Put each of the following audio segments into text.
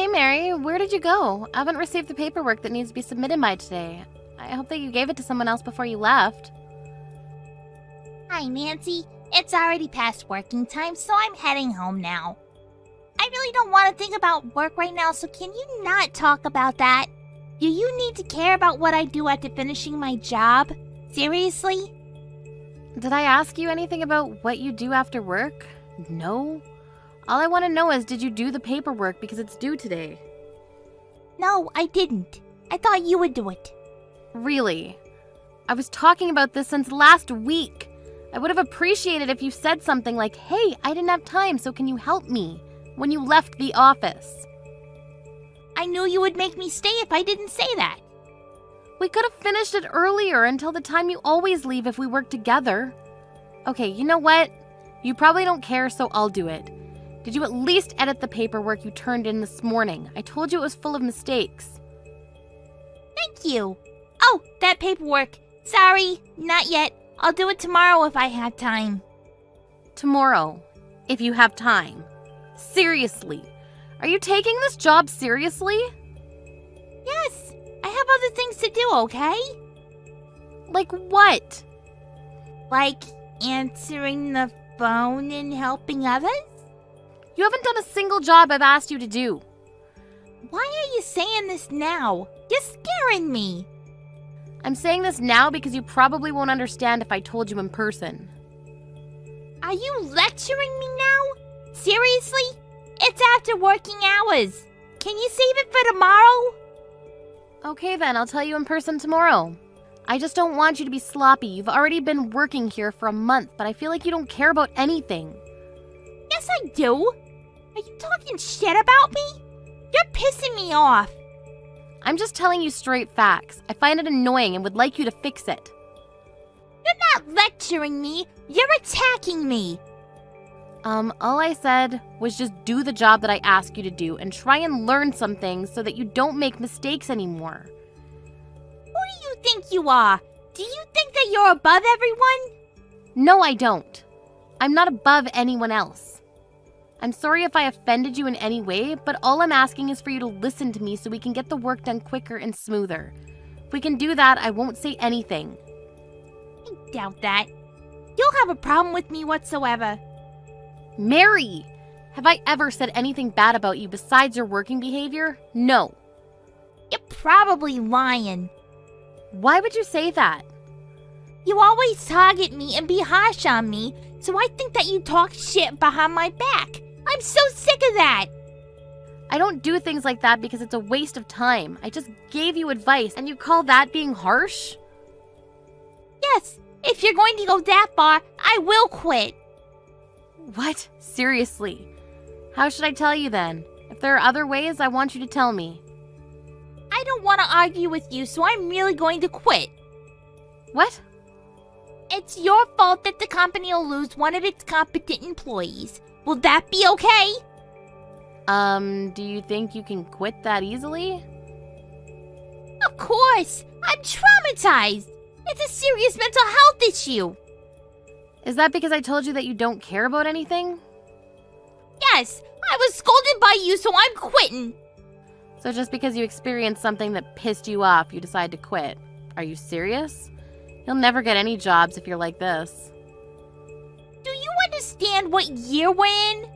Hey Mary, where did you go? I haven't received the paperwork that needs to be submitted by today. I hope that you gave it to someone else before you left. Hi, Nancy. It's already past working time, so I'm heading home now. I really don't want to think about work right now, so can you not talk about that? Do you need to care about what I do after finishing my job? Seriously? Did I ask you anything about what you do after work? No. All I want to know is, did you do the paperwork because it's due today? No, I didn't. I thought you would do it. Really? I was talking about this since last week. I would have appreciated if you said something like, hey, I didn't have time, so can you help me? When you left the office. I knew you would make me stay if I didn't say that. We could have finished it earlier until the time you always leave if we work together. Okay, you know what? You probably don't care, so I'll do it. Did you at least edit the paperwork you turned in this morning? I told you it was full of mistakes. Thank you. Oh, that paperwork. Sorry, not yet. I'll do it tomorrow if I have time. Tomorrow, if you have time. Seriously. Are you taking this job seriously? Yes, I have other things to do, okay? Like what? Like answering the phone and helping others? You haven't done a single job I've asked you to do. Why are you saying this now? You're scaring me. I'm saying this now because you probably won't understand if I told you in person. Are you lecturing me now? Seriously? It's after working hours. Can you save it for tomorrow? Okay then, I'll tell you in person tomorrow. I just don't want you to be sloppy. You've already been working here for a month, but I feel like you don't care about anything. Yes, I do. Are you talking shit about me? You're pissing me off. I'm just telling you straight facts. I find it annoying and would like you to fix it. You're not lecturing me. You're attacking me. All I said was just do the job that I asked you to do and try and learn some things so that you don't make mistakes anymore. Who do you think you are? Do you think that you're above everyone? No, I don't. I'm not above anyone else. I'm sorry if I offended you in any way, but all I'm asking is for you to listen to me so we can get the work done quicker and smoother. If we can do that, I won't say anything. I doubt that. You'll have a problem with me whatsoever. Mary! Have I ever said anything bad about you besides your working behavior? No. You're probably lying. Why would you say that? You always target me and be harsh on me, so I think that you talk shit behind my back. I'm so sick of that. I don't do things like that because it's a waste of time. I just gave you advice, and you call that being harsh? Yes, if you're going to go that far, I will quit. What? Seriously? How should I tell you then? If there are other ways, I want you to tell me. I don't want to argue with you, so I'm really going to quit. What? It's your fault that the company will lose one of its competent employees. Will that be okay? Do you think you can quit that easily? Of course! I'm traumatized! It's a serious mental health issue! Is that because I told you that you don't care about anything? Yes! I was scolded by you, so I'm quitting! So just because you experienced something that pissed you off, you decide to quit. Are you serious? You'll never get any jobs if you're like this. Do you understand what year we're in?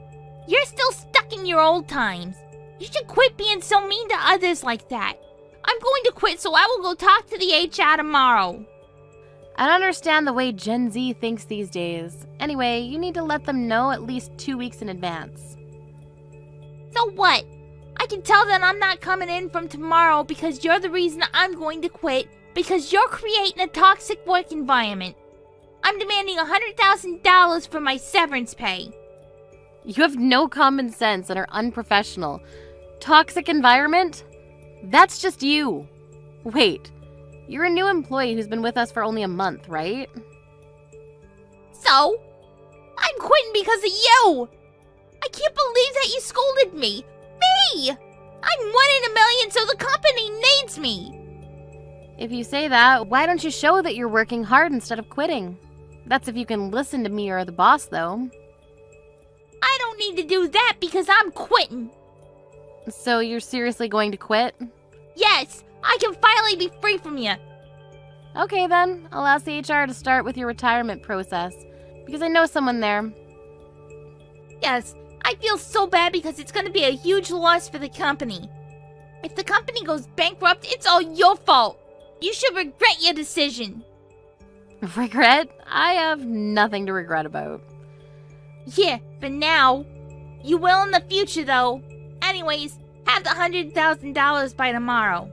You're still stuck in your old times. You should quit being so mean to others like that. I'm going to quit, so I will go talk to the HR tomorrow. I don't understand the way Gen Z thinks these days. Anyway, you need to let them know at least 2 weeks in advance. So what? I can tell them I'm not coming in from tomorrow because you're the reason I'm going to quit, because you're creating a toxic work environment. I'm demanding $100,000 for my severance pay. You have no common sense and are unprofessional. Toxic environment? That's just you. Wait, you're a new employee who's been with us for only a month, right? So? I'm quitting because of you! I can't believe that you scolded me! Me! I'm 1 in a million, so the company needs me! If you say that, why don't you show that you're working hard instead of quitting? That's if you can listen to me or the boss, though. I don't need to do that because I'm quitting. So you're seriously going to quit? Yes, I can finally be free from you. Okay then, I'll ask the HR to start with your retirement process, because I know someone there. Yes, I feel so bad because it's going to be a huge loss for the company. If the company goes bankrupt, it's all your fault. You should regret your decision. Regret? I have nothing to regret about. Yeah, for now. You will in the future, though. Anyways, have the $100,000 by tomorrow.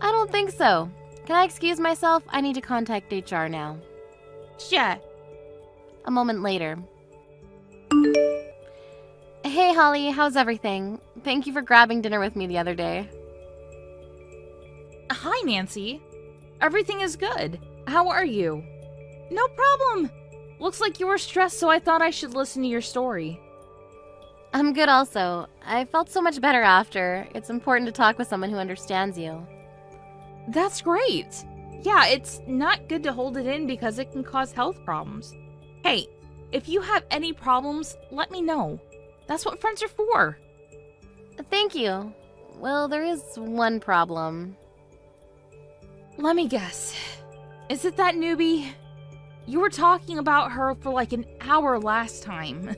I don't think so. Can I excuse myself? I need to contact HR now. Sure. A moment later. Hey Holly, how's everything? Thank you for grabbing dinner with me the other day. Hi, Nancy. Everything is good. How are you? No problem. Looks like you were stressed, so I thought I should listen to your story. I'm good also. I felt so much better after. It's important to talk with someone who understands you. That's great. Yeah, it's not good to hold it in because it can cause health problems. Hey, if you have any problems, let me know. That's what friends are for. Thank you. Well, there is one problem. Let me guess. Is it that newbie? You were talking about her for like an hour last time.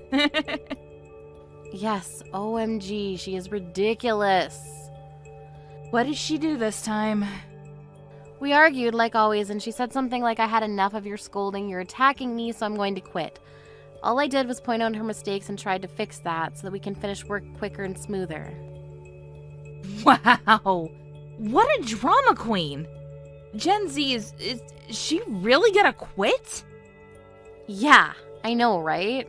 Yes, OMG, she is ridiculous. What did she do this time? We argued like always, and she said something like, I had enough of your scolding, you're attacking me, so I'm going to quit. All I did was point out her mistakes and tried to fix that so that we can finish work quicker and smoother. Wow, what a drama queen. Gen Z is she really gonna quit? Yeah, I know, right?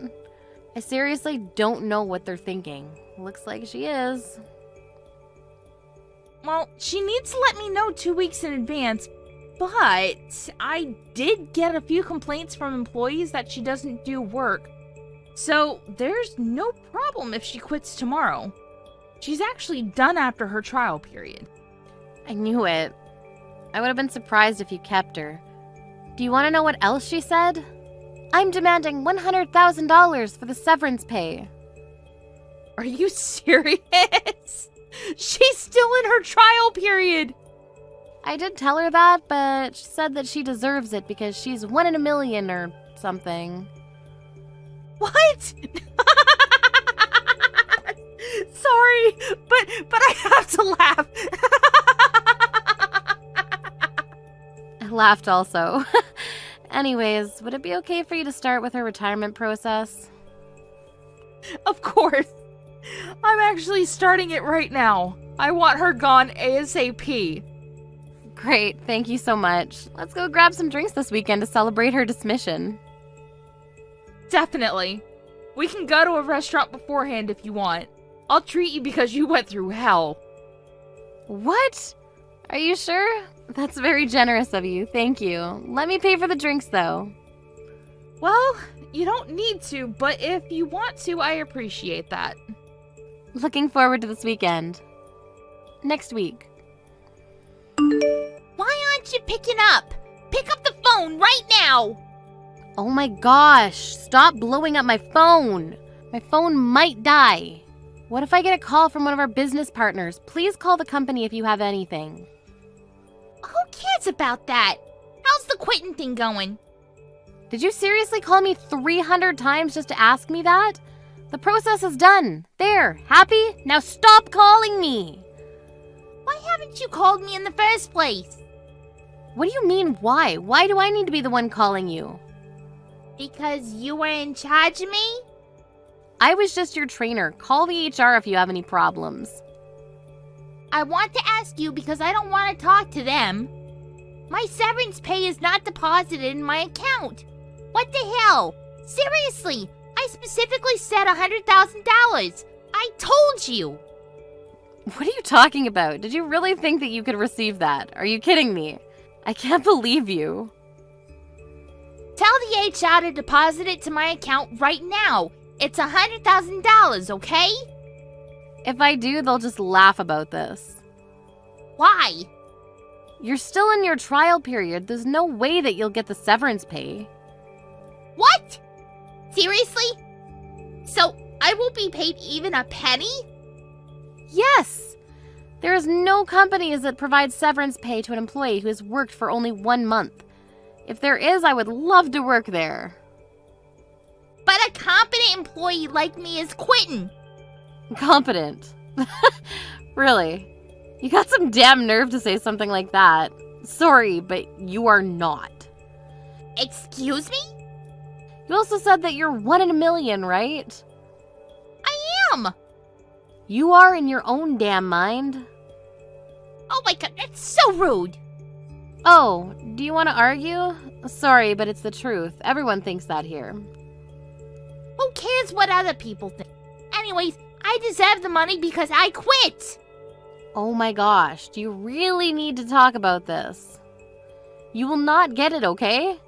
I seriously don't know what they're thinking. Looks like she is. Well, she needs to let me know 2 weeks in advance, but I did get a few complaints from employees that she doesn't do work. So there's no problem if she quits tomorrow. She's actually done after her trial period. I knew it. I would have been surprised if you kept her. Do you want to know what else she said? I'm demanding $100,000 for the severance pay. Are you serious? She's still in her trial period. I did tell her that, but she said that she deserves it because she's 1 in a million or something. What? Sorry, but I have to laugh. I laughed also. Anyways, would it be okay for you to start with her retirement process? Of course. I'm actually starting it right now. I want her gone ASAP. Great, thank you so much. Let's go grab some drinks this weekend to celebrate her dismission. Definitely. We can go to a restaurant beforehand if you want. I'll treat you because you went through hell. What? Are you sure? That's very generous of you, thank you. Let me pay for the drinks though. Well, you don't need to, but if you want to, I appreciate that. Looking forward to this weekend. Next week. Why aren't you picking up? Pick up the phone right now! Oh my gosh, stop blowing up my phone. My phone might die. What if I get a call from one of our business partners? Please call the company if you have anything. Who cares about that? How's the quitting thing going? Did you seriously call me 300 times just to ask me that? The process is done. There, happy? Now stop calling me. Why haven't you called me in the first place? What do you mean, why? Why do I need to be the one calling you? Because you were in charge of me? I was just your trainer. Call the HR if you have any problems. I want to ask you because I don't want to talk to them. My severance pay is not deposited in my account. What the hell? Seriously, I specifically said $100,000. I told you. What are you talking about? Did you really think that you could receive that? Are you kidding me? I can't believe you. Tell the HR to deposit it to my account right now. It's $100,000, okay? If I do, they'll just laugh about this. Why? You're still in your trial period. There's no way that you'll get the severance pay. What? Seriously? So I won't be paid even a penny? Yes! There is no companies that provide severance pay to an employee who has worked for only 1 month. If there is, I would love to work there. But a competent employee like me is quitting. Competent. Really? You got some damn nerve to say something like that. Sorry, but you are not. Excuse me? You also said that you're 1 in a million, right? I am. You are in your own damn mind. Oh my god, that's so rude. Oh, do you want to argue? Sorry, but it's the truth. Everyone thinks that here. Who cares what other people think? Anyways, I deserve the money because I quit. Oh my gosh, do you really need to talk about this? You will not get it, okay?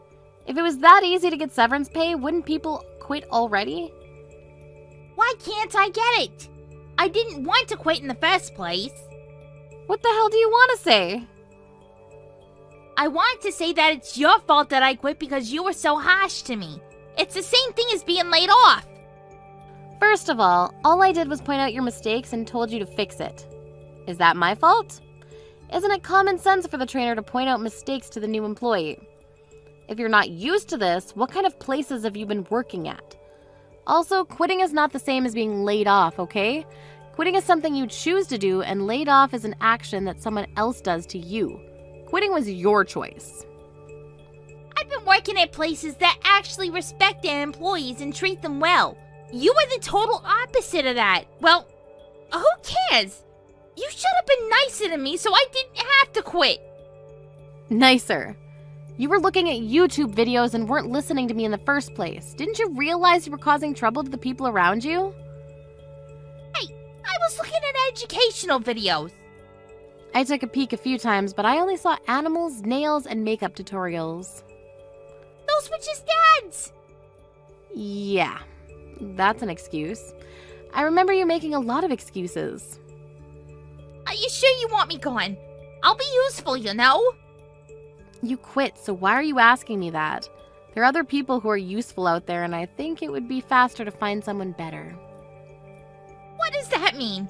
If it was that easy to get severance pay, wouldn't people quit already? Why can't I get it? I didn't want to quit in the first place. What the hell do you want to say? I want to say that it's your fault that I quit because you were so harsh to me. It's the same thing as being laid off. First of all I did was point out your mistakes and told you to fix it. Is that my fault? Isn't it common sense for the trainer to point out mistakes to the new employee? If you're not used to this, what kind of places have you been working at? Also, quitting is not the same as being laid off, okay? Quitting is something you choose to do, and laid off is an action that someone else does to you. Quitting was your choice. I've been working at places that actually respect their employees and treat them well. You were the total opposite of that. Well, who cares? You should have been nicer to me so I didn't have to quit. Nicer. You were looking at YouTube videos and weren't listening to me in the first place. Didn't you realize you were causing trouble to the people around you? Hey, I was looking at educational videos. I took a peek a few times, but I only saw animals, nails, and makeup tutorials. Those were just ads. Yeah, that's an excuse. I remember you making a lot of excuses. Are you sure you want me gone? I'll be useful, you know. You quit, so why are you asking me that? There are other people who are useful out there, and I think it would be faster to find someone better. What does that mean?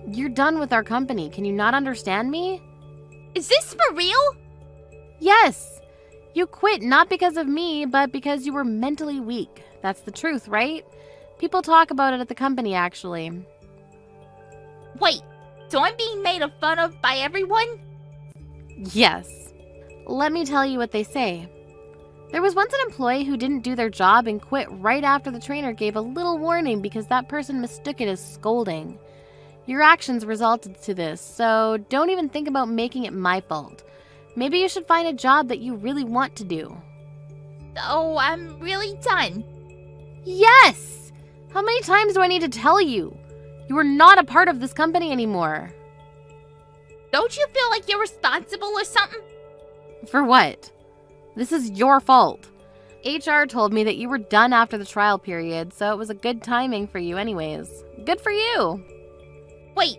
You're done with our company. Can you not understand me? Is this for real? Yes. You quit not because of me, but because you were mentally weak. That's the truth, right? People talk about it at the company, actually. Wait, so I'm being made fun of by everyone? Yes. Let me tell you what they say. There was once an employee who didn't do their job and quit right after the trainer gave a little warning because that person mistook it as scolding. Your actions resulted to this, so don't even think about making it my fault. Maybe you should find a job that you really want to do. So I'm really done. Yes! How many times do I need to tell you? You are not a part of this company anymore. Don't you feel like you're responsible or something? For what? This is your fault. HR told me that you were done after the trial period, so it was a good timing for you anyways. Good for you. Wait,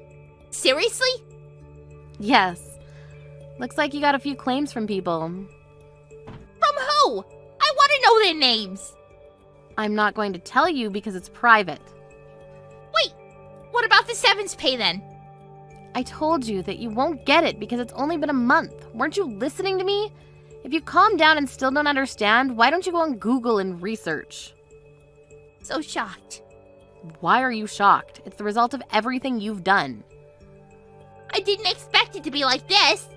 seriously? Yes. Looks like you got a few claims from people. From who? I want to know their names. I'm not going to tell you because it's private. Wait, what about the severance pay then? I told you that you won't get it because it's only been a month. Weren't you listening to me? If you calm down and still don't understand, why don't you go on Google and research? So shocked. Why are you shocked? It's the result of everything you've done. I didn't expect it to be like this.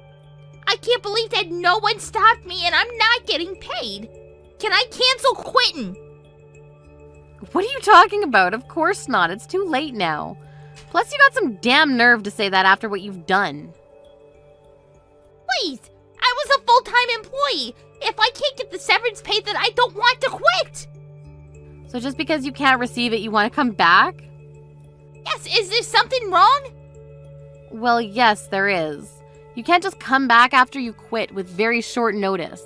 I can't believe that no one stopped me and I'm not getting paid. Can I cancel quitting? What are you talking about? Of course not. It's too late now. Plus, you got some damn nerve to say that after what you've done. Please, I was a full-time employee. If I can't get the severance pay, then I don't want to quit. So just because you can't receive it, you want to come back? Yes, is there something wrong? Well, yes, there is. You can't just come back after you quit with very short notice.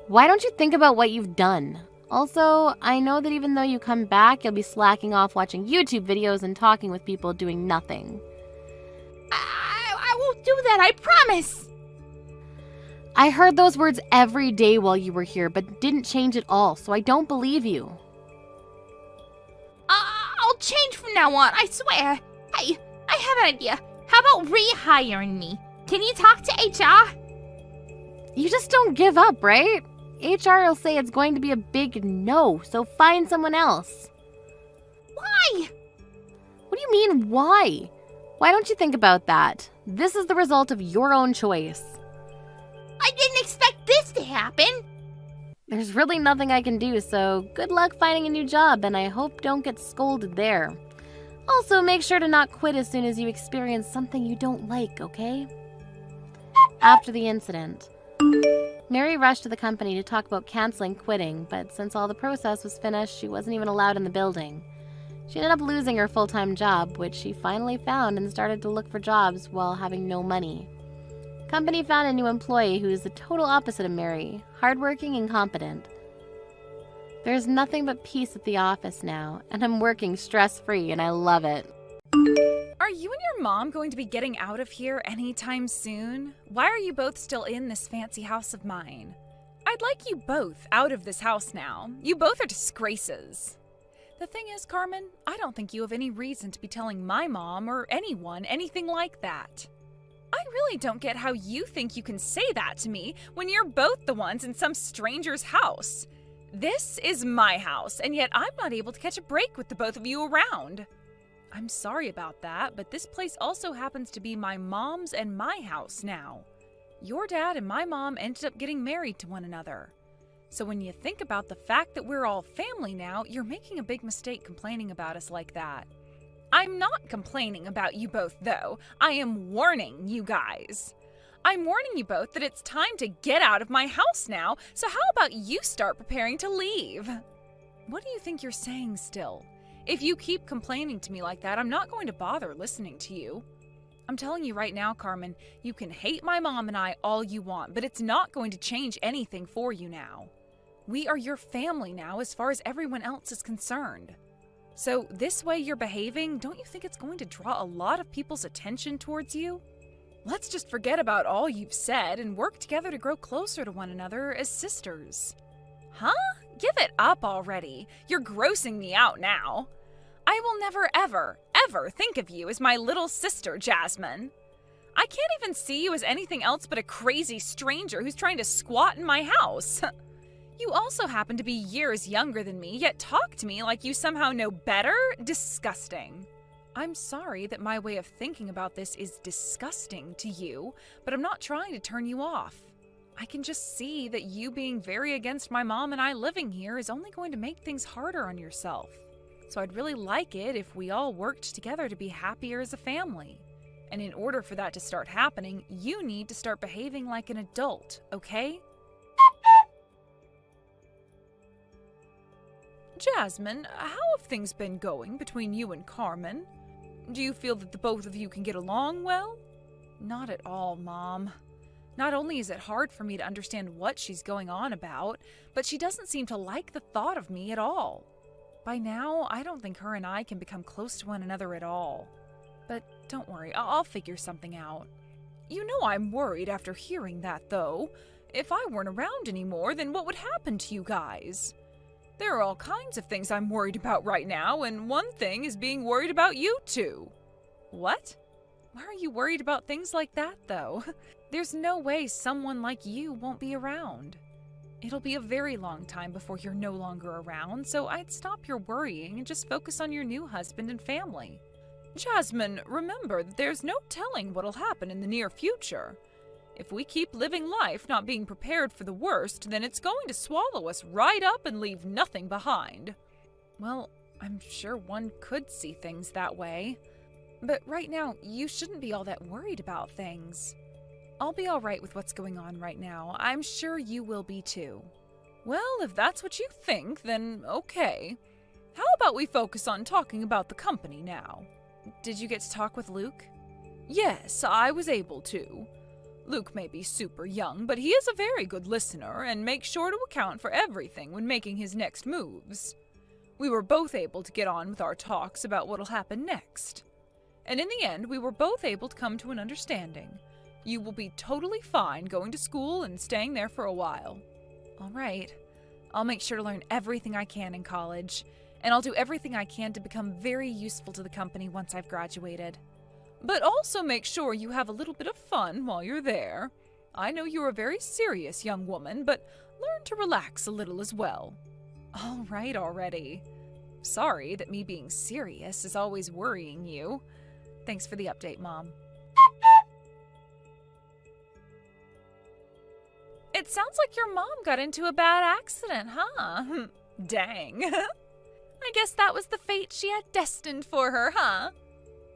Why don't you think about what you've done? Also, I know that even though you come back, you'll be slacking off watching YouTube videos and talking with people doing nothing. I won't do that, I promise. I heard those words every day while you were here, but didn't change at all, so I don't believe you. I'll change from now on, I swear. Hey, I I have an idea. How about rehiring me? Can you talk to HR? You just don't give up, right? HR will say it's going to be a big no, so find someone else. Why? What do you mean, why? Why don't you think about that? This is the result of your own choice. I didn't expect this to happen. There's really nothing I can do, so good luck finding a new job, and I hope don't get scolded there. Also, make sure to not quit as soon as you experience something you don't like, okay? After the incident, Mary rushed to the company to talk about canceling quitting, but since all the process was finished, she wasn't even allowed in the building. She ended up losing her full-time job, which she finally found and started to look for jobs while having no money. Company found a new employee who is the total opposite of Mary, hardworking and competent. There's nothing but peace at the office now, and I'm working stress-free, and I love it. Are you and your mom going to be getting out of here anytime soon? Why are you both still in this fancy house of mine? I'd like you both out of this house now. You both are disgraces. The thing is, Carmen, I don't think you have any reason to be telling my mom or anyone anything like that. I really don't get how you think you can say that to me when you're both the ones in some stranger's house. This is my house, and yet I'm not able to catch a break with the both of you around. I'm sorry about that, but this place also happens to be my mom's and my house now. Your dad and my mom ended up getting married to one another. So when you think about the fact that we're all family now, you're making a big mistake complaining about us like that. I'm not complaining about you both, though. I am warning you guys. I'm warning you both that it's time to get out of my house now, so how about you start preparing to leave? What do you think you're saying still? If you keep complaining to me like that, I'm not going to bother listening to you. I'm telling you right now, Carmen, you can hate my mom and I all you want, but it's not going to change anything for you now. We are your family now as far as everyone else is concerned. So this way you're behaving, don't you think it's going to draw a lot of people's attention towards you? Let's just forget about all you've said and work together to grow closer to one another as sisters. Huh? Give it up already. You're grossing me out now. I will never, ever, ever think of you as my little sister, Jasmine. I can't even see you as anything else but a crazy stranger who's trying to squat in my house. You also happen to be years younger than me, yet talk to me like you somehow know better? Disgusting. I'm sorry that my way of thinking about this is disgusting to you, but I'm not trying to turn you off. I can just see that you being very against my mom and I living here is only going to make things harder on yourself. So I'd really like it if we all worked together to be happier as a family. And in order for that to start happening, you need to start behaving like an adult, okay? Jasmine, how have things been going between you and Carmen? Do you feel that the both of you can get along well? Not at all, Mom. Not only is it hard for me to understand what she's going on about, but she doesn't seem to like the thought of me at all. By now, I don't think her and I can become close to one another at all. But don't worry, I'll figure something out. You know I'm worried after hearing that, though. If I weren't around anymore, then what would happen to you guys? There are all kinds of things I'm worried about right now, and one thing is being worried about you two. What? Why are you worried about things like that, though? There's no way someone like you won't be around. It'll be a very long time before you're no longer around, so I'd stop your worrying and just focus on your new husband and family. Jasmine, remember that there's no telling what'll happen in the near future. If we keep living life not being prepared for the worst, then it's going to swallow us right up and leave nothing behind. Well, I'm sure one could see things that way. But right now, you shouldn't be all that worried about things. I'll be all right with what's going on right now. I'm sure you will be too. Well, if that's what you think, then okay. How about we focus on talking about the company now? Did you get to talk with Luke? Yes, I was able to. Luke may be super young, but he is a very good listener and makes sure to account for everything when making his next moves. We were both able to get on with our talks about what'll happen next. And in the end, we were both able to come to an understanding. You will be totally fine going to school and staying there for a while. All right. I'll make sure to learn everything I can in college, and I'll do everything I can to become very useful to the company once I've graduated. But also make sure you have a little bit of fun while you're there. I know you're a very serious young woman, but learn to relax a little as well. All right already. Sorry that me being serious is always worrying you. Thanks for the update, Mom. It sounds like your mom got into a bad accident, huh? Dang. I guess that was the fate she had destined for her, huh?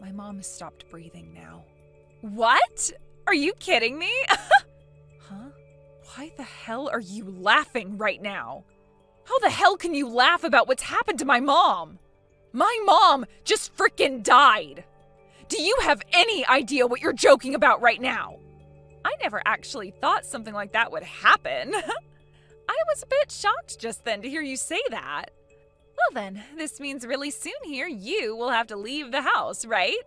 My mom has stopped breathing now. What? Are you kidding me? Huh? Why the hell are you laughing right now? How the hell can you laugh about what's happened to my mom? My mom just frickin' died. Do you have any idea what you're joking about right now? I never actually thought something like that would happen. I was a bit shocked just then to hear you say that. Well then, this means really soon here you will have to leave the house, right?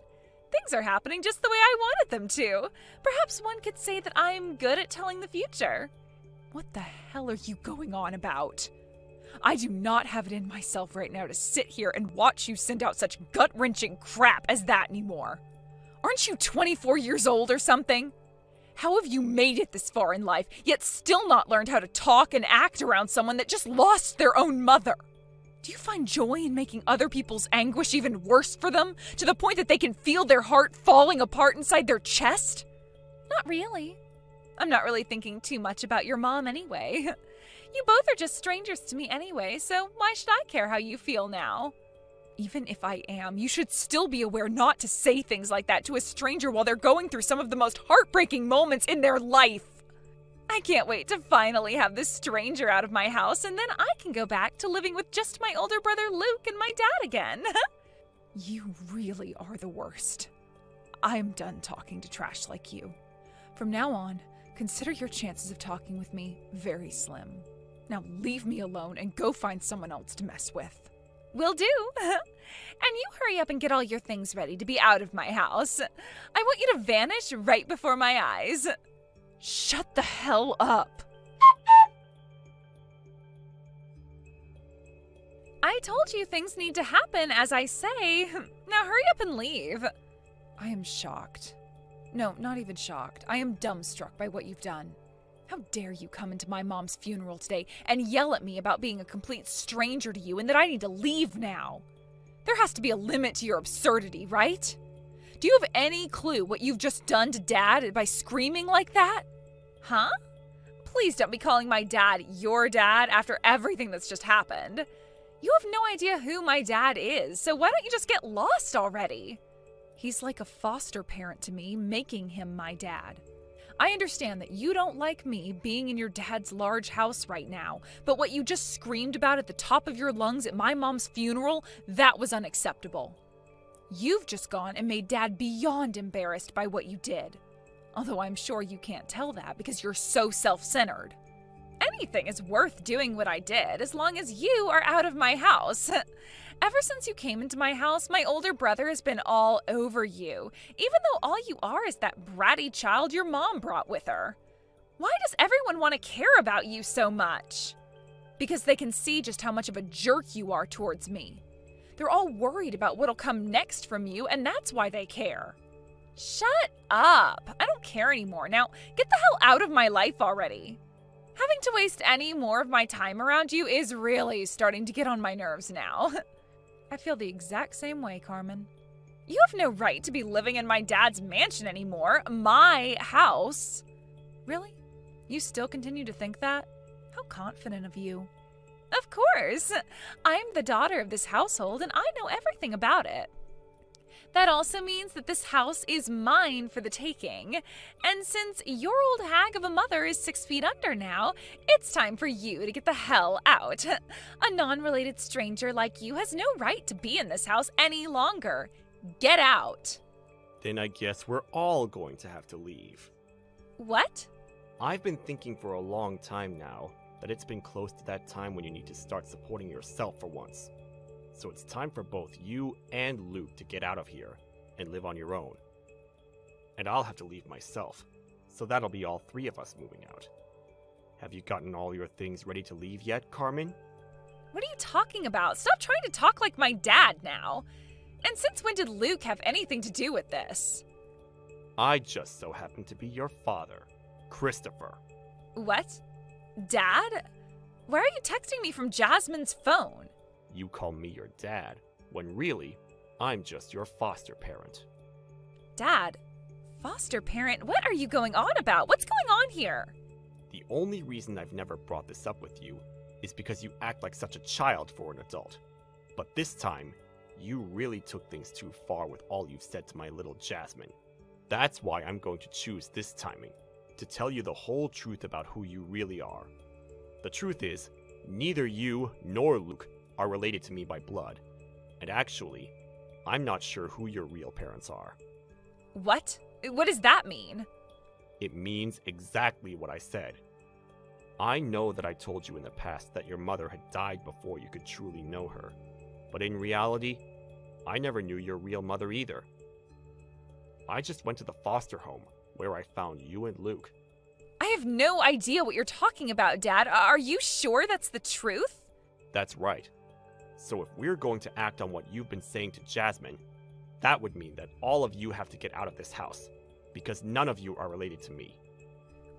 Things are happening just the way I wanted them to. Perhaps one could say that I'm good at telling the future. What the hell are you going on about? I do not have it in myself right now to sit here and watch you send out such gut-wrenching crap as that anymore. Aren't you 24 years old or something? How have you made it this far in life, yet still not learned how to talk and act around someone that just lost their own mother? Do you find joy in making other people's anguish even worse for them, to the point that they can feel their heart falling apart inside their chest? Not really. I'm not really thinking too much about your mom anyway. You both are just strangers to me anyway, so why should I care how you feel now? Even if I am, you should still be aware not to say things like that to a stranger while they're going through some of the most heartbreaking moments in their life. I can't wait to finally have this stranger out of my house, and then I can go back to living with just my older brother Luke and my dad again. You really are the worst. I'm done talking to trash like you. From now on, consider your chances of talking with me very slim. Now leave me alone and go find someone else to mess with. Will do. And you hurry up and get all your things ready to be out of my house. I want you to vanish right before my eyes. Shut the hell up. I told you things need to happen as I say. Now hurry up and leave. I am shocked. No, not even shocked. I am dumbstruck by what you've done. How dare you come into my mom's funeral today and yell at me about being a complete stranger to you and that I need to leave now? There has to be a limit to your absurdity, right? Do you have any clue what you've just done to Dad by screaming like that? Huh? Please don't be calling my dad your dad after everything that's just happened. You have no idea who my dad is, so why don't you just get lost already? He's like a foster parent to me, making him my dad. I understand that you don't like me being in your dad's large house right now, but what you just screamed about at the top of your lungs at my mom's funeral, that was unacceptable. You've just gone and made Dad beyond embarrassed by what you did. Although I'm sure you can't tell that because you're so self-centered. Anything is worth doing what I did as long as you are out of my house. Ever since you came into my house, my older brother has been all over you, even though all you are is that bratty child your mom brought with her. Why does everyone want to care about you so much? Because they can see just how much of a jerk you are towards me. They're all worried about what'll come next from you, and that's why they care. Shut up. I don't care anymore. Now, get the hell out of my life already. Having to waste any more of my time around you is really starting to get on my nerves now. I feel the exact same way, Carmen. You have no right to be living in my dad's mansion anymore. My house. Really? You still continue to think that? How confident of you. Of course. I'm the daughter of this household, and I know everything about it. That also means that this house is mine for the taking. And since your old hag of a mother is 6 feet under now, it's time for you to get the hell out. A non-related stranger like you has no right to be in this house any longer. Get out. Then I guess we're all going to have to leave. What? I've been thinking for a long time now that it's been close to that time when you need to start supporting yourself for once. So it's time for both you and Luke to get out of here and live on your own. And I'll have to leave myself, so that'll be all 3 of us moving out. Have you gotten all your things ready to leave yet, Carmen? What are you talking about? Stop trying to talk like my dad now. And since when did Luke have anything to do with this? I just so happen to be your father, Christopher. What? Dad? Why are you texting me from Jasmine's phone? You call me your dad, when really, I'm just your foster parent. Dad? Foster parent? What are you going on about? What's going on here? The only reason I've never brought this up with you is because you act like such a child for an adult. But this time, you really took things too far with all you've said to my little Jasmine. That's why I'm going to choose this timing, to tell you the whole truth about who you really are. The truth is, neither you nor Luke are related to me by blood. And actually, I'm not sure who your real parents are. What? What does that mean? It means exactly what I said. I know that I told you in the past that your mother had died before you could truly know her. But in reality, I never knew your real mother either. I just went to the foster home, where I found you and Luke. I have no idea what you're talking about, Dad. Are you sure that's the truth? That's right. So if we're going to act on what you've been saying to Jasmine, that would mean that all of you have to get out of this house, because none of you are related to me.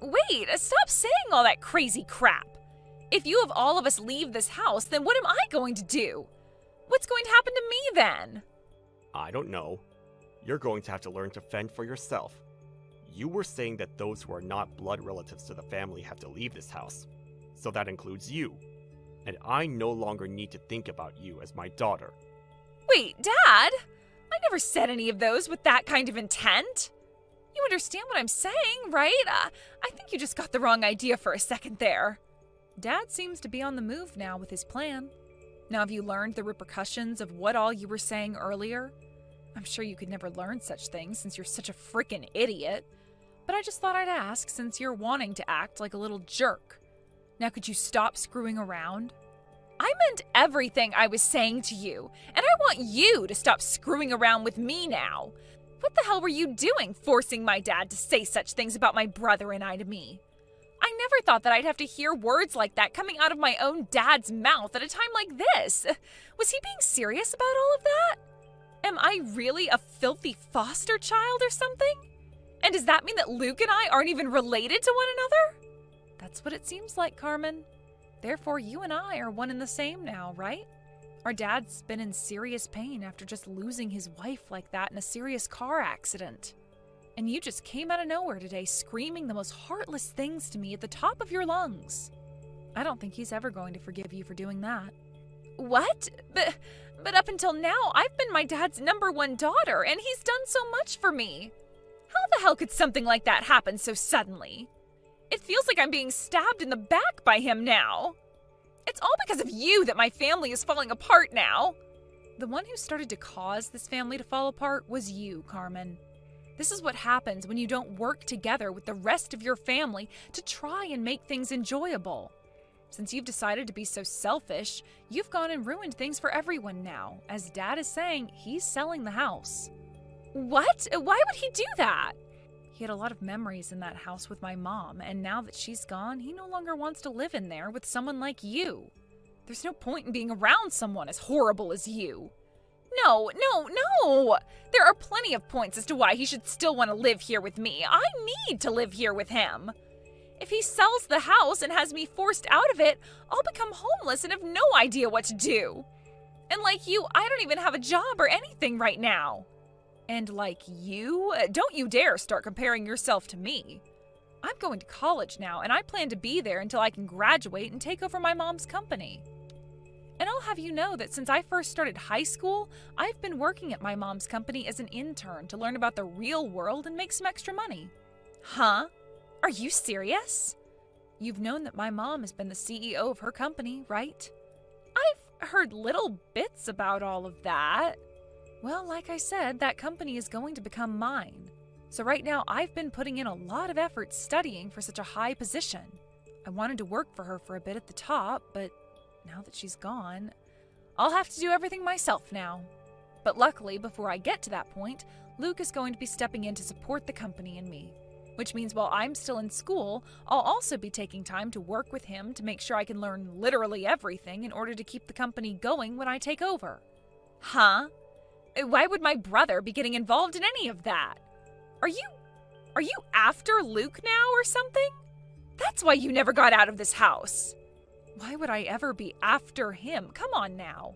Wait, stop saying all that crazy crap. If you have all of us leave this house, then what am I going to do? What's going to happen to me then? I don't know. You're going to have to learn to fend for yourself. You were saying that those who are not blood relatives to the family have to leave this house. So that includes you. And I no longer need to think about you as my daughter. Wait, Dad? I never said any of those with that kind of intent. You understand what I'm saying, right? I think you just got the wrong idea for a second there. Dad seems to be on the move now with his plan. Now, have you learned the repercussions of what all you were saying earlier? I'm sure you could never learn such things since you're such a frickin' idiot. But I just thought I'd ask since you're wanting to act like a little jerk. Now, could you stop screwing around? I meant everything I was saying to you, and I want you to stop screwing around with me now. What the hell were you doing, forcing my dad to say such things about my brother and I to me? I never thought that I'd have to hear words like that coming out of my own dad's mouth at a time like this. Was he being serious about all of that? Am I really a filthy foster child or something? And does that mean that Luke and I aren't even related to one another? That's what it seems like, Carmen. Therefore, you and I are one and the same now, right? Our dad's been in serious pain after just losing his wife like that in a serious car accident. And you just came out of nowhere today screaming the most heartless things to me at the top of your lungs. I don't think he's ever going to forgive you for doing that. What? But up until now, I've been my dad's #1 daughter, and he's done so much for me. How the hell could something like that happen so suddenly? It feels like I'm being stabbed in the back by him now. It's all because of you that my family is falling apart now. The one who started to cause this family to fall apart was you, Carmen. This is what happens when you don't work together with the rest of your family to try and make things enjoyable. Since you've decided to be so selfish, you've gone and ruined things for everyone now. As Dad is saying, he's selling the house. What? Why would he do that? He had a lot of memories in that house with my mom, and now that she's gone, he no longer wants to live in there with someone like you. There's no point in being around someone as horrible as you. No! There are plenty of points as to why he should still want to live here with me. I need to live here with him. If he sells the house and has me forced out of it, I'll become homeless and have no idea what to do. And like you, I don't even have a job or anything right now. And like you, don't you dare start comparing yourself to me. I'm going to college now, and I plan to be there until I can graduate and take over my mom's company. And I'll have you know that since I first started high school, I've been working at my mom's company as an intern to learn about the real world and make some extra money. Huh? Are you serious? You've known that my mom has been the CEO of her company, right? I've heard little bits about all of that. Well, like I said, that company is going to become mine. So right now, I've been putting in a lot of effort studying for such a high position. I wanted to work for her for a bit at the top, but now that she's gone, I'll have to do everything myself now. But luckily, before I get to that point, Luke is going to be stepping in to support the company and me. Which means while I'm still in school, I'll also be taking time to work with him to make sure I can learn literally everything in order to keep the company going when I take over. Huh? Why would my brother be getting involved in any of that? Are you Are you after Luke now or something? That's why you never got out of this house. Why would I ever be after him? Come on now.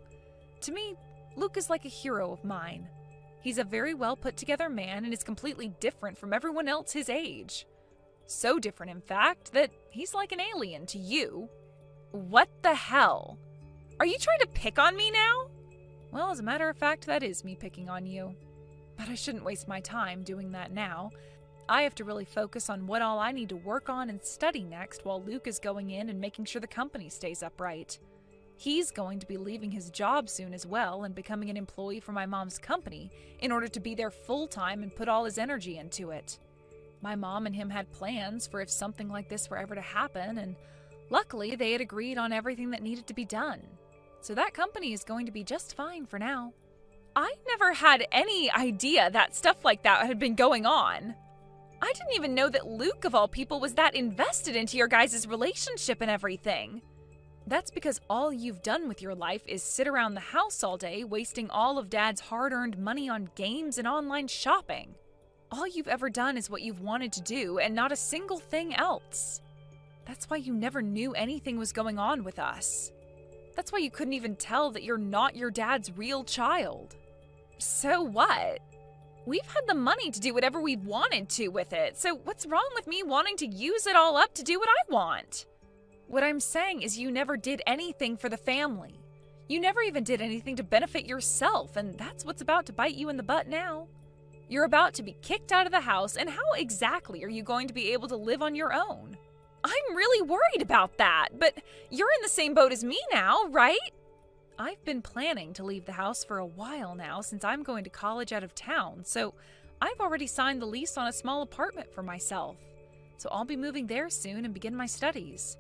To me, Luke is like a hero of mine. He's a very well put together man and is completely different from everyone else his age. So different, in fact, that he's like an alien to you. What the hell? Are you trying to pick on me now? Well, as a matter of fact, that is me picking on you. But I shouldn't waste my time doing that now. I have to really focus on what all I need to work on and study next while Luke is going in and making sure the company stays upright. He's going to be leaving his job soon as well and becoming an employee for my mom's company in order to be there full-time and put all his energy into it. My mom and him had plans for if something like this were ever to happen, and luckily they had agreed on everything that needed to be done. So that company is going to be just fine for now. I never had any idea that stuff like that had been going on. I didn't even know that Luke, of all people, was that invested into your guys' relationship and everything. That's because all you've done with your life is sit around the house all day, wasting all of Dad's hard-earned money on games and online shopping. All you've ever done is what you've wanted to do, and not a single thing else. That's why you never knew anything was going on with us. That's why you couldn't even tell that you're not your dad's real child. So what? We've had the money to do whatever we wanted to with it, so what's wrong with me wanting to use it all up to do what I want? What I'm saying is you never did anything for the family. You never even did anything to benefit yourself, and that's what's about to bite you in the butt now. You're about to be kicked out of the house, and how exactly are you going to be able to live on your own? I'm really worried about that, but you're in the same boat as me now, right? I've been planning to leave the house for a while now since I'm going to college out of town, so I've already signed the lease on a small apartment for myself. So I'll be moving there soon and begin my studies.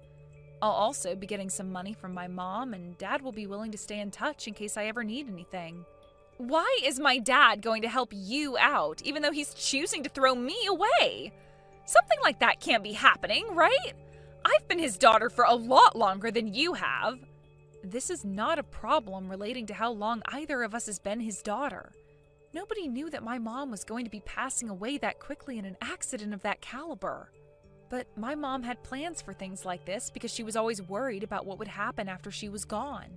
I'll also be getting some money from my mom, and Dad will be willing to stay in touch in case I ever need anything. Why is my dad going to help you out, even though he's choosing to throw me away? Something like that can't be happening, right? I've been his daughter for a lot longer than you have. This is not a problem relating to how long either of us has been his daughter. Nobody knew that my mom was going to be passing away that quickly in an accident of that caliber. But my mom had plans for things like this because she was always worried about what would happen after she was gone.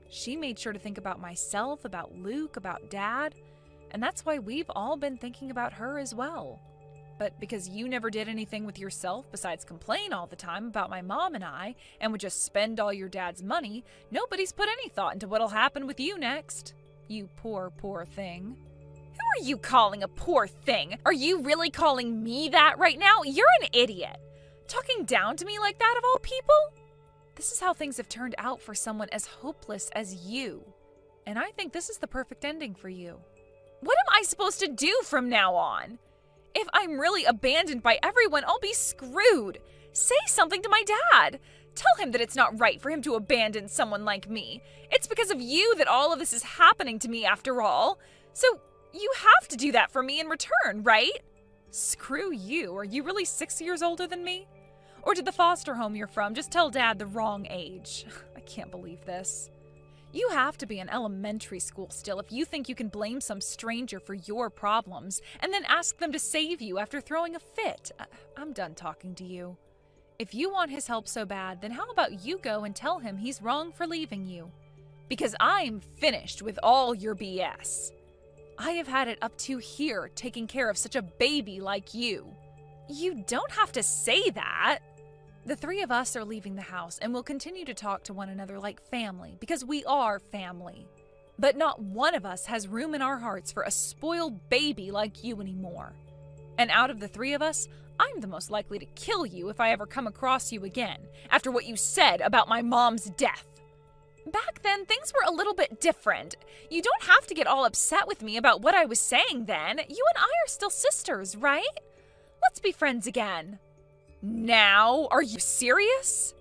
She made sure to think about myself, about Luke, about Dad, and that's why we've all been thinking about her as well. But because you never did anything with yourself besides complain all the time about my mom and I, and would just spend all your dad's money, nobody's put any thought into what'll happen with you next. You poor, poor thing. Who are you calling a poor thing? Are you really calling me that right now? You're an idiot. Talking down to me like that of all people? This is how things have turned out for someone as hopeless as you. And I think this is the perfect ending for you. What am I supposed to do from now on? If I'm really abandoned by everyone, I'll be screwed. Say something to my dad. Tell him that it's not right for him to abandon someone like me. It's because of you that all of this is happening to me after all. So you have to do that for me in return, right? Screw you. Are you really 6 years older than me? Or did the foster home you're from just tell Dad the wrong age? I can't believe this. You have to be in elementary school still if you think you can blame some stranger for your problems and then ask them to save you after throwing a fit. I'm done talking to you. If you want his help so bad, then how about you go and tell him he's wrong for leaving you? Because I'm finished with all your BS. I have had it up to here taking care of such a baby like you. You don't have to say that. The three of us are leaving the house and will continue to talk to one another like family because we are family. But not one of us has room in our hearts for a spoiled baby like you anymore. And out of the three of us, I'm the most likely to kill you if I ever come across you again after what you said about my mom's death. Back then, things were a little bit different. You don't have to get all upset with me about what I was saying then. You and I are still sisters, right? Let's be friends again. Now? Are you serious?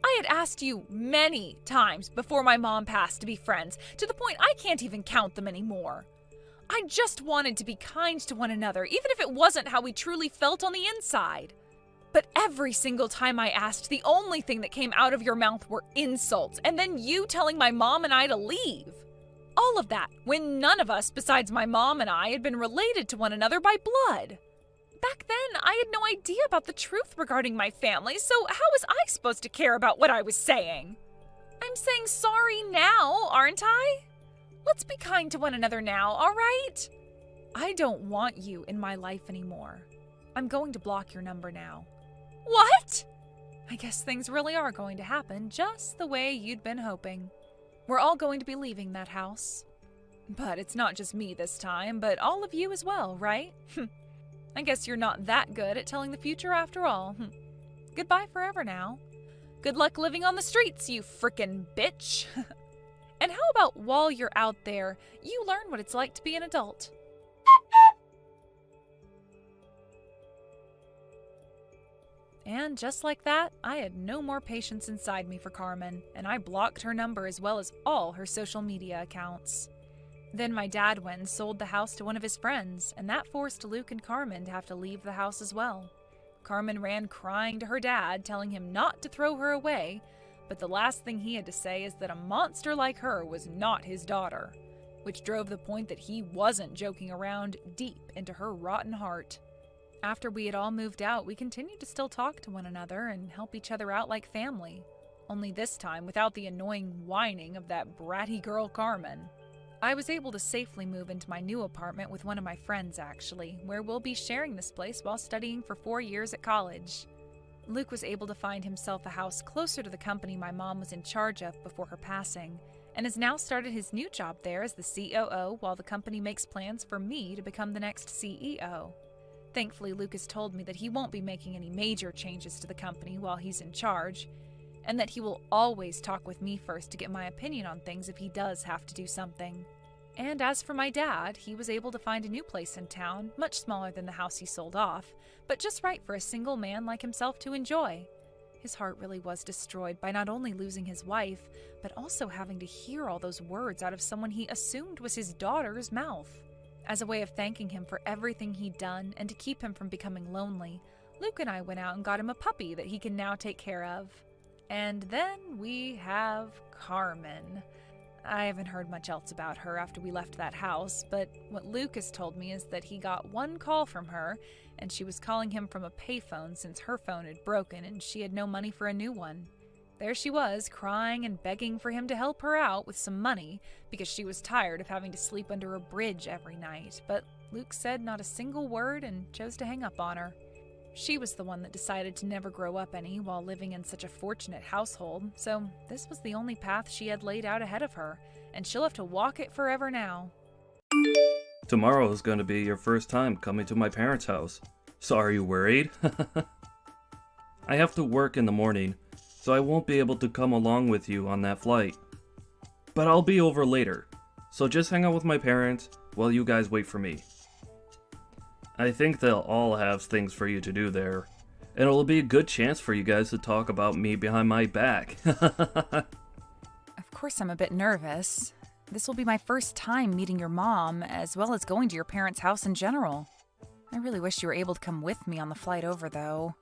I had asked you many times before my mom passed to be friends, to the point I can't even count them anymore. I just wanted to be kind to one another, even if it wasn't how we truly felt on the inside. But every single time I asked, the only thing that came out of your mouth were insults, and then you telling my mom and I to leave. All of that when none of us besides my mom and I had been related to one another by blood. Back then, I had no idea about the truth regarding my family, so how was I supposed to care about what I was saying? I'm saying sorry now, aren't I? Let's be kind to one another now, all right? I don't want you in my life anymore. I'm going to block your number now. What? I guess things really are going to happen just the way you'd been hoping. We're all going to be leaving that house. But it's not just me this time, but all of you as well, right? I guess you're not that good at telling the future after all. Goodbye forever now. Good luck living on the streets, you frickin' bitch. And how about while you're out there, you learn what it's like to be an adult? And just like that, I had no more patience inside me for Carmen, and I blocked her number as well as all her social media accounts. Then my dad went and sold the house to one of his friends, and that forced Luke and Carmen to have to leave the house as well. Carmen ran crying to her dad, telling him not to throw her away, but the last thing he had to say is that a monster like her was not his daughter, which drove the point that he wasn't joking around deep into her rotten heart. After we had all moved out, we continued to still talk to one another and help each other out like family, only this time without the annoying whining of that bratty girl Carmen. I was able to safely move into my new apartment with one of my friends, actually, where we'll be sharing this place while studying for 4 years at college. Luke was able to find himself a house closer to the company my mom was in charge of before her passing, and has now started his new job there as the COO while the company makes plans for me to become the next CEO. Thankfully, Luke has told me that he won't be making any major changes to the company while he's in charge, and that he will always talk with me first to get my opinion on things if he does have to do something. And as for my dad, he was able to find a new place in town, much smaller than the house he sold off, but just right for a single man like himself to enjoy. His heart really was destroyed by not only losing his wife, but also having to hear all those words out of someone he assumed was his daughter's mouth. As a way of thanking him for everything he'd done and to keep him from becoming lonely, Luke and I went out and got him a puppy that he can now take care of. And then we have Carmen. I haven't heard much else about her after we left that house, but what Luke has told me is that he got one call from her, and she was calling him from a payphone since her phone had broken and she had no money for a new one. There she was, crying and begging for him to help her out with some money because she was tired of having to sleep under a bridge every night, but Luke said not a single word and chose to hang up on her. She was the one that decided to never grow up any while living in such a fortunate household, so this was the only path she had laid out ahead of her, and she'll have to walk it forever now. Tomorrow is going to be your first time coming to my parents' house. So are you worried? I have to work in the morning, so I won't be able to come along with you on that flight. But I'll be over later, so just hang out with my parents while you guys wait for me. I think they'll all have things for you to do there, and it'll be a good chance for you guys to talk about me behind my back. Of course I'm a bit nervous. This will be my first time meeting your mom, as well as going to your parents' house in general. I really wish you were able to come with me on the flight over, though.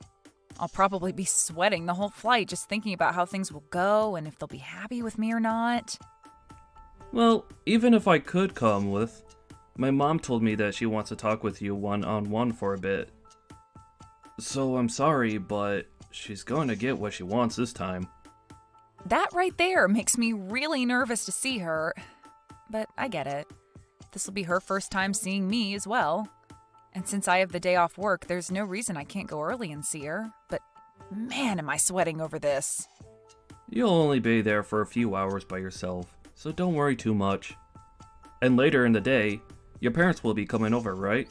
I'll probably be sweating the whole flight just thinking about how things will go and if they'll be happy with me or not. Well, even if I could come with, my mom told me that she wants to talk with you one-on-one for a bit. So I'm sorry, but she's going to get what she wants this time. That right there makes me really nervous to see her. But I get it. This will be her first time seeing me as well. And since I have the day off work, there's no reason I can't go early and see her. But man, am I sweating over this. You'll only be there for a few hours by yourself, so don't worry too much. And later in the day, your parents will be coming over, right?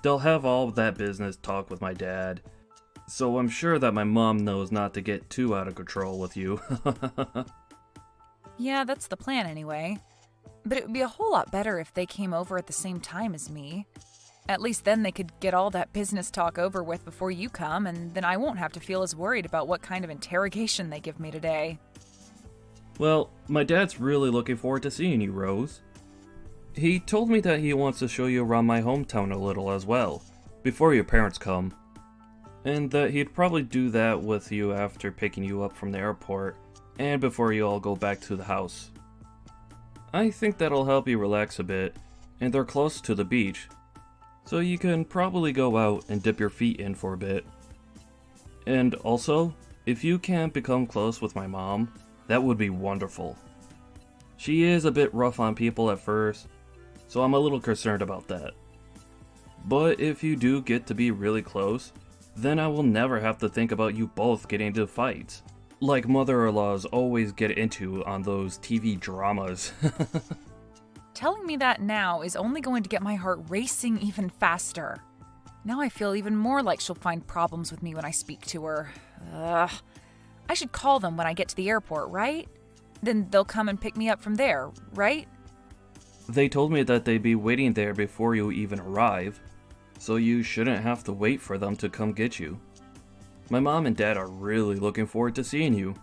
They'll have all of that business talk with my dad, so I'm sure that my mom knows not to get too out of control with you. Yeah, that's the plan anyway. But it would be a whole lot better if they came over at the same time as me. At least then they could get all that business talk over with before you come, and then I won't have to feel as worried about what kind of interrogation they give me today. Well, my dad's really looking forward to seeing you, Rose. He told me that he wants to show you around my hometown a little as well, before your parents come. And that he'd probably do that with you after picking you up from the airport, and before you all go back to the house. I think that'll help you relax a bit, and they're close to the beach, So you can probably go out and dip your feet in for a bit. And also, if you can't become close with my mom, that would be wonderful. She is a bit rough on people at first, so I'm a little concerned about that. But if you do get to be really close, then I will never have to think about you both getting into fights, like mother-in-laws always get into on those TV dramas. Telling me that now is only going to get my heart racing even faster. Now I feel even more like she'll find problems with me when I speak to her. Ugh. I should call them when I get to the airport, right? Then they'll come and pick me up from there, right? They told me that they'd be waiting there before you even arrive, so you shouldn't have to wait for them to come get you. My mom and dad are really looking forward to seeing you.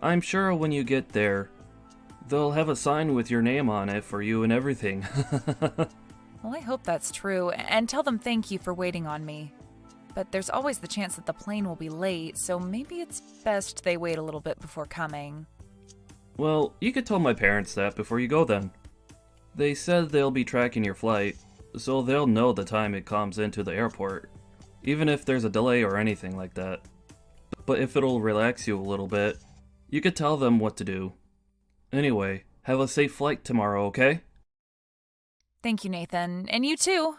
I'm sure when you get there, they'll have a sign with your name on it for you and everything. Well, I hope that's true, and tell them thank you for waiting on me. But there's always the chance that the plane will be late, so maybe it's best they wait a little bit before coming. Well, you could tell my parents that before you go then. They said they'll be tracking your flight, so they'll know the time it comes into the airport, even if there's a delay or anything like that. But if it'll relax you a little bit, you could tell them what to do. Anyway, have a safe flight tomorrow, okay? Thank you, Nathan. And you too.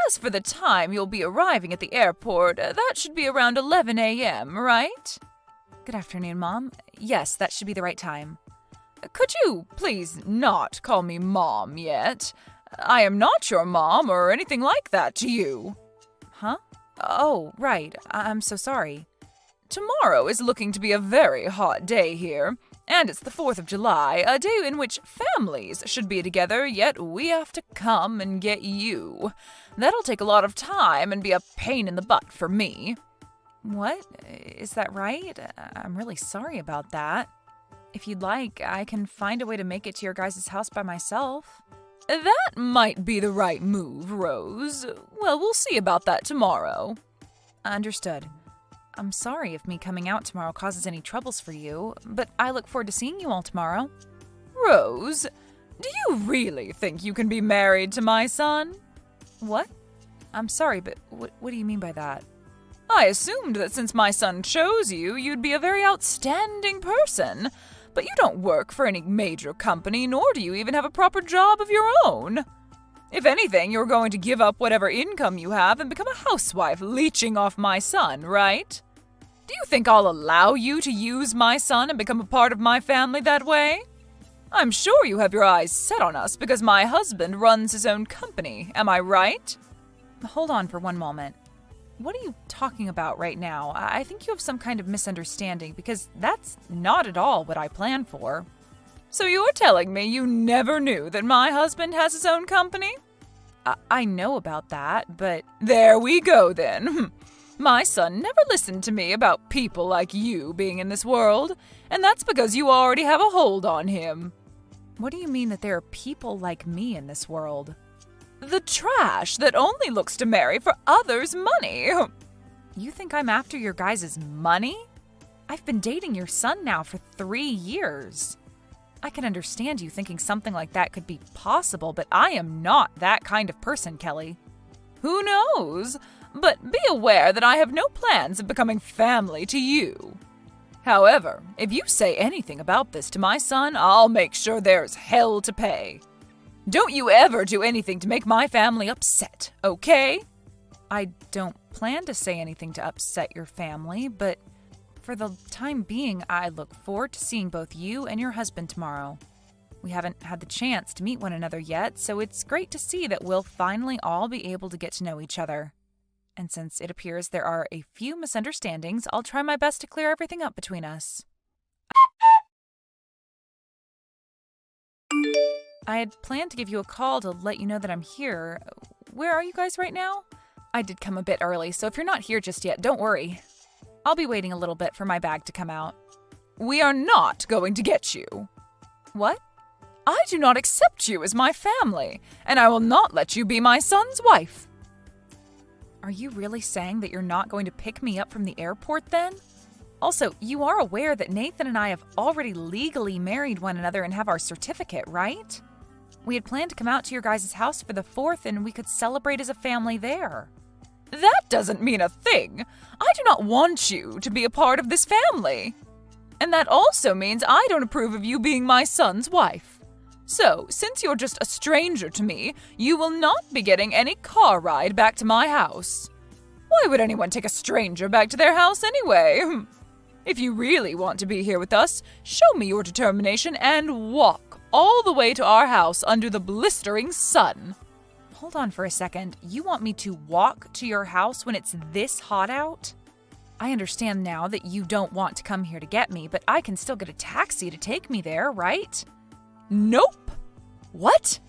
As for the time you'll be arriving at the airport, that should be around 11 a.m., right? Good afternoon, Mom. Yes, that should be the right time. Could you please not call me Mom yet? I am not your mom or anything like that to you. Huh? Oh, right. I'm so sorry. Tomorrow is looking to be a very hot day here, and it's the 4th of July, a day in which families should be together, yet we have to come and get you. That'll take a lot of time and be a pain in the butt for me. What? Is that right? I'm really sorry about that. If you'd like, I can find a way to make it to your guys' house by myself. That might be the right move, Rose. Well, we'll see about that tomorrow. Understood. I'm sorry if me coming out tomorrow causes any troubles for you, but I look forward to seeing you all tomorrow. Rose, do you really think you can be married to my son? What? I'm sorry, but what do you mean by that? I assumed that since my son chose you, you'd be a very outstanding person. But you don't work for any major company, nor do you even have a proper job of your own. If anything, you're going to give up whatever income you have and become a housewife leeching off my son, right? Do you think I'll allow you to use my son and become a part of my family that way? I'm sure you have your eyes set on us because my husband runs his own company, am I right? Hold on for one moment. What are you talking about right now? I think you have some kind of misunderstanding because that's not at all what I planned for. So you're telling me you never knew that my husband has his own company? I know about that, but there we go then. My son never listened to me about people like you being in this world, and that's because you already have a hold on him. What do you mean that there are people like me in this world? The trash that only looks to marry for others' money. You think I'm after your guys' money? I've been dating your son now for 3 years. I can understand you thinking something like that could be possible, but I am not that kind of person, Kelly. Who knows? But be aware that I have no plans of becoming family to you. However, if you say anything about this to my son, I'll make sure there's hell to pay. Don't you ever do anything to make my family upset, okay? I don't plan to say anything to upset your family, but for the time being, I look forward to seeing both you and your husband tomorrow. We haven't had the chance to meet one another yet, so it's great to see that we'll finally all be able to get to know each other. And since it appears there are a few misunderstandings, I'll try my best to clear everything up between us. I had planned to give you a call to let you know that I'm here. Where are you guys right now? I did come a bit early, so if you're not here just yet, don't worry. I'll be waiting a little bit for my bag to come out. We are not going to get you. What? I do not accept you as my family, and I will not let you be my son's wife. Are you really saying that you're not going to pick me up from the airport then? Also, you are aware that Nathan and I have already legally married one another and have our certificate, right? We had planned to come out to your guys' house for the 4th and we could celebrate as a family there. That doesn't mean a thing. I do not want you to be a part of this family. And that also means I don't approve of you being my son's wife. So, since you're just a stranger to me, you will not be getting any car ride back to my house. Why would anyone take a stranger back to their house anyway? If you really want to be here with us, show me your determination and walk all the way to our house under the blistering sun. Hold on for a second. You want me to walk to your house when it's this hot out? I understand now that you don't want to come here to get me, but I can still get a taxi to take me there, right? Nope. What?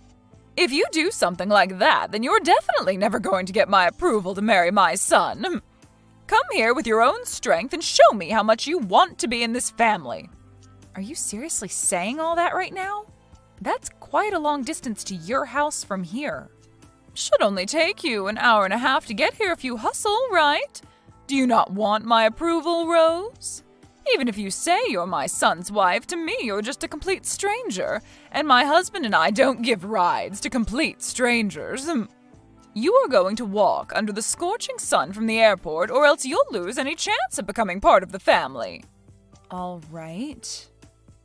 If you do something like that, then you're definitely never going to get my approval to marry my son. Come here with your own strength and show me how much you want to be in this family. Are you seriously saying all that right now? That's quite a long distance to your house from here. Should only take you an hour and a half to get here if you hustle, right? Do you not want my approval, Rose? Even if you say you're my son's wife, to me you're just a complete stranger, and my husband and I don't give rides to complete strangers. You are going to walk under the scorching sun from the airport, or else you'll lose any chance of becoming part of the family. All right.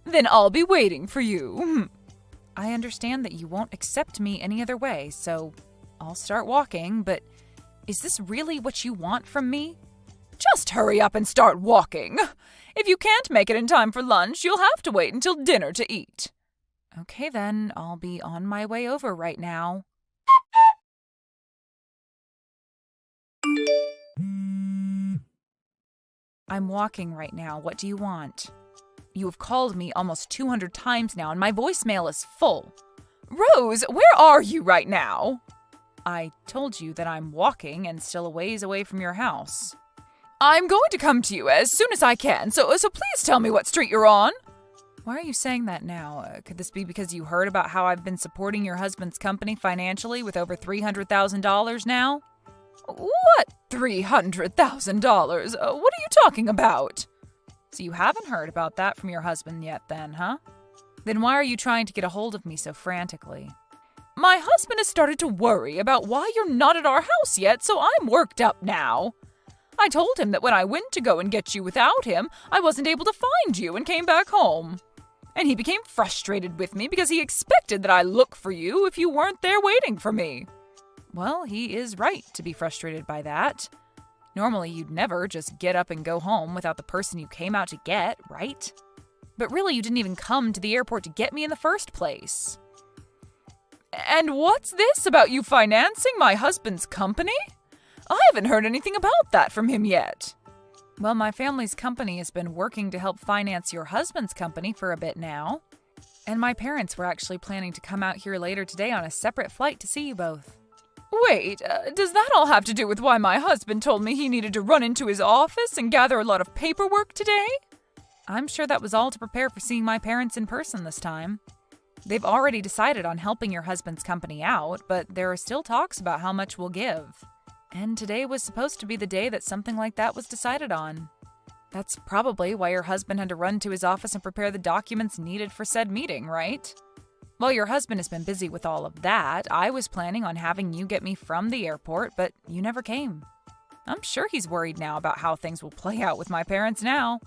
Then I'll be waiting for you. I understand that you won't accept me any other way, so I'll start walking, but is this really what you want from me? Just hurry up and start walking. If you can't make it in time for lunch, you'll have to wait until dinner to eat. Okay then, I'll be on my way over right now. I'm walking right now. What do you want? You have called me almost 200 times now, and my voicemail is full. Rose, where are you right now? I told you that I'm walking and still a ways away from your house. I'm going to come to you as soon as I can, so please tell me what street you're on. Why are you saying that now? Could this be because you heard about how I've been supporting your husband's company financially with over $300,000 now? What $300,000? What are you talking about? So you haven't heard about that from your husband yet then, huh? Then why are you trying to get a hold of me so frantically? My husband has started to worry about why you're not at our house yet, so I'm worked up now. I told him that when I went to go and get you without him, I wasn't able to find you and came back home. And he became frustrated with me because he expected that I look for you if you weren't there waiting for me. Well, he is right to be frustrated by that. Normally, you'd never just get up and go home without the person you came out to get, right? But really, you didn't even come to the airport to get me in the first place. And what's this about you financing my husband's company? I haven't heard anything about that from him yet. Well, my family's company has been working to help finance your husband's company for a bit now. And my parents were actually planning to come out here later today on a separate flight to see you both. Wait, does that all have to do with why my husband told me he needed to run into his office and gather a lot of paperwork today? I'm sure that was all to prepare for seeing my parents in person this time. They've already decided on helping your husband's company out, but there are still talks about how much we'll give. And today was supposed to be the day that something like that was decided on. That's probably why your husband had to run to his office and prepare the documents needed for said meeting, right? While your husband has been busy with all of that, I was planning on having you get me from the airport, but you never came. I'm sure he's worried now about how things will play out with my parents now.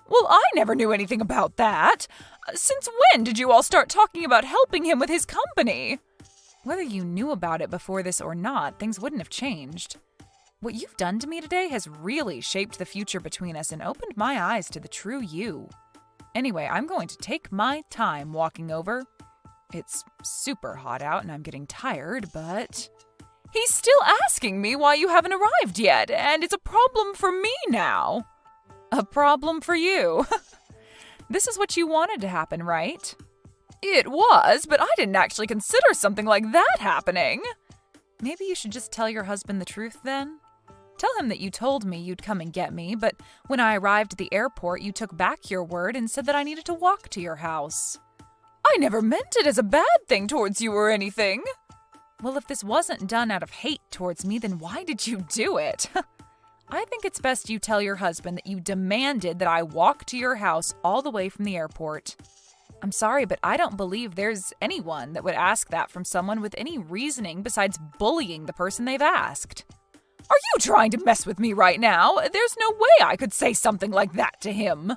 Well, I never knew anything about that. Since when did you all start talking about helping him with his company? Whether you knew about it before this or not, things wouldn't have changed. What you've done to me today has really shaped the future between us and opened my eyes to the true you. Anyway, I'm going to take my time walking over. It's super hot out and I'm getting tired, but... He's still asking me why you haven't arrived yet, and it's a problem for me now. A problem for you. This is what you wanted to happen, right? It was, but I didn't actually consider something like that happening. Maybe you should just tell your husband the truth then. Tell him that you told me you'd come and get me, but when I arrived at the airport, you took back your word and said that I needed to walk to your house. I never meant it as a bad thing towards you or anything. Well, if this wasn't done out of hate towards me, then why did you do it? I think it's best you tell your husband that you demanded that I walk to your house all the way from the airport. I'm sorry, but I don't believe there's anyone that would ask that from someone with any reasoning besides bullying the person they've asked. Are you trying to mess with me right now? There's no way I could say something like that to him.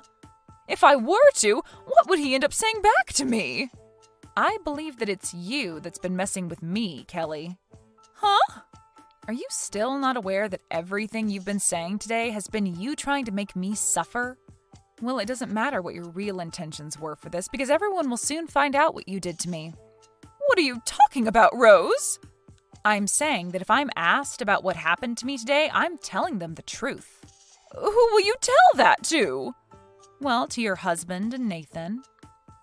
If I were to, what would he end up saying back to me? I believe that it's you that's been messing with me, Kelly. Huh? Are you still not aware that everything you've been saying today has been you trying to make me suffer? Well, it doesn't matter what your real intentions were for this because everyone will soon find out what you did to me. What are you talking about, Rose? I'm saying that if I'm asked about what happened to me today, I'm telling them the truth. Who will you tell that to? Well, to your husband and Nathan.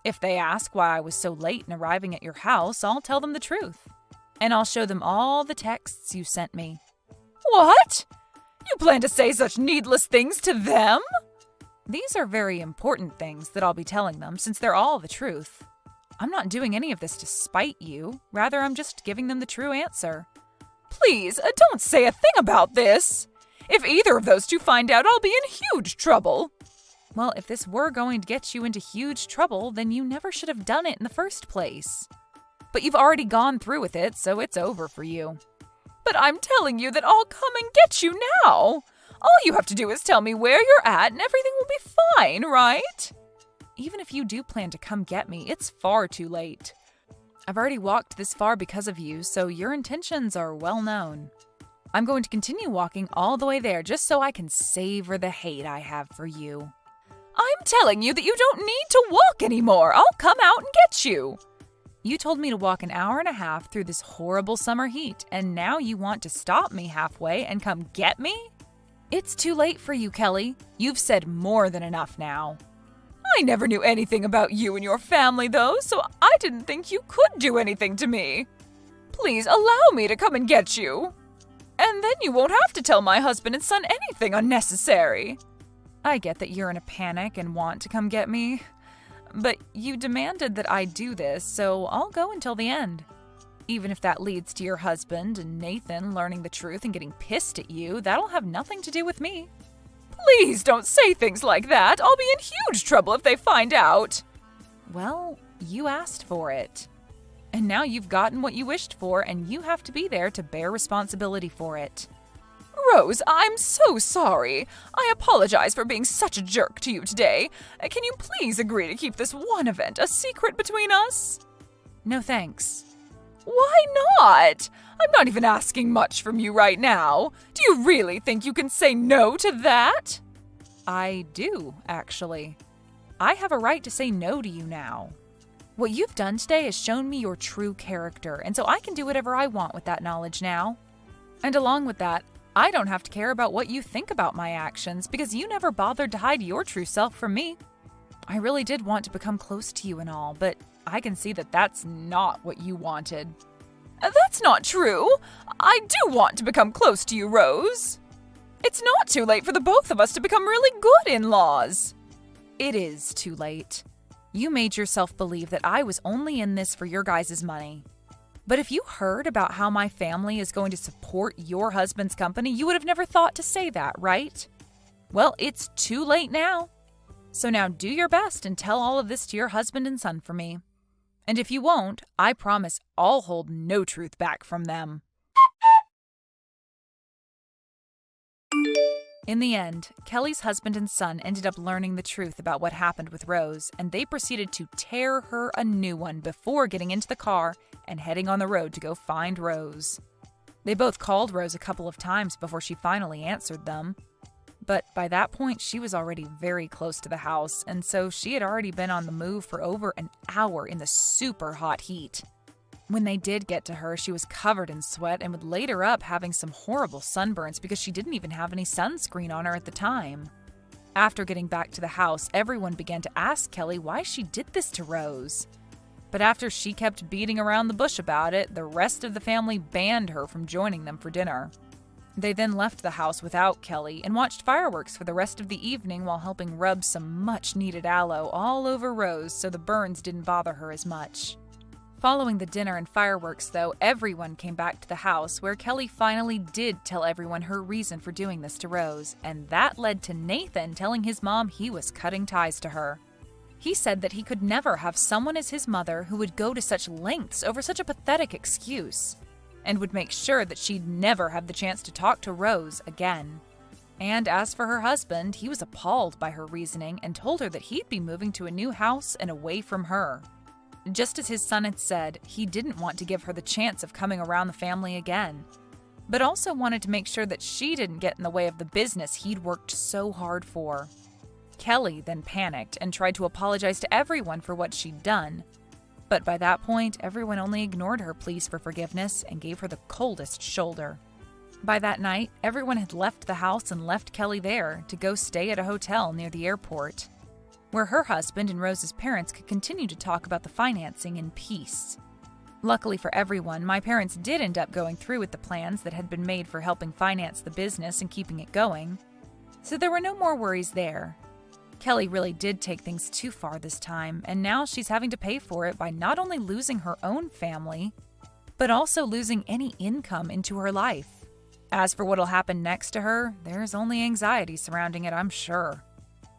If they ask why I was so late in arriving at your house, I'll tell them the truth. And I'll show them all the texts you sent me. What? You plan to say such needless things to them? These are very important things that I'll be telling them since they're all the truth. I'm not doing any of this to spite you. Rather, I'm just giving them the true answer. Please, don't say a thing about this. If either of those two find out, I'll be in huge trouble. Well, if this were going to get you into huge trouble, then you never should have done it in the first place. But you've already gone through with it, so it's over for you. But I'm telling you that I'll come and get you now. All you have to do is tell me where you're at and everything will be fine, right? Even if you do plan to come get me, it's far too late. I've already walked this far because of you, so your intentions are well known. I'm going to continue walking all the way there just so I can savor the hate I have for you. I'm telling you that you don't need to walk anymore. I'll come out and get you. You told me to walk an hour and a half through this horrible summer heat, and now you want to stop me halfway and come get me? It's too late for you, Kelly. You've said more than enough now. I never knew anything about you and your family, though, so I didn't think you could do anything to me. Please allow me to come and get you. And then you won't have to tell my husband and son anything unnecessary. I get that you're in a panic and want to come get me, but you demanded that I do this, so I'll go until the end. Even if that leads to your husband and Nathan learning the truth and getting pissed at you, that'll have nothing to do with me. Please don't say things like that. I'll be in huge trouble if they find out. Well, you asked for it. And now you've gotten what you wished for, and you have to be there to bear responsibility for it. Rose, I'm so sorry. I apologize for being such a jerk to you today. Can you please agree to keep this one event a secret between us? No thanks. Why not? I'm not even asking much from you right now. Do you really think you can say no to that? I do, actually. I have a right to say no to you now. What you've done today has shown me your true character, and so I can do whatever I want with that knowledge now. And along with that, I don't have to care about what you think about my actions because you never bothered to hide your true self from me. I really did want to become close to you and all, but I can see that that's not what you wanted. That's not true. I do want to become close to you, Rose. It's not too late for the both of us to become really good in-laws. It is too late. You made yourself believe that I was only in this for your guys' money. But if you heard about how my family is going to support your husband's company, you would have never thought to say that, right? Well, it's too late now. So now do your best and tell all of this to your husband and son for me. And if you won't, I promise I'll hold no truth back from them. In the end, Kelly's husband and son ended up learning the truth about what happened with Rose, and they proceeded to tear her a new one before getting into the car and heading on the road to go find Rose. They both called Rose a couple of times before she finally answered them. But by that point, she was already very close to the house, and so she had already been on the move for over an hour in the super hot heat. When they did get to her, she was covered in sweat and would later up having some horrible sunburns because she didn't even have any sunscreen on her at the time. After getting back to the house, everyone began to ask Kelly why she did this to Rose. But after she kept beating around the bush about it, the rest of the family banned her from joining them for dinner. They then left the house without Kelly and watched fireworks for the rest of the evening while helping rub some much-needed aloe all over Rose so the burns didn't bother her as much. Following the dinner and fireworks, though, everyone came back to the house where Kelly finally did tell everyone her reason for doing this to Rose, and that led to Nathan telling his mom he was cutting ties to her. He said that he could never have someone as his mother who would go to such lengths over such a pathetic excuse, and would make sure that she'd never have the chance to talk to Rose again. And as for her husband, he was appalled by her reasoning and told her that he'd be moving to a new house and away from her. Just as his son had said, he didn't want to give her the chance of coming around the family again, but also wanted to make sure that she didn't get in the way of the business he'd worked so hard for. Kelly then panicked and tried to apologize to everyone for what she'd done, but by that point, everyone only ignored her pleas for forgiveness and gave her the coldest shoulder. By that night, everyone had left the house and left Kelly there to go stay at a hotel near the airport, where her husband and Rose's parents could continue to talk about the financing in peace. Luckily for everyone, my parents did end up going through with the plans that had been made for helping finance the business and keeping it going, so there were no more worries there. Kelly really did take things too far this time, and now she's having to pay for it by not only losing her own family, but also losing any income into her life. As for what'll happen next to her, there's only anxiety surrounding it, I'm sure.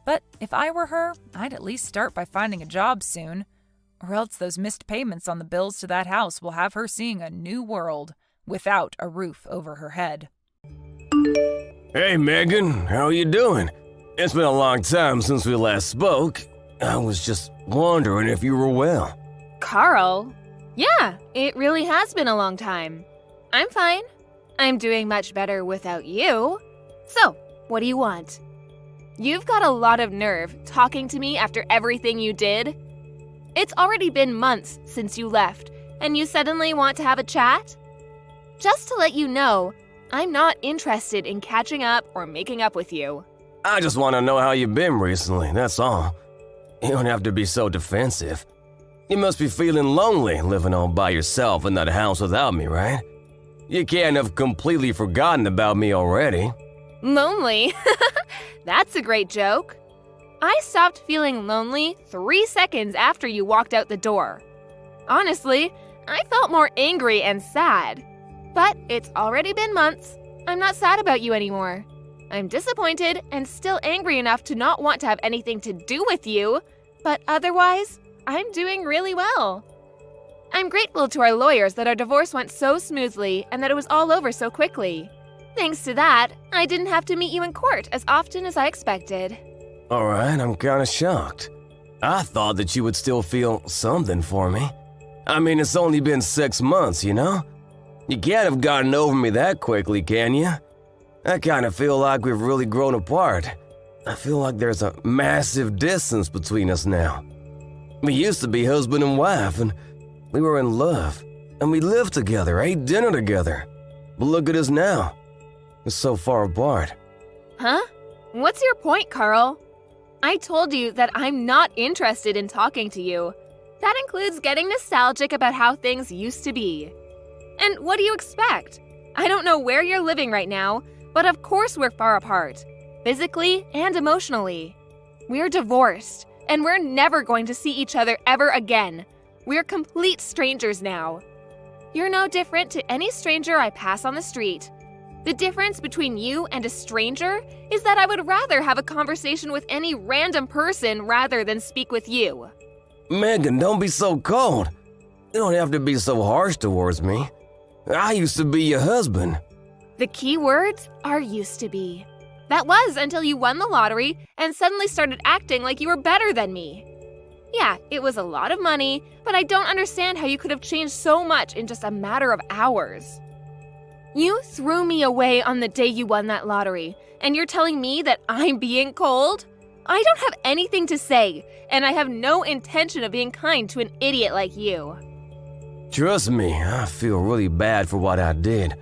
But if I were her, I'd at least start by finding a job soon, or else those missed payments on the bills to that house will have her seeing a new world without a roof over her head. Hey, Megan, how are you doing? It's been a long time since we last spoke. I was just wondering if you were well. Carl? Yeah, it really has been a long time. I'm fine. I'm doing much better without you. So, what do you want? You've got a lot of nerve talking to me after everything you did. It's already been months since you left, and you suddenly want to have a chat? Just to let you know, I'm not interested in catching up or making up with you. I just want to know how you've been recently, that's all. You don't have to be so defensive. You must be feeling lonely living all by yourself in that house without me, right? You can't have completely forgotten about me already. Lonely? That's a great joke. I stopped feeling lonely 3 seconds after you walked out the door. Honestly, I felt more angry and sad. But it's already been months. I'm not sad about you anymore. I'm disappointed and still angry enough to not want to have anything to do with you, but otherwise, I'm doing really well. I'm grateful to our lawyers that our divorce went so smoothly and that it was all over so quickly. Thanks to that, I didn't have to meet you in court as often as I expected. Alright, I'm kinda shocked. I thought that you would still feel something for me. I mean, it's only been 6 months, you know? You can't have gotten over me that quickly, can you? I kinda feel like we've really grown apart. I feel like there's a massive distance between us now. We used to be husband and wife, and we were in love, and we lived together, ate dinner together. But look at us now. We're so far apart. Huh? What's your point, Carl? I told you that I'm not interested in talking to you. That includes getting nostalgic about how things used to be. And what do you expect? I don't know where you're living right now, but of course we're far apart, physically and emotionally. We're divorced, and we're never going to see each other ever again. We're complete strangers now. You're no different to any stranger I pass on the street. The difference between you and a stranger is that I would rather have a conversation with any random person rather than speak with you. Megan, don't be so cold. You don't have to be so harsh towards me. I used to be your husband. The key words are used to be. That was until you won the lottery and suddenly started acting like you were better than me. Yeah, it was a lot of money, but I don't understand how you could have changed so much in just a matter of hours. You threw me away on the day you won that lottery, and you're telling me that I'm being cold? I don't have anything to say, and I have no intention of being kind to an idiot like you. Trust me, I feel really bad for what I did.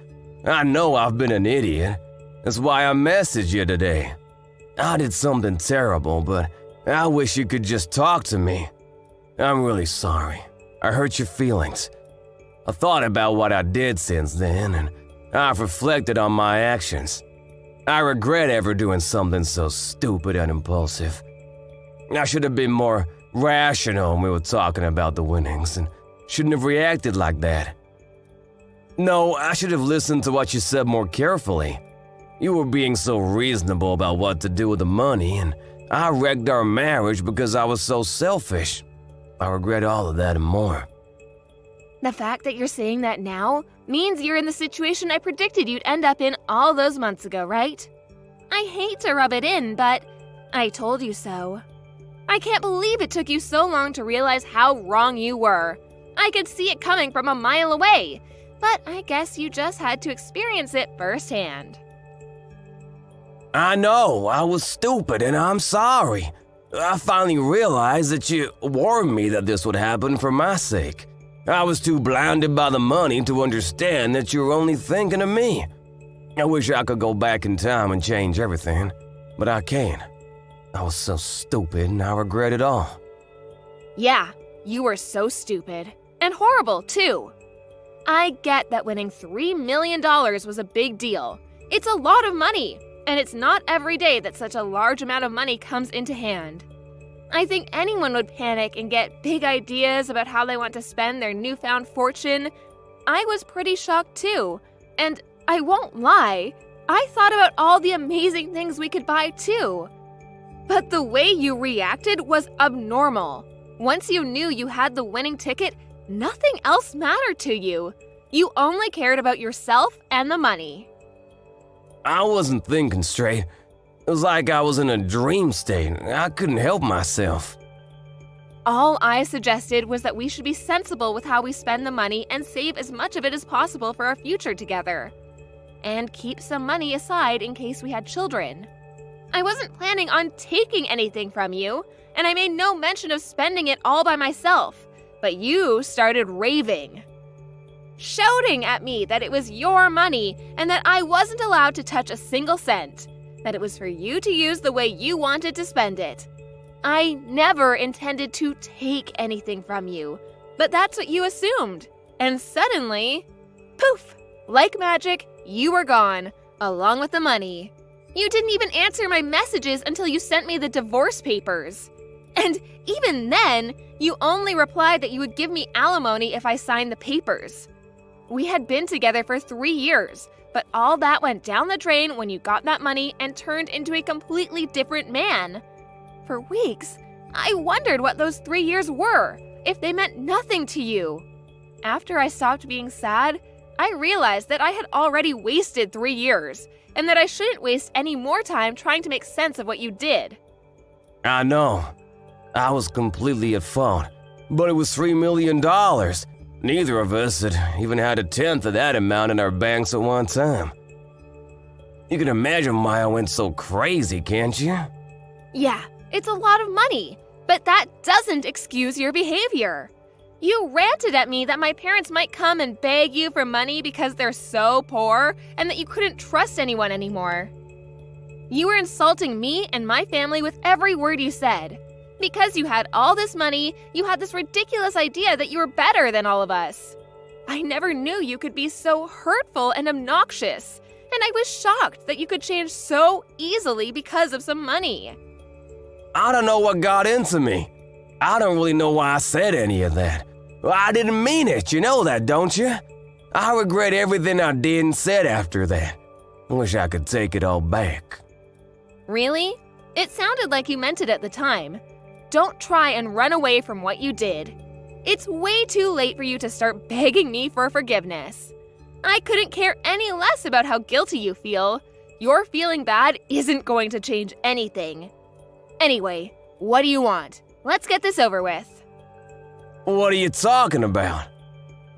I know I've been an idiot. That's why I messaged you today. I did something terrible, but I wish you could just talk to me. I'm really sorry. I hurt your feelings. I thought about what I did since then, and I've reflected on my actions. I regret ever doing something so stupid and impulsive. I should have been more rational when we were talking about the winnings, and shouldn't have reacted like that. No, I should have listened to what you said more carefully. You were being so reasonable about what to do with the money, and I wrecked our marriage because I was so selfish. I regret all of that and more. The fact that you're saying that now means you're in the situation I predicted you'd end up in all those months ago, right? I hate to rub it in, but I told you so. I can't believe it took you so long to realize how wrong you were. I could see it coming from a mile away, but I guess you just had to experience it firsthand. I know, I was stupid and I'm sorry. I finally realized that you warned me that this would happen for my sake. I was too blinded by the money to understand that you were only thinking of me. I wish I could go back in time and change everything, but I can't. I was so stupid and I regret it all. Yeah, you were so stupid. And horrible, too. I get that winning $3 million was a big deal. It's a lot of money, and it's not every day that such a large amount of money comes into hand. I think anyone would panic and get big ideas about how they want to spend their newfound fortune. I was pretty shocked, too. And I won't lie, I thought about all the amazing things we could buy, too. But the way you reacted was abnormal. Once you knew you had the winning ticket, nothing else mattered to you. You only cared about yourself and the money. I wasn't thinking straight. It was like I was in a dream state. I couldn't help myself. All I suggested was that we should be sensible with how we spend the money and save as much of it as possible for our future together. And keep some money aside in case we had children. I wasn't planning on taking anything from you, and I made no mention of spending it all by myself. But you started raving, shouting at me that it was your money and that I wasn't allowed to touch a single cent, that it was for you to use the way you wanted to spend it. I never intended to take anything from you, but that's what you assumed. And suddenly, poof, like magic, you were gone, along with the money. You didn't even answer my messages until you sent me the divorce papers. And even then, you only replied that you would give me alimony if I signed the papers. We had been together for 3 years, but all that went down the drain when you got that money and turned into a completely different man. For weeks, I wondered what those 3 years were, if they meant nothing to you. After I stopped being sad, I realized that I had already wasted 3 years, and that I shouldn't waste any more time trying to make sense of what you did. I know. I was completely at fault. But it was $3 million. Neither of us had even had a tenth of that amount in our banks at one time. You can imagine why I went so crazy, can't you? Yeah, it's a lot of money, but that doesn't excuse your behavior. You ranted at me that my parents might come and beg you for money because they're so poor and that you couldn't trust anyone anymore. You were insulting me and my family with every word you said. Because you had all this money, you had this ridiculous idea that you were better than all of us. I never knew you could be so hurtful and obnoxious, and I was shocked that you could change so easily because of some money. I don't know what got into me. I don't really know why I said any of that. I didn't mean it, you know that, don't you? I regret everything I did and said after that. I wish I could take it all back. Really? It sounded like you meant it at the time. Don't try and run away from what you did. It's way too late for you to start begging me for forgiveness. I couldn't care any less about how guilty you feel. Your feeling bad isn't going to change anything. Anyway, what do you want? Let's get this over with. What are you talking about?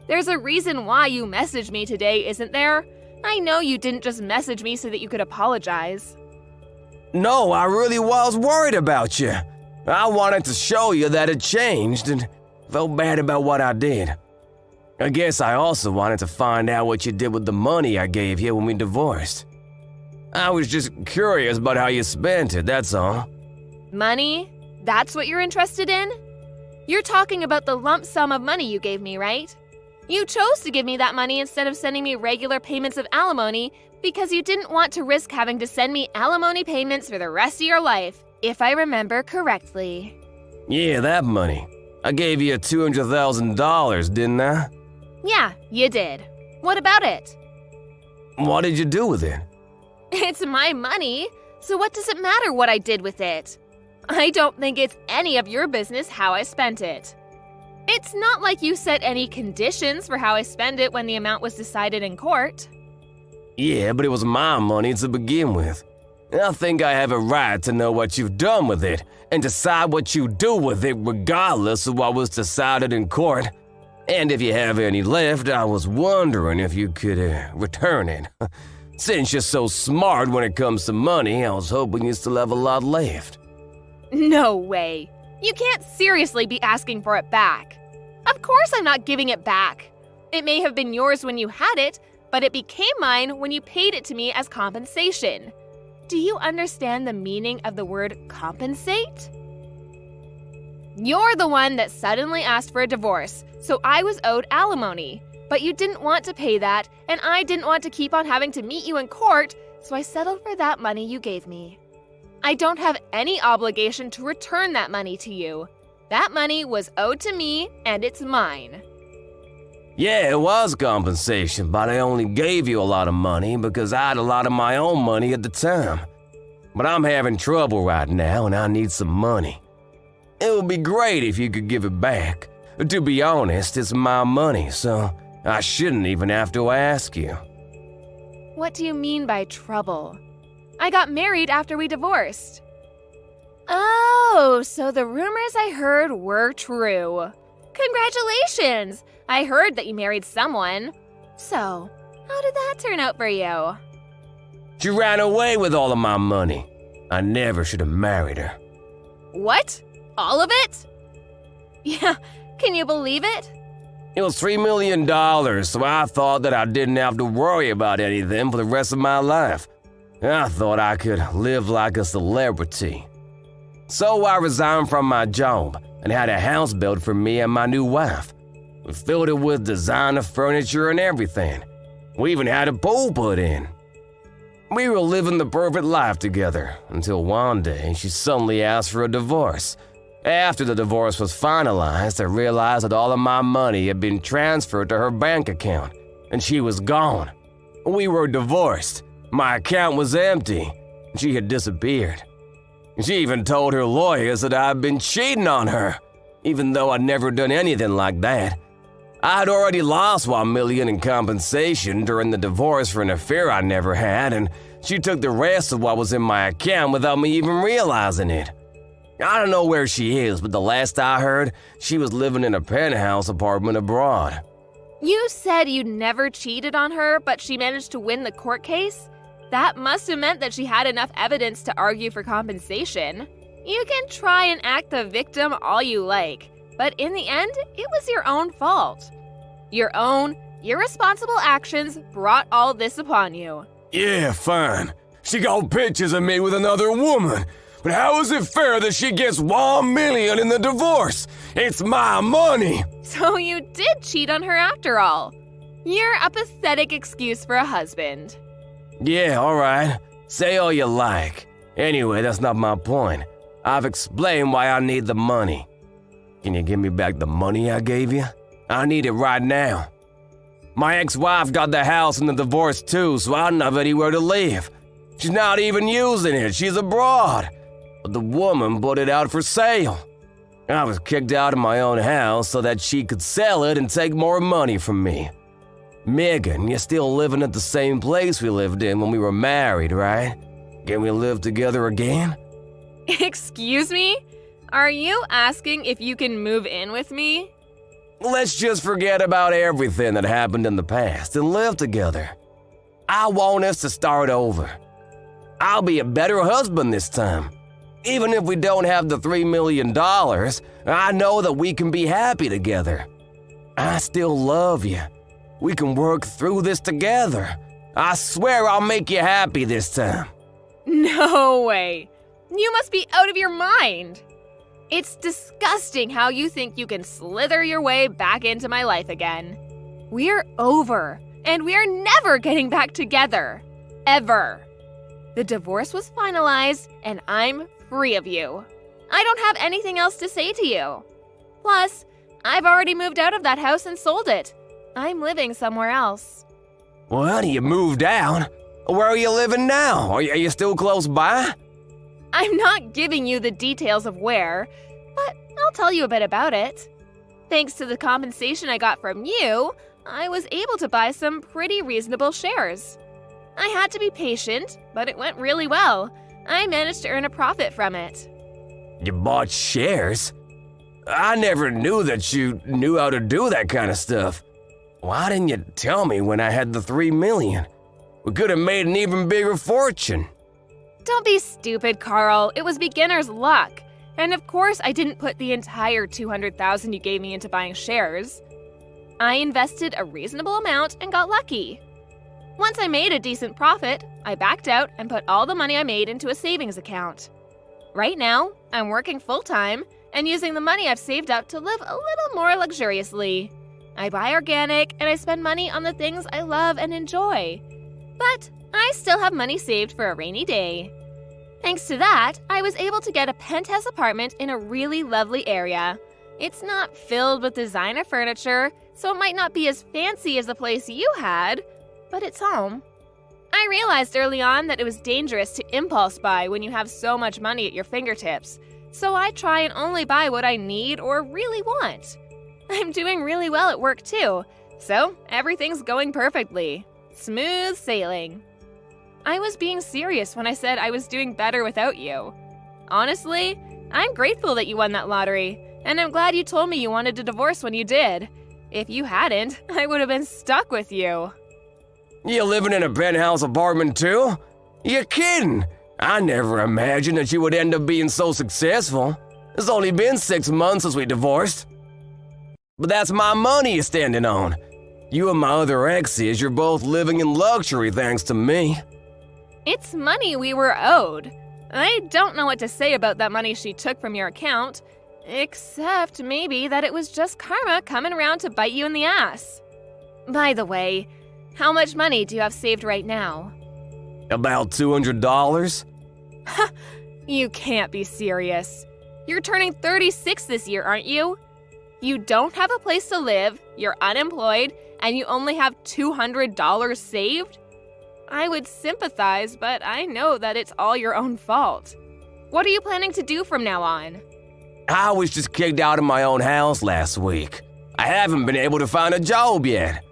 There's a reason why you messaged me today, isn't there? I know you didn't just message me so that you could apologize. No, I really was worried about you. I wanted to show you that it changed and felt bad about what I did. I guess I also wanted to find out what you did with the money I gave you when we divorced. I was just curious about how you spent it, that's all. Money? That's what you're interested in? You're talking about the lump sum of money you gave me, right? You chose to give me that money instead of sending me regular payments of alimony because you didn't want to risk having to send me alimony payments for the rest of your life, if I remember correctly. Yeah, that money. I gave you $200,000, didn't I? Yeah, you did. What about it? What did you do with it? It's my money, so what does it matter what I did with it? I don't think it's any of your business how I spent it. It's not like you set any conditions for how I spend it when the amount was decided in court. Yeah, but it was my money to begin with. And I think I have a right to know what you've done with it and decide what you do with it regardless of what was decided in court. And if you have any left, I was wondering if you could return it. Since you're so smart when it comes to money, I was hoping you still have a lot left. No way. You can't seriously be asking for it back. Of course I'm not giving it back. It may have been yours when you had it, but it became mine when you paid it to me as compensation. Do you understand the meaning of the word compensate? You're the one that suddenly asked for a divorce, so I was owed alimony. But you didn't want to pay that, and I didn't want to keep on having to meet you in court, so I settled for that money you gave me. I don't have any obligation to return that money to you. That money was owed to me, and it's mine. Yeah, it was compensation, but I only gave you a lot of money because I had a lot of my own money at the time. But I'm having trouble right now, and I need some money. It would be great if you could give it back. To be honest, it's my money, so I shouldn't even have to ask you. What do you mean by trouble? I got married after we divorced. Oh, so the rumors I heard were true. Congratulations! I heard that you married someone. So, how did that turn out for you? She ran away with all of my money. I never should have married her. What? All of it? Yeah, can you believe it? It was $3 million, so I thought that I didn't have to worry about anything for the rest of my life. I thought I could live like a celebrity. So I resigned from my job and had a house built for me and my new wife. We filled it with designer furniture and everything. We even had a pool put in. We were living the perfect life together until one day she suddenly asked for a divorce. After the divorce was finalized, I realized that all of my money had been transferred to her bank account, and she was gone. We were divorced. My account was empty. She had disappeared. She even told her lawyers that I had been cheating on her, even though I'd never done anything like that. I had already lost $1 million in compensation during the divorce for an affair I never had, and she took the rest of what was in my account without me even realizing it. I don't know where she is, but the last I heard, she was living in a penthouse apartment abroad. You said you never cheated on her, but she managed to win the court case? That must have meant that she had enough evidence to argue for compensation. You can try and act the victim all you like, but in the end, it was your own fault. Your own irresponsible actions brought all this upon you. Yeah, fine. She got pictures of me with another woman. But how is it fair that she gets $1 million in the divorce? It's my money. So you did cheat on her after all. You're a pathetic excuse for a husband. Yeah, all right. Say all you like. Anyway, that's not my point. I've explained why I need the money. Can you give me back the money I gave you? I need it right now. My ex-wife got the house in the divorce too, so I don't have anywhere to live. She's not even using it. She's abroad. But the woman put it out for sale. I was kicked out of my own house so that she could sell it and take more money from me. Megan, you're still living at the same place we lived in when we were married, right? Can we live together again? Excuse me? Are you asking if you can move in with me? Let's just forget about everything that happened in the past and live together. I want us to start over. I'll be a better husband this time. Even if we don't have the $3 million, I know that we can be happy together. I still love you. We can work through this together. I swear I'll make you happy this time. No way. You must be out of your mind. It's disgusting how you think you can slither your way back into my life again. We're over, and we're never getting back together. Ever. The divorce was finalized, and I'm free of you. I don't have anything else to say to you. Plus, I've already moved out of that house and sold it. I'm living somewhere else. What, you moved out? Where are you living now? Are you still close by? I'm not giving you the details of where, but I'll tell you a bit about it. Thanks to the compensation I got from you, I was able to buy some pretty reasonable shares. I had to be patient, but it went really well. I managed to earn a profit from it. You bought shares? I never knew that you knew how to do that kind of stuff. Why didn't you tell me when I had the $3 million? We could have made an even bigger fortune. Don't be stupid, Carl. It was beginner's luck. And of course, I didn't put the entire $200,000 you gave me into buying shares. I invested a reasonable amount and got lucky. Once I made a decent profit, I backed out and put all the money I made into a savings account. Right now, I'm working full-time and using the money I've saved up to live a little more luxuriously. I buy organic and I spend money on the things I love and enjoy. But I still have money saved for a rainy day. Thanks to that, I was able to get a penthouse apartment in a really lovely area. It's not filled with designer furniture, so it might not be as fancy as the place you had, but it's home. I realized early on that it was dangerous to impulse buy when you have so much money at your fingertips, so I try and only buy what I need or really want. I'm doing really well at work too, so everything's going perfectly. Smooth sailing. I was being serious when I said I was doing better without you. Honestly, I'm grateful that you won that lottery, and I'm glad you told me you wanted a divorce when you did. If you hadn't, I would have been stuck with you. You living in a penthouse apartment too? You're kidding. I never imagined that you would end up being so successful. It's only been 6 months since we divorced. But that's my money you're standing on. You and my other exes, you're both living in luxury thanks to me. It's money we were owed. I don't know what to say about that money she took from your account, except maybe that it was just karma coming around to bite you in the ass. By the way, how much money do you have saved right now? About $200? You can't be serious. You're turning 36 this year, aren't you? You don't have a place to live, you're unemployed, and you only have $200 saved? I would sympathize, but I know that it's all your own fault. What are you planning to do from now on? I was just kicked out of my own house last week. I haven't been able to find a job yet.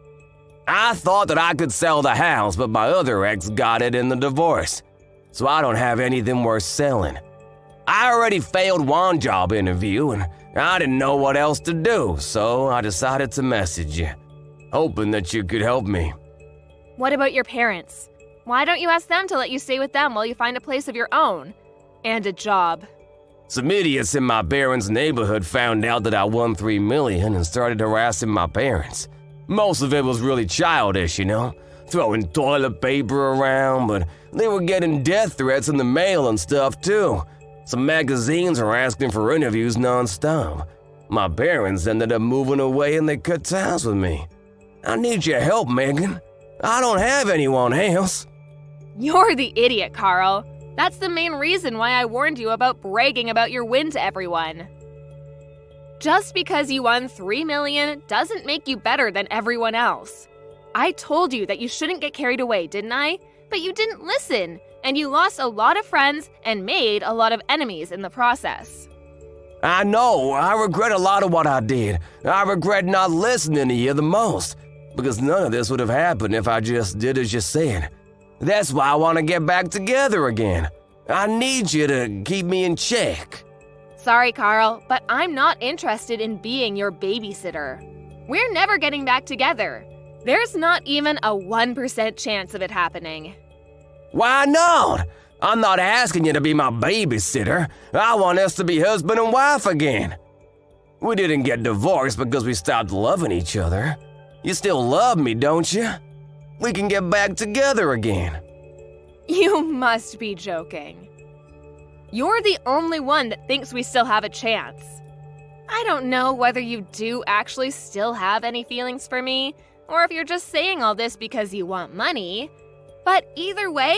I thought that I could sell the house, but my other ex got it in the divorce, so I don't have anything worth selling. I already failed one job interview, and I didn't know what else to do, so I decided to message you, hoping that you could help me. What about your parents? Why don't you ask them to let you stay with them while you find a place of your own? And a job. Some idiots in my parents' neighborhood found out that I won $3 million and started harassing my parents. Most of it was really childish, you know, throwing toilet paper around, but they were getting death threats in the mail and stuff too. Some magazines were asking for interviews non-stop. My parents ended up moving away and they cut ties with me. I need your help, Megan. I don't have anyone else. You're the idiot, Carl. That's the main reason why I warned you about bragging about your win to everyone. Just because you won $3 million doesn't make you better than everyone else. I told you that you shouldn't get carried away, didn't I? But you didn't listen, and you lost a lot of friends and made a lot of enemies in the process. I know, I regret a lot of what I did. I regret not listening to you the most, because none of this would have happened if I just did as you said. That's why I want to get back together again. I need you to keep me in check. Sorry, Carl, but I'm not interested in being your babysitter. We're never getting back together. There's not even a 1% chance of it happening. Why not? I'm not asking you to be my babysitter. I want us to be husband and wife again. We didn't get divorced because we stopped loving each other. You still love me, don't you? We can get back together again. You must be joking. You're the only one that thinks we still have a chance. I don't know whether you do actually still have any feelings for me, or if you're just saying all this because you want money. But either way,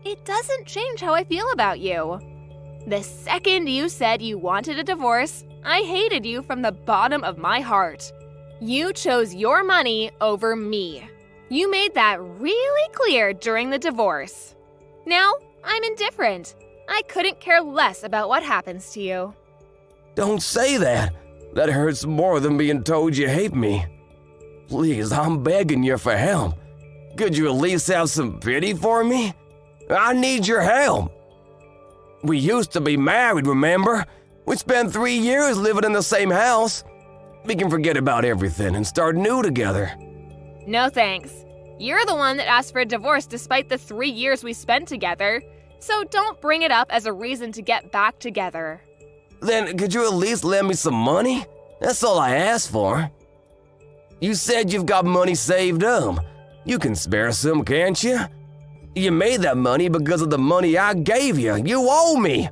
it doesn't change how I feel about you. The second you said you wanted a divorce, I hated you from the bottom of my heart. You chose your money over me. You made that really clear during the divorce. Now, I'm indifferent. I couldn't care less about what happens to you. Don't say that. That hurts more than being told you hate me. Please, I'm begging you for help. Could you at least have some pity for me? I need your help. We used to be married, remember? We spent 3 years living in the same house. We can forget about everything and start new together. No thanks. You're the one that asked for a divorce despite the 3 years we spent together. So don't bring it up as a reason to get back together. Then could you at least lend me some money? That's all I asked for. You said you've got money saved up. You can spare some, can't you? You made that money because of the money I gave you. You owe me.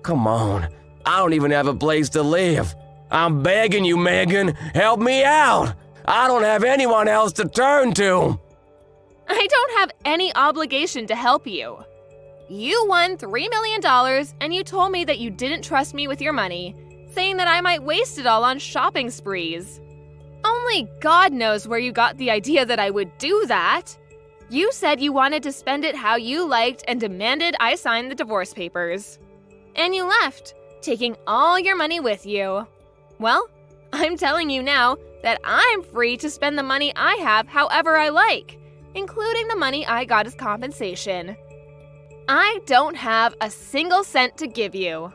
Come on. I don't even have a place to live. I'm begging you, Megan. Help me out. I don't have anyone else to turn to. I don't have any obligation to help you. You won $3 million and you told me that you didn't trust me with your money, saying that I might waste it all on shopping sprees. Only God knows where you got the idea that I would do that. You said you wanted to spend it how you liked and demanded I sign the divorce papers. And you left, taking all your money with you. Well, I'm telling you now that I'm free to spend the money I have however I like, including the money I got as compensation. I don't have a single cent to give you.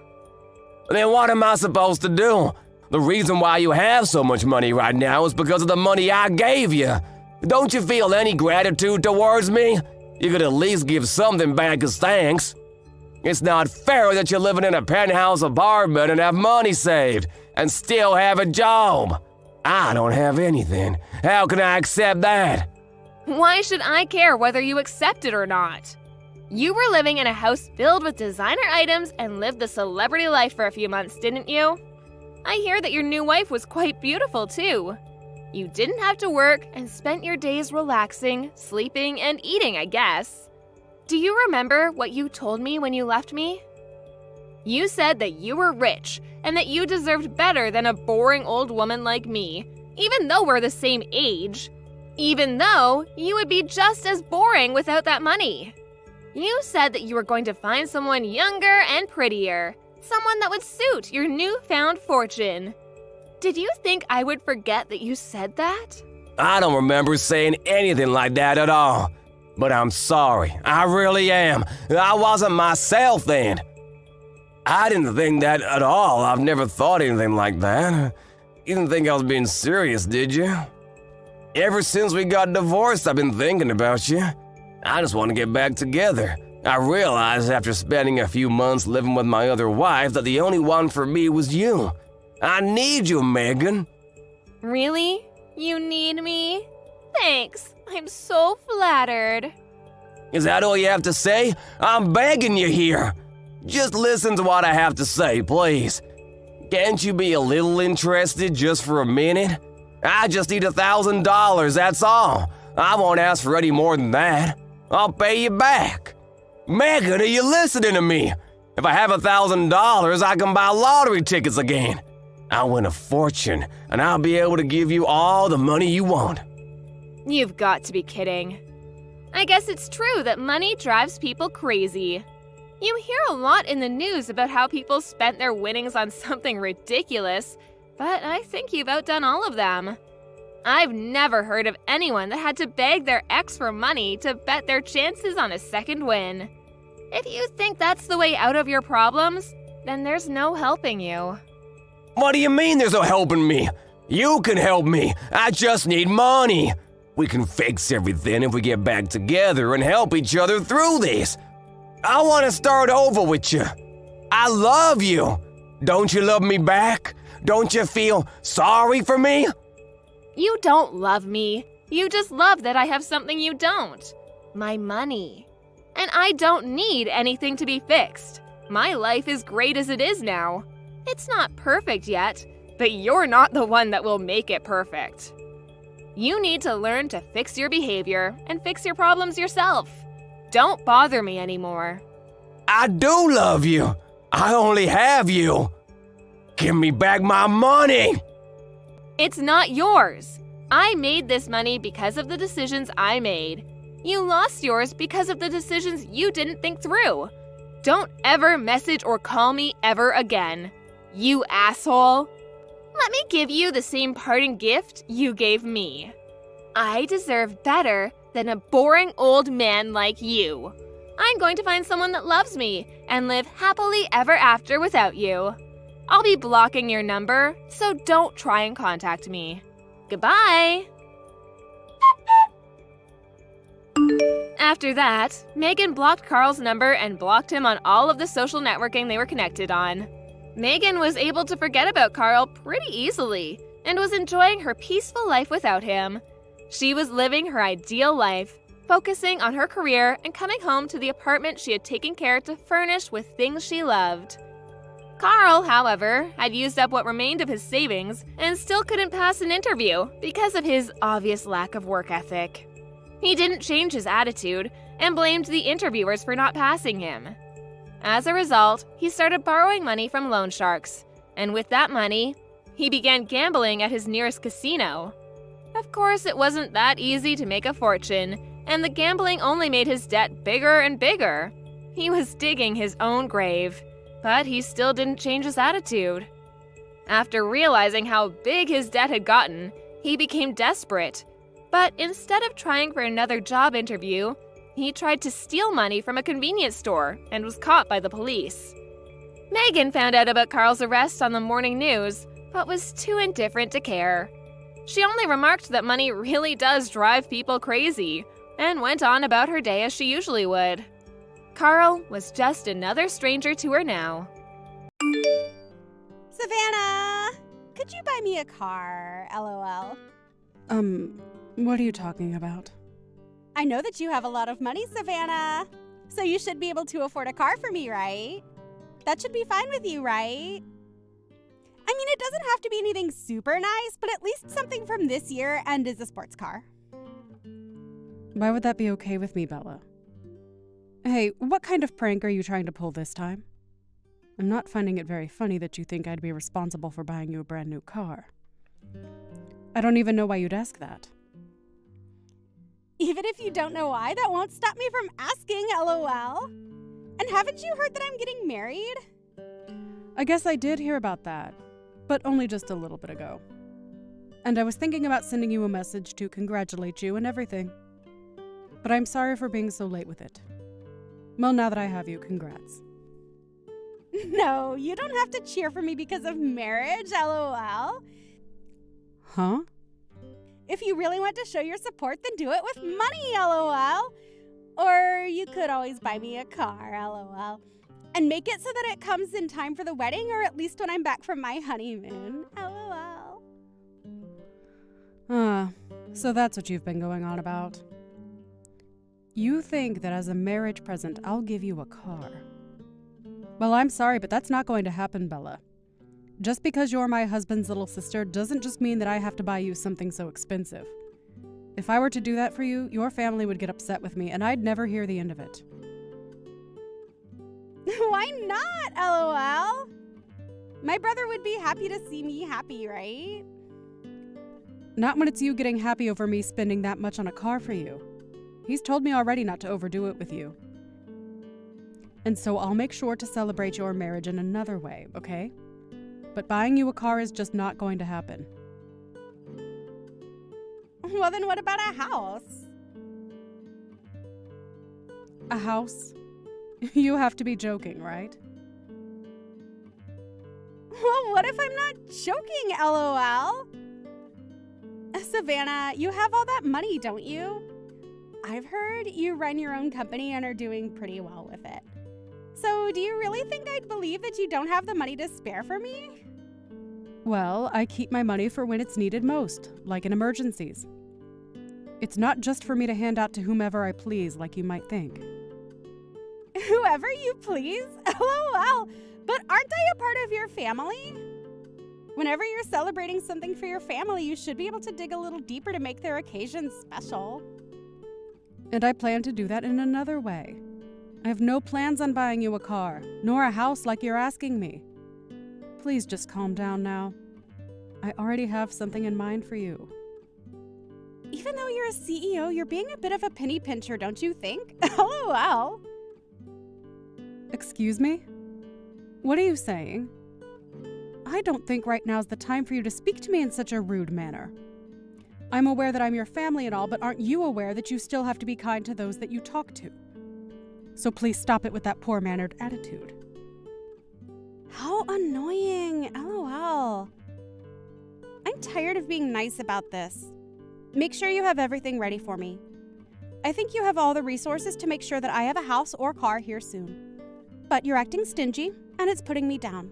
Then what am I supposed to do? The reason why you have so much money right now is because of the money I gave you. Don't you feel any gratitude towards me? You could at least give something back as thanks. It's not fair that you're living in a penthouse apartment and have money saved and still have a job. I don't have anything. How can I accept that? Why should I care whether you accept it or not? You were living in a house filled with designer items and lived the celebrity life for a few months, didn't you? I hear that your new wife was quite beautiful, too. You didn't have to work and spent your days relaxing, sleeping, and eating, I guess. Do you remember what you told me when you left me? You said that you were rich and that you deserved better than a boring old woman like me, even though we're the same age. Even though you would be just as boring without that money. You said that you were going to find someone younger and prettier, someone that would suit your newfound fortune. Did you think I would forget that you said that? I don't remember saying anything like that at all. But I'm sorry, I really am. I wasn't myself then. I didn't think that at all. I've never thought anything like that. You didn't think I was being serious, did you? Ever since we got divorced, I've been thinking about you. I just want to get back together. I realized after spending a few months living with my other wife that the only one for me was you. I need you, Megan. Really? You need me? Thanks. I'm so flattered. Is that all you have to say? I'm begging you here. Just listen to what I have to say, please. Can't you be a little interested just for a minute? I just need $1,000, that's all. I won't ask for any more than that. I'll pay you back. Megan, are you listening to me? If I have $1,000, I can buy lottery tickets again. I'll win a fortune, and I'll be able to give you all the money you want. You've got to be kidding. I guess it's true that money drives people crazy. You hear a lot in the news about how people spent their winnings on something ridiculous, but I think you've outdone all of them. I've never heard of anyone that had to beg their ex for money to bet their chances on a second win. If you think that's the way out of your problems, then there's no helping you. What do you mean there's no helping me? You can help me. I just need money. We can fix everything if we get back together and help each other through this. I want to start over with you. I love you. Don't you love me back? Don't you feel sorry for me? You don't love me. You just love that I have something you don't. My money. And I don't need anything to be fixed. My life is great as it is now. It's not perfect yet, but you're not the one that will make it perfect. You need to learn to fix your behavior and fix your problems yourself. Don't bother me anymore. I do love you. I only have you. Give me back my money. It's not yours. I made this money because of the decisions I made. You lost yours because of the decisions you didn't think through. Don't ever message or call me ever again. You asshole. Let me give you the same parting gift you gave me. I deserve better than a boring old man like you. I'm going to find someone that loves me and live happily ever after without you. I'll be blocking your number, so don't try and contact me. Goodbye. After that, Megan blocked Carl's number and blocked him on all of the social networking they were connected on. Megan was able to forget about Carl pretty easily and was enjoying her peaceful life without him. She was living her ideal life, focusing on her career and coming home to the apartment she had taken care to furnish with things she loved. Carl, however, had used up what remained of his savings and still couldn't pass an interview because of his obvious lack of work ethic. He didn't change his attitude and blamed the interviewers for not passing him. As a result, he started borrowing money from loan sharks, and with that money, he began gambling at his nearest casino. Of course, it wasn't that easy to make a fortune, and the gambling only made his debt bigger and bigger. He was digging his own grave, but he still didn't change his attitude. After realizing how big his debt had gotten, he became desperate. But instead of trying for another job interview, he tried to steal money from a convenience store and was caught by the police. Megan found out about Carl's arrest on the morning news, but was too indifferent to care. She only remarked that money really does drive people crazy, and went on about her day as she usually would. Carl was just another stranger to her now. Savannah, could you buy me a car? LOL. What are you talking about? I know that you have a lot of money, Savannah. So you should be able to afford a car for me, right? That should be fine with you, right? I mean, it doesn't have to be anything super nice, but at least something from this year and is a sports car. Why would that be okay with me, Bella? Hey, what kind of prank are you trying to pull this time? I'm not finding it very funny that you think I'd be responsible for buying you a brand new car. I don't even know why you'd ask that. Even if you don't know why, that won't stop me from asking, LOL. And haven't you heard that I'm getting married? I guess I did hear about that, but only just a little bit ago. And I was thinking about sending you a message to congratulate you and everything. But I'm sorry for being so late with it. Well, now that I have you, congrats. No, you don't have to cheer for me because of marriage, LOL. Huh? If you really want to show your support, then do it with money, LOL. Or you could always buy me a car, LOL. And make it so that it comes in time for the wedding, or at least when I'm back from my honeymoon, LOL. So that's what you've been going on about. You think that as a marriage present, I'll give you a car. Well, I'm sorry, but that's not going to happen, Bella. Just because you're my husband's little sister doesn't just mean that I have to buy you something so expensive. If I were to do that for you, your family would get upset with me, and I'd never hear the end of it. Why not, LOL? My brother would be happy to see me happy, right? Not when it's you getting happy over me spending that much on a car for you. He's told me already not to overdo it with you. And so I'll make sure to celebrate your marriage in another way, okay? But buying you a car is just not going to happen. Well, then what about a house? A house? You have to be joking, right? Well, what if I'm not joking, LOL? Savannah, you have all that money, don't you? I've heard you run your own company and are doing pretty well with it. So do you really think I'd believe that you don't have the money to spare for me? Well, I keep my money for when it's needed most, like in emergencies. It's not just for me to hand out to whomever I please, like you might think. Whoever you please? LOL. But aren't I a part of your family? Whenever you're celebrating something for your family, you should be able to dig a little deeper to make their occasion special. And I plan to do that in another way. I have no plans on buying you a car, nor a house like you're asking me. Please just calm down now. I already have something in mind for you. Even though you're a CEO, you're being a bit of a penny pincher, don't you think? LOL. Excuse me? What are you saying? I don't think right now's the time for you to speak to me in such a rude manner. I'm aware that I'm your family and all, but aren't you aware that you still have to be kind to those that you talk to? So please stop it with that poor-mannered attitude. How annoying. LOL. I'm tired of being nice about this. Make sure you have everything ready for me. I think you have all the resources to make sure that I have a house or car here soon. But you're acting stingy, and it's putting me down.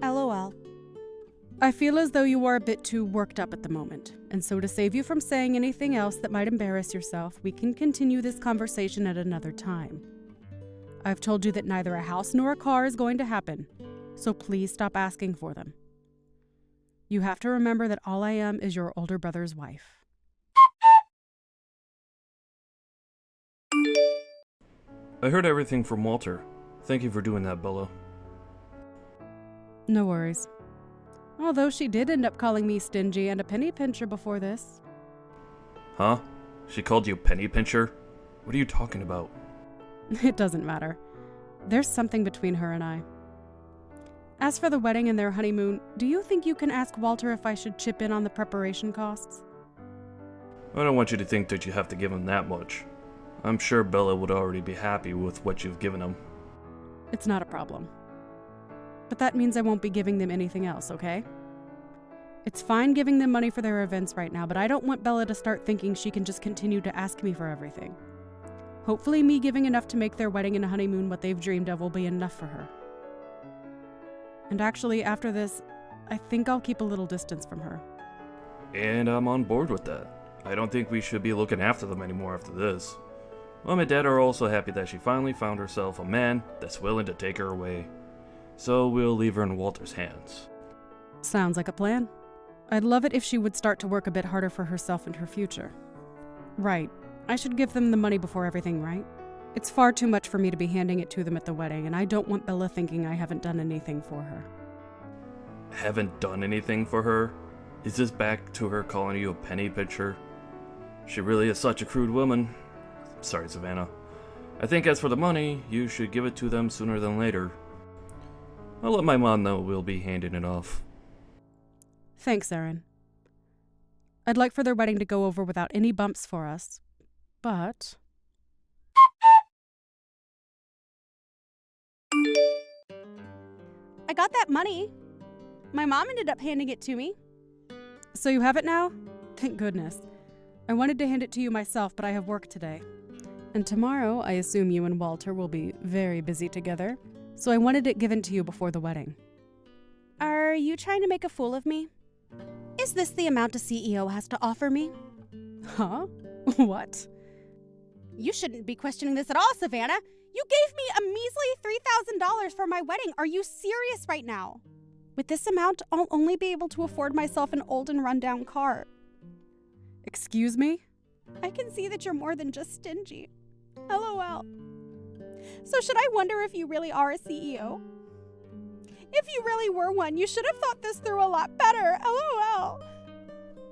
LOL. I feel as though you are a bit too worked up at the moment, and so to save you from saying anything else that might embarrass yourself, we can continue this conversation at another time. I've told you that neither a house nor a car is going to happen, so please stop asking for them. You have to remember that all I am is your older brother's wife. I heard everything from Walter. Thank you for doing that, Bella. No worries. Although she did end up calling me stingy and a penny pincher before this. Huh? She called you penny pincher? What are you talking about? It doesn't matter. There's something between her and I. As for the wedding and their honeymoon, do you think you can ask Walter if I should chip in on the preparation costs? I don't want you to think that you have to give him that much. I'm sure Bella would already be happy with what you've given him. It's not a problem. But that means I won't be giving them anything else, okay? It's fine giving them money for their events right now, but I don't want Bella to start thinking she can just continue to ask me for everything. Hopefully me giving enough to make their wedding and honeymoon what they've dreamed of will be enough for her. And actually, after this, I think I'll keep a little distance from her. And I'm on board with that. I don't think we should be looking after them anymore after this. Mom and Dad are also happy that she finally found herself a man that's willing to take her away. So we'll leave her in Walter's hands. Sounds like a plan. I'd love it if she would start to work a bit harder for herself and her future. Right. I should give them the money before everything, right? It's far too much for me to be handing it to them at the wedding, and I don't want Bella thinking I haven't done anything for her. Haven't done anything for her? Is this back to her calling you a penny pincher? She really is such a crude woman. Sorry, Savannah. I think as for the money, you should give it to them sooner than later. I'll let my mom know we'll be handing it off. Thanks, Erin. I'd like for their wedding to go over without any bumps for us, but... I got that money. My mom ended up handing it to me. So you have it now? Thank goodness. I wanted to hand it to you myself, but I have work today. And tomorrow, I assume you and Walter will be very busy together, so I wanted it given to you before the wedding. Are you trying to make a fool of me? Is this the amount a CEO has to offer me? Huh? What? You shouldn't be questioning this at all, Savannah. You gave me a measly $3,000 for my wedding. Are you serious right now? With this amount, I'll only be able to afford myself an old and rundown car. Excuse me? I can see that you're more than just stingy. LOL. So should I wonder if you really are a CEO? If you really were one, you should have thought this through a lot better. LOL.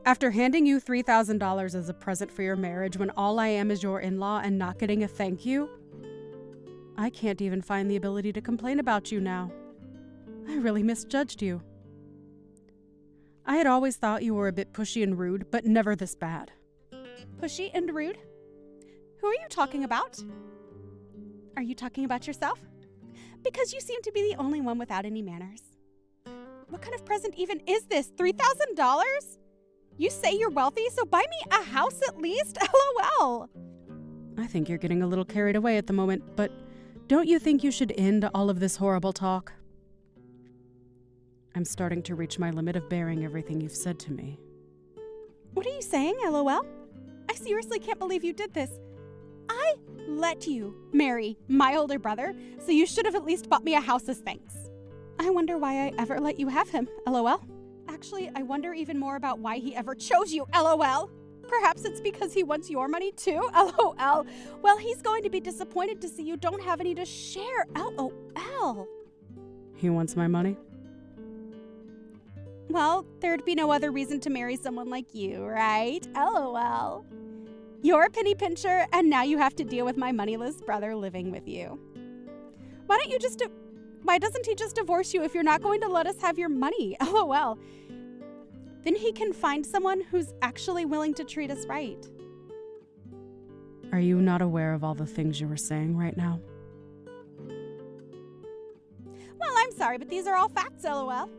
After handing you $3,000 as a present for your marriage when all I am is your in-law and not getting a thank you, I can't even find the ability to complain about you now. I really misjudged you. I had always thought you were a bit pushy and rude, but never this bad. Pushy and rude? Who are you talking about? Are you talking about yourself? Because you seem to be the only one without any manners. What kind of present even is this? $3,000? You say you're wealthy, so buy me a house at least? LOL. I think you're getting a little carried away at the moment, but don't you think you should end all of this horrible talk? I'm starting to reach my limit of bearing everything you've said to me. What are you saying, LOL? I seriously can't believe you did this. I let you marry my older brother, so you should have at least bought me a house as thanks. I wonder why I ever let you have him, LOL. Actually, I wonder even more about why he ever chose you, LOL. Perhaps it's because he wants your money too? LOL. Well, he's going to be disappointed to see you don't have any to share. LOL. He wants my money? Well, there'd be no other reason to marry someone like you, right? LOL. You're a penny pincher, and now you have to deal with my moneyless brother living with you. Why doesn't he just divorce you if you're not going to let us have your money? LOL. Then he can find someone who's actually willing to treat us right. Are you not aware of all the things you were saying right now? Well, I'm sorry, but these are all facts, LOL.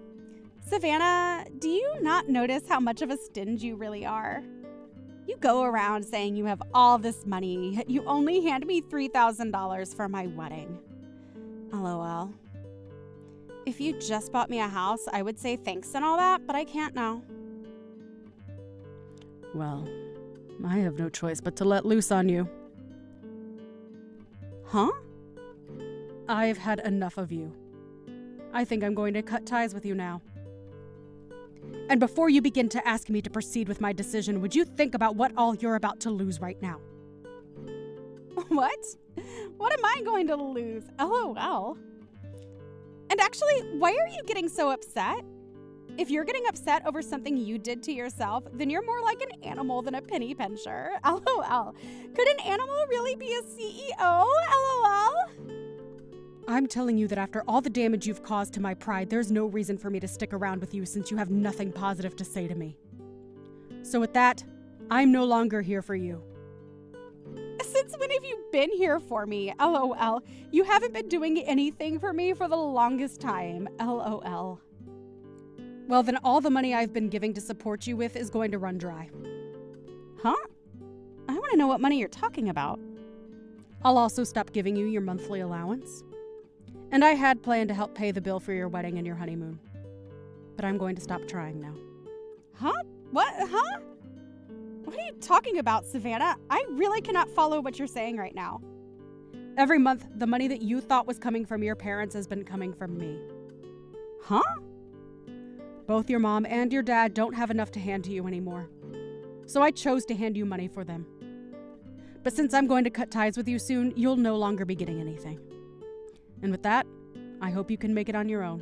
Savannah, do you not notice how much of a stinge you really are? You go around saying you have all this money, yet you only hand me $3,000 for my wedding. LOL. If you just bought me a house, I would say thanks and all that, but I can't now. Well, I have no choice but to let loose on you. Huh? I've had enough of you. I think I'm going to cut ties with you now. And before you begin to ask me to proceed with my decision, would you think about what all you're about to lose right now? What? What am I going to lose? LOL. And actually, why are you getting so upset? If you're getting upset over something you did to yourself, then you're more like an animal than a penny pincher. LOL. Could an animal really be a CEO? LOL. I'm telling you that after all the damage you've caused to my pride, there's no reason for me to stick around with you since you have nothing positive to say to me. So with that, I'm no longer here for you. Since when have you been here for me? LOL. You haven't been doing anything for me for the longest time. LOL. Well, then all the money I've been giving to support you with is going to run dry. Huh? I want to know what money you're talking about. I'll also stop giving you your monthly allowance. And I had planned to help pay the bill for your wedding and your honeymoon. But I'm going to stop trying now. Huh? What? Huh? What are you talking about, Savannah? I really cannot follow what you're saying right now. Every month, the money that you thought was coming from your parents has been coming from me. Huh? Both your mom and your dad don't have enough to hand to you anymore. So I chose to hand you money for them. But since I'm going to cut ties with you soon, you'll no longer be getting anything. And with that, I hope you can make it on your own.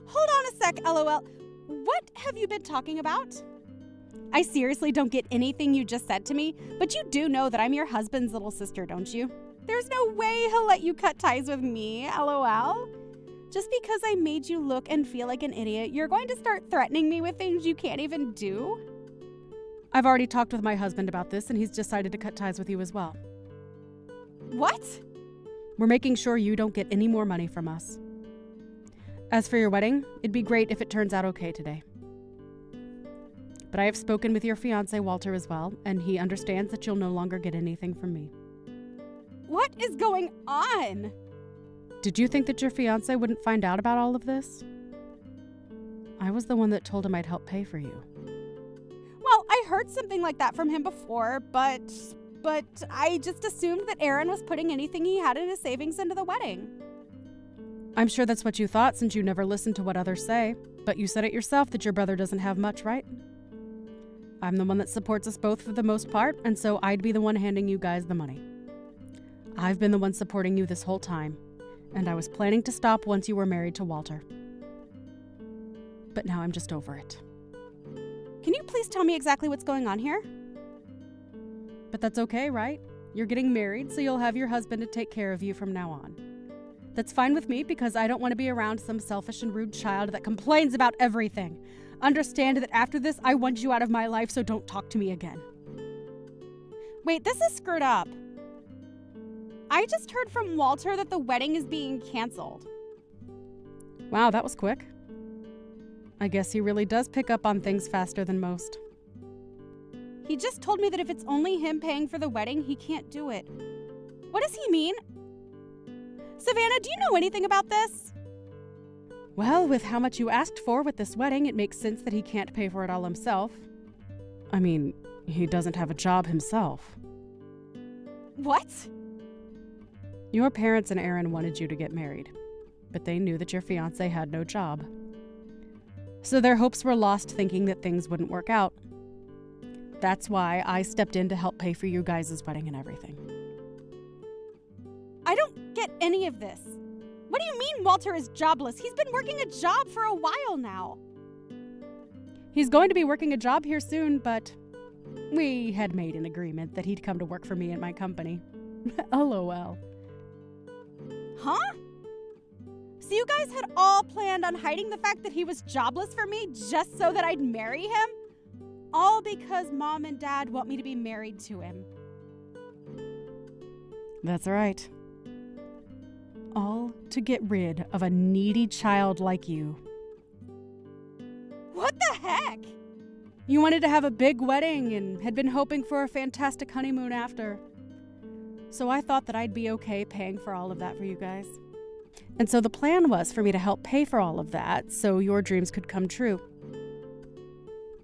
Hold on a sec, LOL. What have you been talking about? I seriously don't get anything you just said to me, but you do know that I'm your husband's little sister, don't you? There's no way he'll let you cut ties with me, LOL. Just because I made you look and feel like an idiot, you're going to start threatening me with things you can't even do? I've already talked with my husband about this, and he's decided to cut ties with you as well. What? We're making sure you don't get any more money from us. As for your wedding, it'd be great if it turns out okay today. But I have spoken with your fiancé, Walter, as well, and he understands that you'll no longer get anything from me. What is going on? Did you think that your fiancé wouldn't find out about all of this? I was the one that told him I'd help pay for you. Well, I heard something like that from him before, but I just assumed that Aaron was putting anything he had in his savings into the wedding. I'm sure that's what you thought since you never listened to what others say, but you said it yourself that your brother doesn't have much, right? I'm the one that supports us both for the most part, and so I'd be the one handing you guys the money. I've been the one supporting you this whole time, and I was planning to stop once you were married to Walter. But now I'm just over it. Can you please tell me exactly what's going on here? But that's okay, right? You're getting married, so you'll have your husband to take care of you from now on. That's fine with me because I don't want to be around some selfish and rude child that complains about everything. Understand that after this, I want you out of my life, so don't talk to me again. Wait, this is screwed up. I just heard from Walter that the wedding is being canceled. Wow, that was quick. I guess he really does pick up on things faster than most. He just told me that if it's only him paying for the wedding, he can't do it. What does he mean? Savannah, do you know anything about this? Well, with how much you asked for with this wedding, it makes sense that he can't pay for it all himself. I mean, he doesn't have a job himself. What? Your parents and Aaron wanted you to get married, but they knew that your fiancé had no job. So their hopes were lost thinking that things wouldn't work out. That's why I stepped in to help pay for you guys' wedding and everything. I don't get any of this. What do you mean Walter is jobless? He's been working a job for a while now. He's going to be working a job here soon, but we had made an agreement that he'd come to work for me at my company. LOL. Huh? So you guys had all planned on hiding the fact that he was jobless for me just so that I'd marry him? All because Mom and Dad want me to be married to him. That's right. All to get rid of a needy child like you. What the heck? You wanted to have a big wedding and had been hoping for a fantastic honeymoon after. So I thought that I'd be okay paying for all of that for you guys. And so the plan was for me to help pay for all of that so your dreams could come true.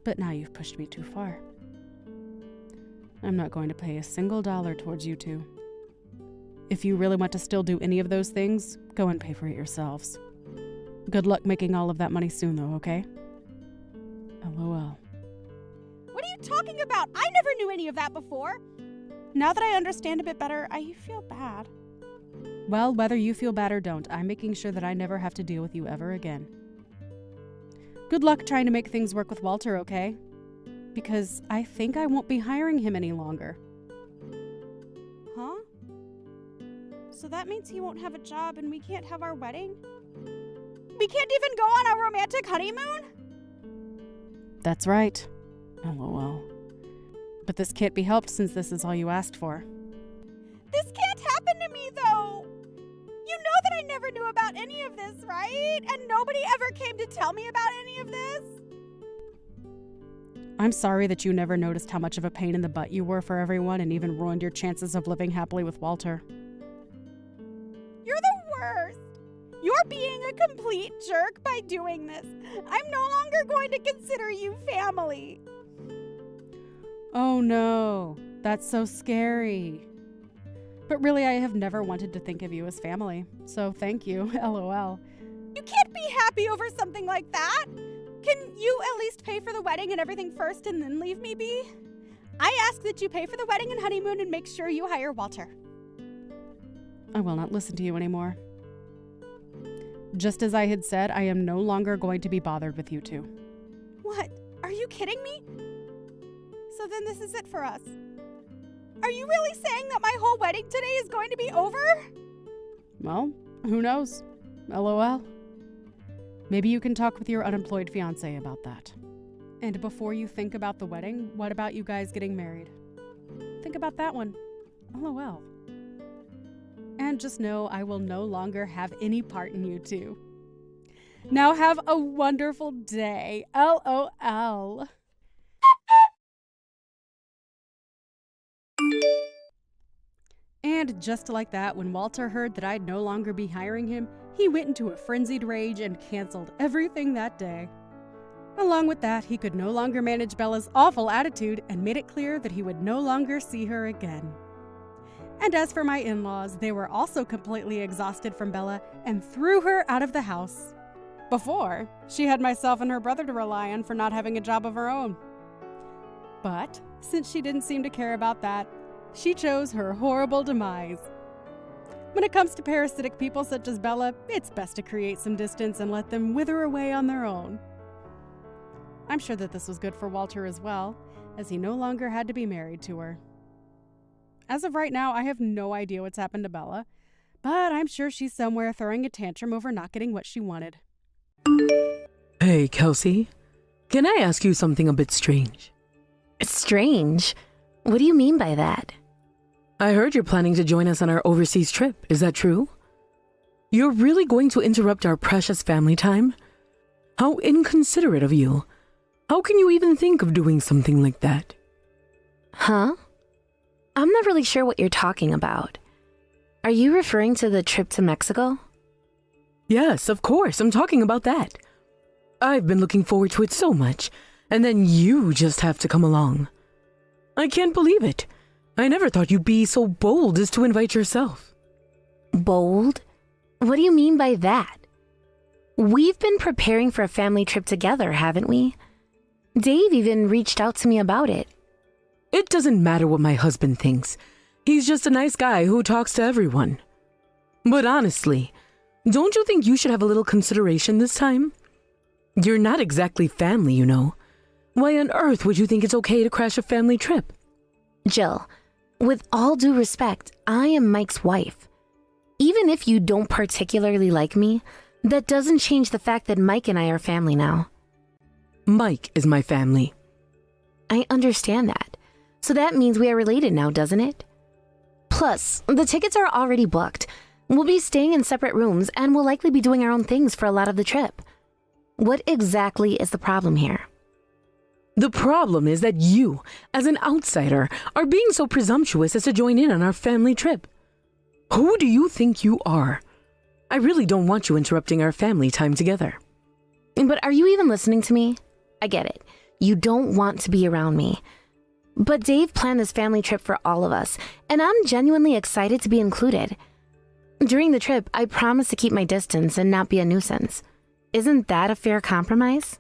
But now you've pushed me too far. I'm not going to pay a single dollar towards you two. If you really want to still do any of those things, go and pay for it yourselves. Good luck making all of that money soon, though, okay? LOL. What are you talking about? I never knew any of that before. Now that I understand a bit better, I feel bad. Well, whether you feel bad or don't, I'm making sure that I never have to deal with you ever again. Good luck trying to make things work with Walter, okay? Because I think I won't be hiring him any longer. Huh? So that means he won't have a job and we can't have our wedding? We can't even go on a romantic honeymoon? That's right. LOL. But this can't be helped since this is all you asked for. This can't happen to me, though! You know that I never knew about any of this, right? And nobody ever came to tell me about any of this? I'm sorry that you never noticed how much of a pain in the butt you were for everyone and even ruined your chances of living happily with Walter. You're the worst! You're being a complete jerk by doing this. I'm no longer going to consider you family. Oh no, that's so scary. But really, I have never wanted to think of you as family, so thank you, LOL. You can't be happy over something like that! Can you at least pay for the wedding and everything first and then leave me be? I ask that you pay for the wedding and honeymoon and make sure you hire Walter. I will not listen to you anymore. Just as I had said, I am no longer going to be bothered with you two. What? Are you kidding me? So then this is it for us. Are you really saying that my whole wedding today is going to be over? Well, who knows? LOL. Maybe you can talk with your unemployed fiancé about that. And before you think about the wedding, what about you guys getting married? Think about that one. LOL. And just know I will no longer have any part in you two. Now have a wonderful day. LOL. And just like that, when Walter heard that I'd no longer be hiring him, he went into a frenzied rage and canceled everything that day. Along with that, he could no longer manage Bella's awful attitude and made it clear that he would no longer see her again. And as for my in-laws, they were also completely exhausted from Bella and threw her out of the house. Before, she had myself and her brother to rely on for not having a job of her own. But since she didn't seem to care about that, she chose her horrible demise. When it comes to parasitic people such as Bella, it's best to create some distance and let them wither away on their own. I'm sure that this was good for Walter as well, as he no longer had to be married to her. As of right now, I have no idea what's happened to Bella, but I'm sure she's somewhere throwing a tantrum over not getting what she wanted. Hey, Kelsey. Can I ask you something a bit strange? Strange? What do you mean by that? I heard you're planning to join us on our overseas trip. Is that true? You're really going to interrupt our precious family time? How inconsiderate of you. How can you even think of doing something like that? Huh? I'm not really sure what you're talking about. Are you referring to the trip to Mexico? Yes, of course. I'm talking about that. I've been looking forward to it so much, and then you just have to come along. I can't believe it. I never thought you'd be so bold as to invite yourself. Bold? What do you mean by that? We've been preparing for a family trip together, haven't we? Dave even reached out to me about it. It doesn't matter what my husband thinks. He's just a nice guy who talks to everyone. But honestly, don't you think you should have a little consideration this time? You're not exactly family, you know. Why on earth would you think it's okay to crash a family trip? Jill, with all due respect, I am Mike's wife. Even if you don't particularly like me, that doesn't change the fact that Mike and I are family now. Mike is my family. I understand that. So that means we are related now, doesn't it? Plus, the tickets are already booked. We'll be staying in separate rooms and we'll likely be doing our own things for a lot of the trip. What exactly is the problem here? The problem is that you, as an outsider, are being so presumptuous as to join in on our family trip. Who do you think you are? I really don't want you interrupting our family time together. But are you even listening to me? I get it. You don't want to be around me. But Dave planned this family trip for all of us, and I'm genuinely excited to be included. During the trip, I promise to keep my distance and not be a nuisance. Isn't that a fair compromise?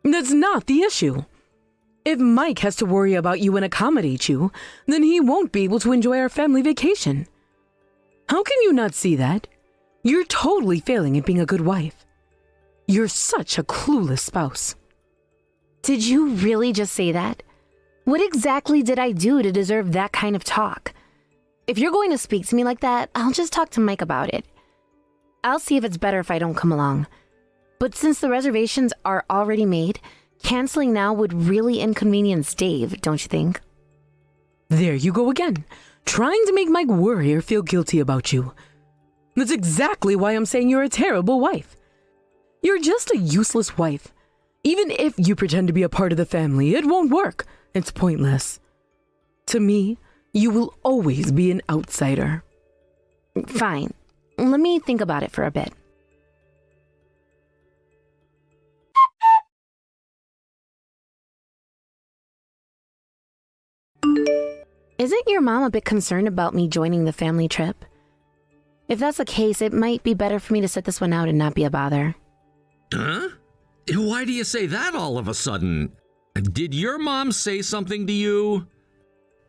That's not the issue. If Mike has to worry about you and accommodate you, then he won't be able to enjoy our family vacation. How can you not see that? You're totally failing at being a good wife. You're such a clueless spouse. Did you really just say that? What exactly did I do to deserve that kind of talk? If you're going to speak to me like that, I'll just talk to Mike about it. I'll see if it's better if I don't come along. But since the reservations are already made, canceling now would really inconvenience Dave, don't you think? There you go again, trying to make Mike worry or feel guilty about you. That's exactly why I'm saying you're a terrible wife. You're just a useless wife. Even if you pretend to be a part of the family, it won't work. It's pointless. To me, you will always be an outsider. Fine. Let me think about it for a bit. Isn't your mom a bit concerned about me joining the family trip? If that's the case, it might be better for me to sit this one out and not be a bother. Huh? Why do you say that all of a sudden? Did your mom say something to you?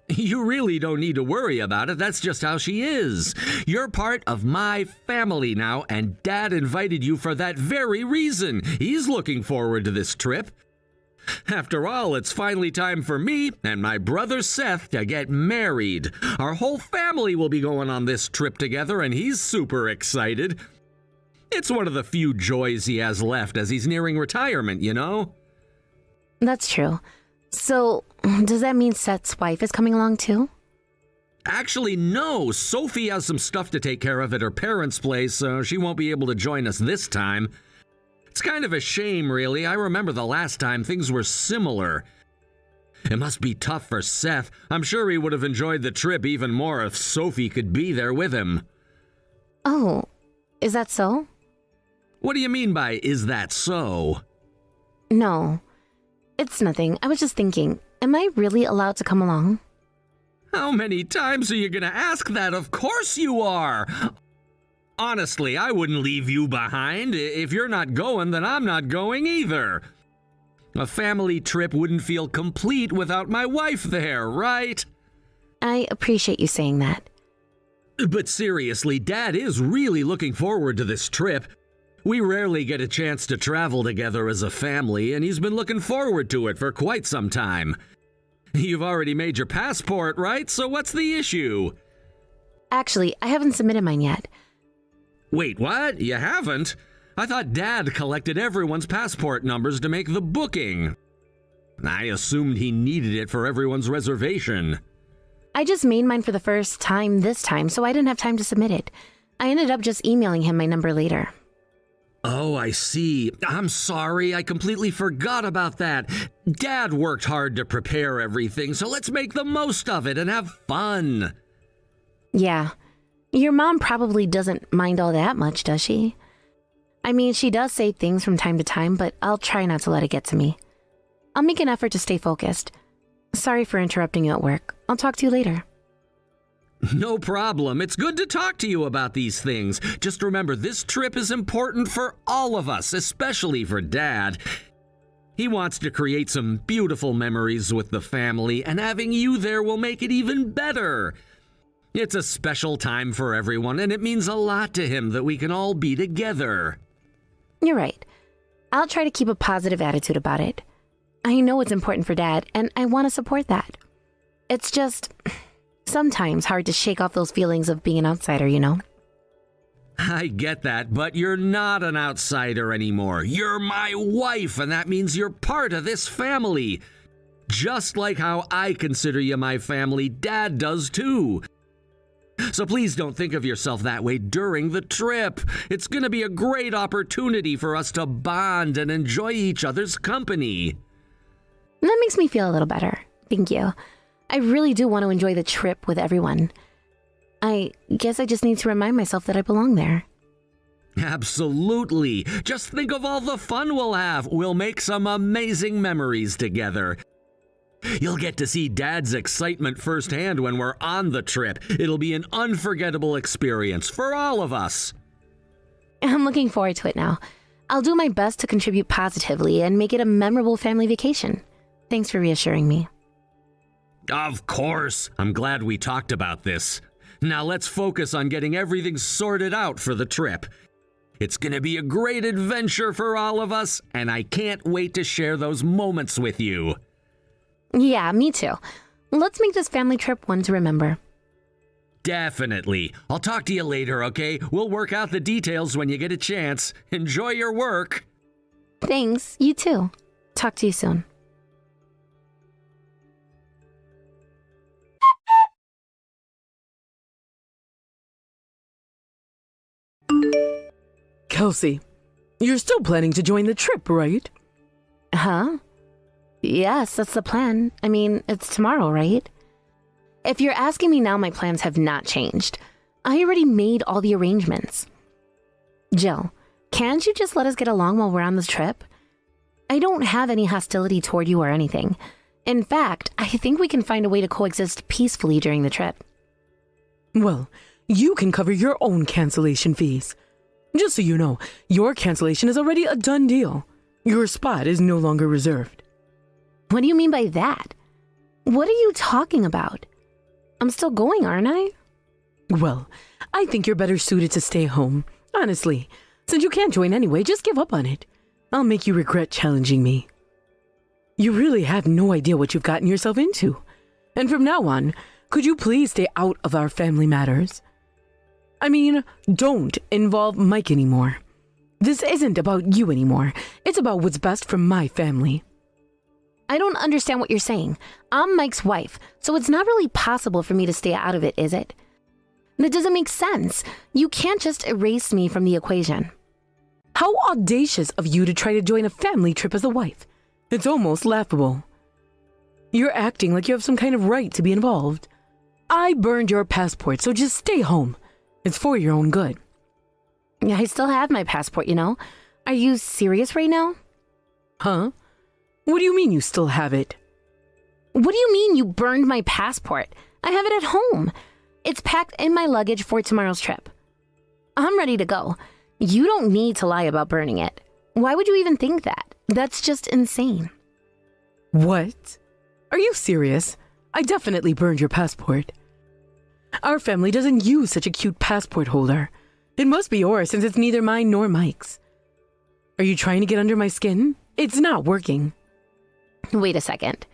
You really don't need to worry about it. That's just how she is. You're part of my family now, and Dad invited you for that very reason. He's looking forward to this trip. After all, it's finally time for me and my brother Seth to get married. Our whole family will be going on this trip together, and he's super excited. It's one of the few joys he has left as he's nearing retirement, you know? That's true. So, does that mean Seth's wife is coming along too? Actually, no. Sophie has some stuff to take care of at her parents' place, so she won't be able to join us this time. It's kind of a shame, really. I remember the last time things were similar. It must be tough for Seth. I'm sure he would have enjoyed the trip even more if Sophie could be there with him. Oh, is that so? What do you mean by, is that so? No, it's nothing. I was just thinking, am I really allowed to come along? How many times are you going to ask that? Of course you are! Honestly, I wouldn't leave you behind. If you're not going, then I'm not going either. A family trip wouldn't feel complete without my wife there, right? I appreciate you saying that. But seriously, Dad is really looking forward to this trip. We rarely get a chance to travel together as a family, and he's been looking forward to it for quite some time. You've already made your passport, right? So what's the issue? Actually, I haven't submitted mine yet. Wait, what? You haven't? I thought Dad collected everyone's passport numbers to make the booking. I assumed he needed it for everyone's reservation. I just made mine for the first time this time, so I didn't have time to submit it. I ended up just emailing him my number later. Oh, I see. I'm sorry. I completely forgot about that. Dad worked hard to prepare everything, so let's make the most of it and have fun. Yeah. Your mom probably doesn't mind all that much, does she? I mean, she does say things from time to time, but I'll try not to let it get to me. I'll make an effort to stay focused. Sorry for interrupting you at work. I'll talk to you later. No problem. It's good to talk to you about these things. Just remember, this trip is important for all of us, especially for Dad. He wants to create some beautiful memories with the family, and having you there will make it even better. It's a special time for everyone, and it means a lot to him that we can all be together. You're right. I'll try to keep a positive attitude about it. I know it's important for Dad, and I want to support that. It's just sometimes hard to shake off those feelings of being an outsider, you know? I get that, but you're not an outsider anymore. You're my wife, and that means you're part of this family. Just like how I consider you my family, Dad does too. So please don't think of yourself that way during the trip. It's going to be a great opportunity for us to bond and enjoy each other's company. That makes me feel a little better. Thank you. I really do want to enjoy the trip with everyone. I guess I just need to remind myself that I belong there. Absolutely. Just think of all the fun we'll have. We'll make some amazing memories together. You'll get to see Dad's excitement firsthand when we're on the trip. It'll be an unforgettable experience for all of us. I'm looking forward to it now. I'll do my best to contribute positively and make it a memorable family vacation. Thanks for reassuring me. Of course. I'm glad we talked about this. Now let's focus on getting everything sorted out for the trip. It's going to be a great adventure for all of us, and I can't wait to share those moments with you. Yeah, me too. Let's make this family trip one to remember. Definitely. I'll talk to you later, okay? We'll work out the details when you get a chance. Enjoy your work. Thanks, you too. Talk to you soon. Kelsey, you're still planning to join the trip, right? Huh? Yes, that's the plan. I mean, it's tomorrow, right? If you're asking me now, my plans have not changed. I already made all the arrangements. Jill, can't you just let us get along while we're on this trip? I don't have any hostility toward you or anything. In fact, I think we can find a way to coexist peacefully during the trip. Well, you can cover your own cancellation fees. Just so you know, your cancellation is already a done deal. Your spot is no longer reserved. What do you mean by that? What are you talking about? I'm still going, aren't I? Well, I think you're better suited to stay home. Honestly, since you can't join anyway, just give up on it. I'll make you regret challenging me. You really have no idea what you've gotten yourself into. And from now on, could you please stay out of our family matters? I mean, don't involve Mike anymore. This isn't about you anymore. It's about what's best for my family. I don't understand what you're saying. I'm Mike's wife, so it's not really possible for me to stay out of it, is it? That doesn't make sense. You can't just erase me from the equation. How audacious of you to try to join a family trip as a wife. It's almost laughable. You're acting like you have some kind of right to be involved. I burned your passport, so just stay home. It's for your own good. Yeah, I still have my passport, you know. Are you serious right now? Huh? What do you mean you still have it? What do you mean you burned my passport? I have it at home. It's packed in my luggage for tomorrow's trip. I'm ready to go. You don't need to lie about burning it. Why would you even think that? That's just insane. What? Are you serious? I definitely burned your passport. Our family doesn't use such a cute passport holder. It must be yours since it's neither mine nor Mike's. Are you trying to get under my skin? It's not working. Wait a second.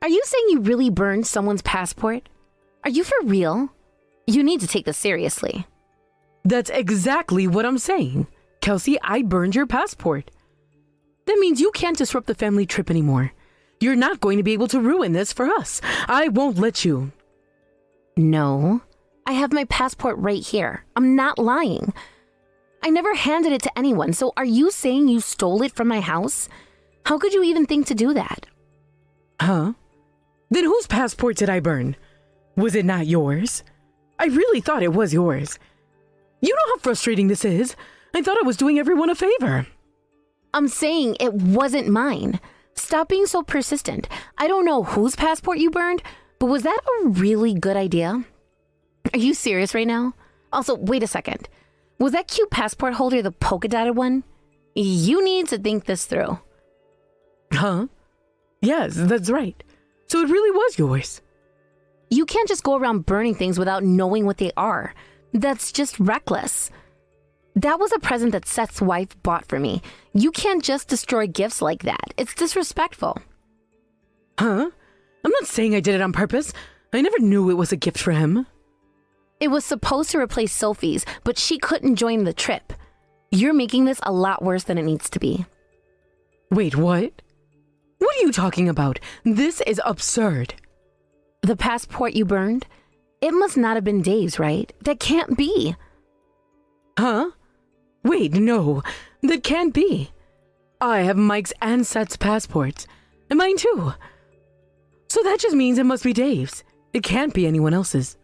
Are you saying you really burned someone's passport? Are you for real? You need to take this seriously. That's exactly what I'm saying. Kelsey, I burned your passport. That means you can't disrupt the family trip anymore. You're not going to be able to ruin this for us. I won't let you. No, I have my passport right here. I'm not lying. I never handed it to anyone, so are you saying you stole it from my house? How could you even think to do that? Huh? Then whose passport did I burn? Was it not yours? I really thought it was yours. You know how frustrating this is. I thought I was doing everyone a favor. I'm saying it wasn't mine. Stop being so persistent. I don't know whose passport you burned, but was that a really good idea? Are you serious right now? Also, wait a second. Was that cute passport holder the polka dotted one? You need to think this through. Huh? Yes, that's right. So it really was yours. You can't just go around burning things without knowing what they are. That's just reckless. That was a present that Seth's wife bought for me. You can't just destroy gifts like that. It's disrespectful. Huh? I'm not saying I did it on purpose. I never knew it was a gift for him. It was supposed to replace Sophie's, but she couldn't join the trip. You're making this a lot worse than it needs to be. Wait, what? What are you talking about? This is absurd. The passport you burned? It must not have been Dave's, right? That can't be. Huh? Wait, no. That can't be. I have Mike's and Seth's passports. And mine too. So that just means it must be Dave's. It can't be anyone else's.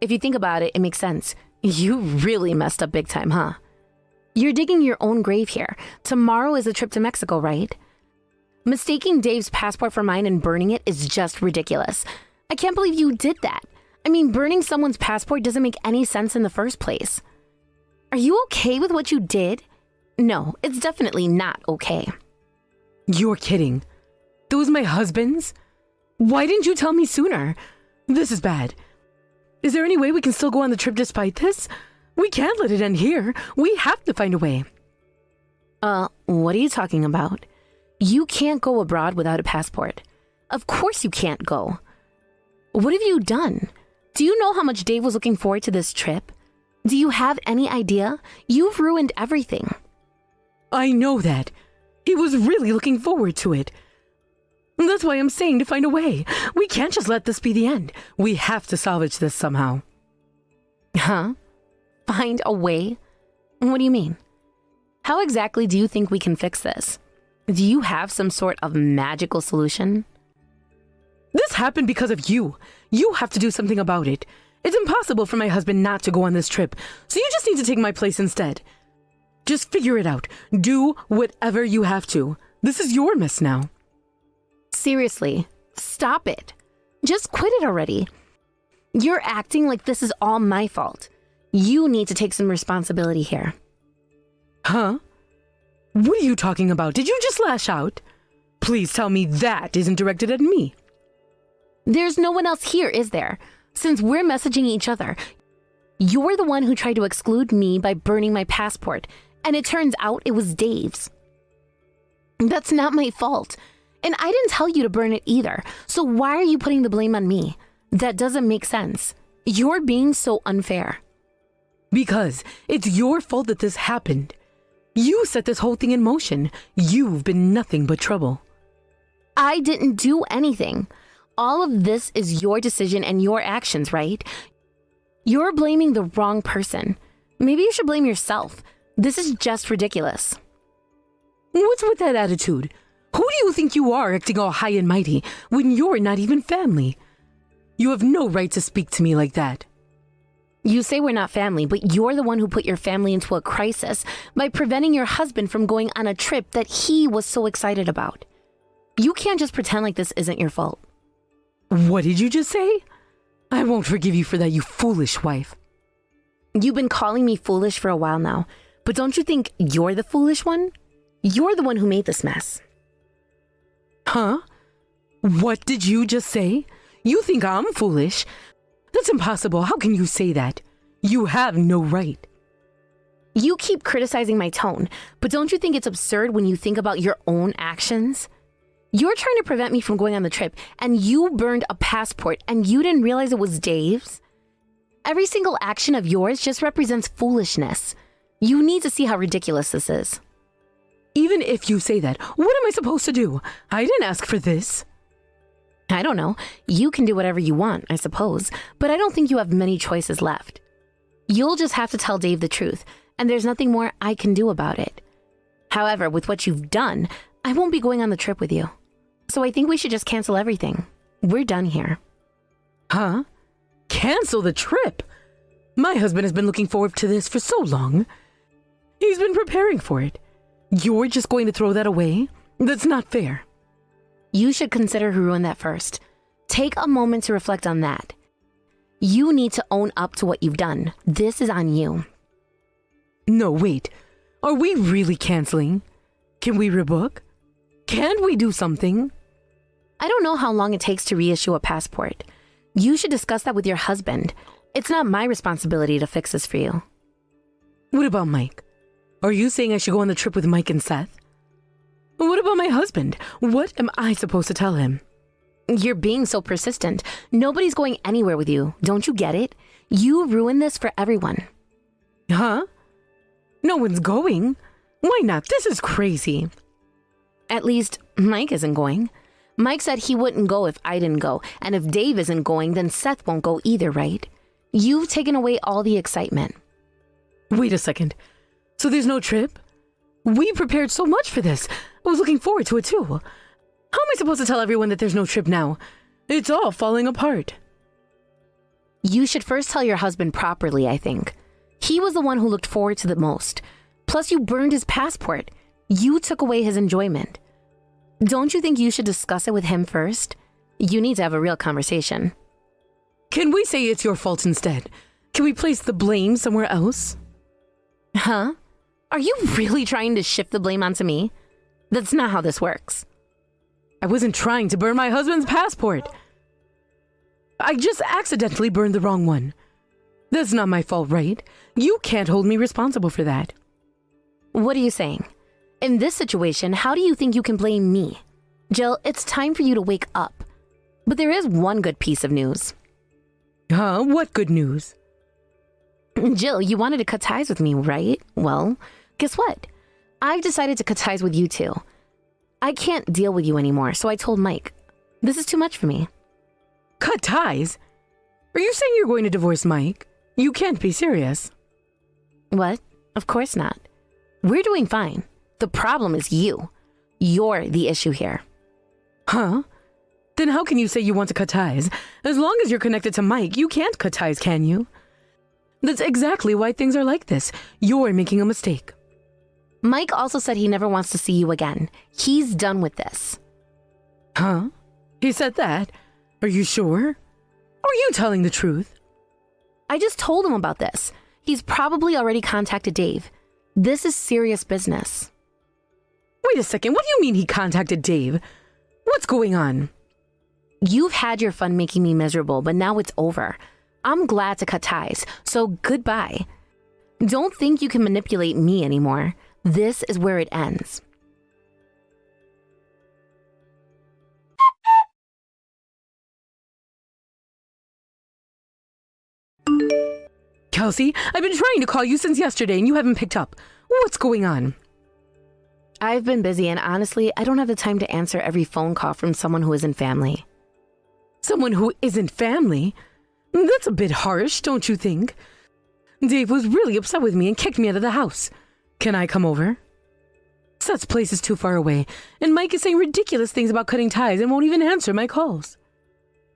If you think about it, it makes sense. You really messed up big time, huh? You're digging your own grave here. Tomorrow is a trip to Mexico, right? Mistaking Dave's passport for mine and burning it is just ridiculous. I can't believe you did that. I mean, burning someone's passport doesn't make any sense in the first place. Are you okay with what you did? No, it's definitely not okay. You're kidding. Those my husband's? Why didn't you tell me sooner? This is bad. Is there any way we can still go on the trip despite this? We can't let it end here. We have to find a way. What are you talking about? You can't go abroad without a passport. Of course you can't go. What have you done? Do you know how much Dave was looking forward to this trip? Do you have any idea? You've ruined everything. I know that. He was really looking forward to it. That's why I'm saying to find a way. We can't just let this be the end. We have to salvage this somehow. Huh? Find a way? What do you mean? How exactly do you think we can fix this? Do you have some sort of magical solution? This happened because of you. You have to do something about it. It's impossible for my husband not to go on this trip, so you just need to take my place instead. Just figure it out. Do whatever you have to. This is your mess now. Seriously, stop it. Just quit it already. You're acting like this is all my fault. You need to take some responsibility here. Huh? What are you talking about? Did you just lash out? Please tell me that isn't directed at me. There's no one else here, is there? Since we're messaging each other, you're the one who tried to exclude me by burning my passport, and it turns out it was Dave's. That's not my fault. And I didn't tell you to burn it either, so why are you putting the blame on me? That doesn't make sense. You're being so unfair. Because it's your fault that this happened. You set this whole thing in motion. You've been nothing but trouble. I didn't do anything. All of this is your decision and your actions, right? You're blaming the wrong person. Maybe you should blame yourself. This is just ridiculous. What's with that attitude? Who do you think you are acting all high and mighty when you're not even family? You have no right to speak to me like that. You say we're not family, but you're the one who put your family into a crisis by preventing your husband from going on a trip that he was so excited about. You can't just pretend like this isn't your fault. What did you just say? I won't forgive you for that, you foolish wife. You've been calling me foolish for a while now, but don't you think you're the foolish one? You're the one who made this mess. Huh? What did you just say? You think I'm foolish? That's impossible. How can you say that? You have no right. You keep criticizing my tone, but don't you think it's absurd when you think about your own actions? You're trying to prevent me from going on the trip, and you burned a passport, and you didn't realize it was Dave's? Every single action of yours just represents foolishness. You need to see how ridiculous this is. Even if you say that, what am I supposed to do? I didn't ask for this. I don't know. You can do whatever you want, I suppose, but I don't think you have many choices left. You'll just have to tell Dave the truth, and there's nothing more I can do about it. However, with what you've done, I won't be going on the trip with you. So I think we should just cancel everything. We're done here. Huh? Cancel the trip? My husband has been looking forward to this for so long. He's been preparing for it. You're just going to throw that away? That's not fair. You should consider who ruined that first. Take a moment to reflect on that. You need to own up to what you've done. This is on you. No, wait. Are we really canceling? Can we rebook? Can't we do something? I don't know how long it takes to reissue a passport. You should discuss that with your husband. It's not my responsibility to fix this for you. What about Mike? Are you saying I should go on the trip with Mike and Seth? What about my husband? What am I supposed to tell him? You're being so persistent. Nobody's going anywhere with you. Don't you get it? You ruined this for everyone. Huh? No one's going? Why not? This is crazy. At least Mike isn't going. Mike said he wouldn't go if I didn't go, and if Dave isn't going, then Seth won't go either, right? You've taken away all the excitement. Wait a second. So there's no trip? We prepared so much for this. I was looking forward to it too. How am I supposed to tell everyone that there's no trip now? It's all falling apart. You should first tell your husband properly, I think. He was the one who looked forward to the most. Plus, you burned his passport. You took away his enjoyment. Don't you think you should discuss it with him first? You need to have a real conversation. Can we say it's your fault instead? Can we place the blame somewhere else? Huh? Are you really trying to shift the blame onto me? That's not how this works. I wasn't trying to burn my husband's passport. I just accidentally burned the wrong one. That's not my fault, right? You can't hold me responsible for that. What are you saying? In this situation, how do you think you can blame me? Jill, it's time for you to wake up. But there is one good piece of news. Huh? What good news? Jill, you wanted to cut ties with me, right? Well, guess what? I've decided to cut ties with you too. I can't deal with you anymore, so I told Mike. This is too much for me. Cut ties? Are you saying you're going to divorce Mike? You can't be serious. What? Of course not. We're doing fine. The problem is you. You're the issue here. Huh? Then how can you say you want to cut ties? As long as you're connected to Mike, you can't cut ties, can you? That's exactly why things are like this. You're making a mistake. Mike also said he never wants to see you again. He's done with this. Huh? He said that? Are you sure? Are you telling the truth? I just told him about this. He's probably already contacted Dave. This is serious business. Wait a second, what do you mean he contacted Dave? What's going on? You've had your fun making me miserable, but now it's over. I'm glad to cut ties, so goodbye. Don't think you can manipulate me anymore. This is where it ends. Kelsey, I've been trying to call you since yesterday and you haven't picked up. What's going on? I've been busy and honestly, I don't have the time to answer every phone call from someone who isn't family. Someone who isn't family? That's a bit harsh, don't you think? Dave was really upset with me and kicked me out of the house. Can I come over? Seth's place is too far away, and Mike is saying ridiculous things about cutting ties and won't even answer my calls.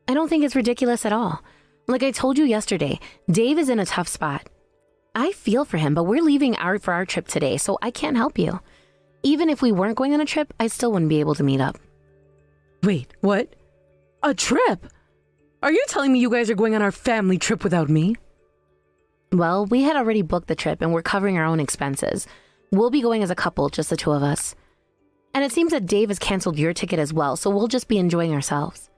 I don't think it's ridiculous at all. Like I told you yesterday, Dave is in a tough spot. I feel for him, but we're leaving for our trip today, so I can't help you. Even if we weren't going on a trip, I still wouldn't be able to meet up. Wait, what? A trip? Are you telling me you guys are going on our family trip without me? Well, we had already booked the trip and we're covering our own expenses. We'll be going as a couple, just the two of us. And it seems that Dave has canceled your ticket as well, so we'll just be enjoying ourselves.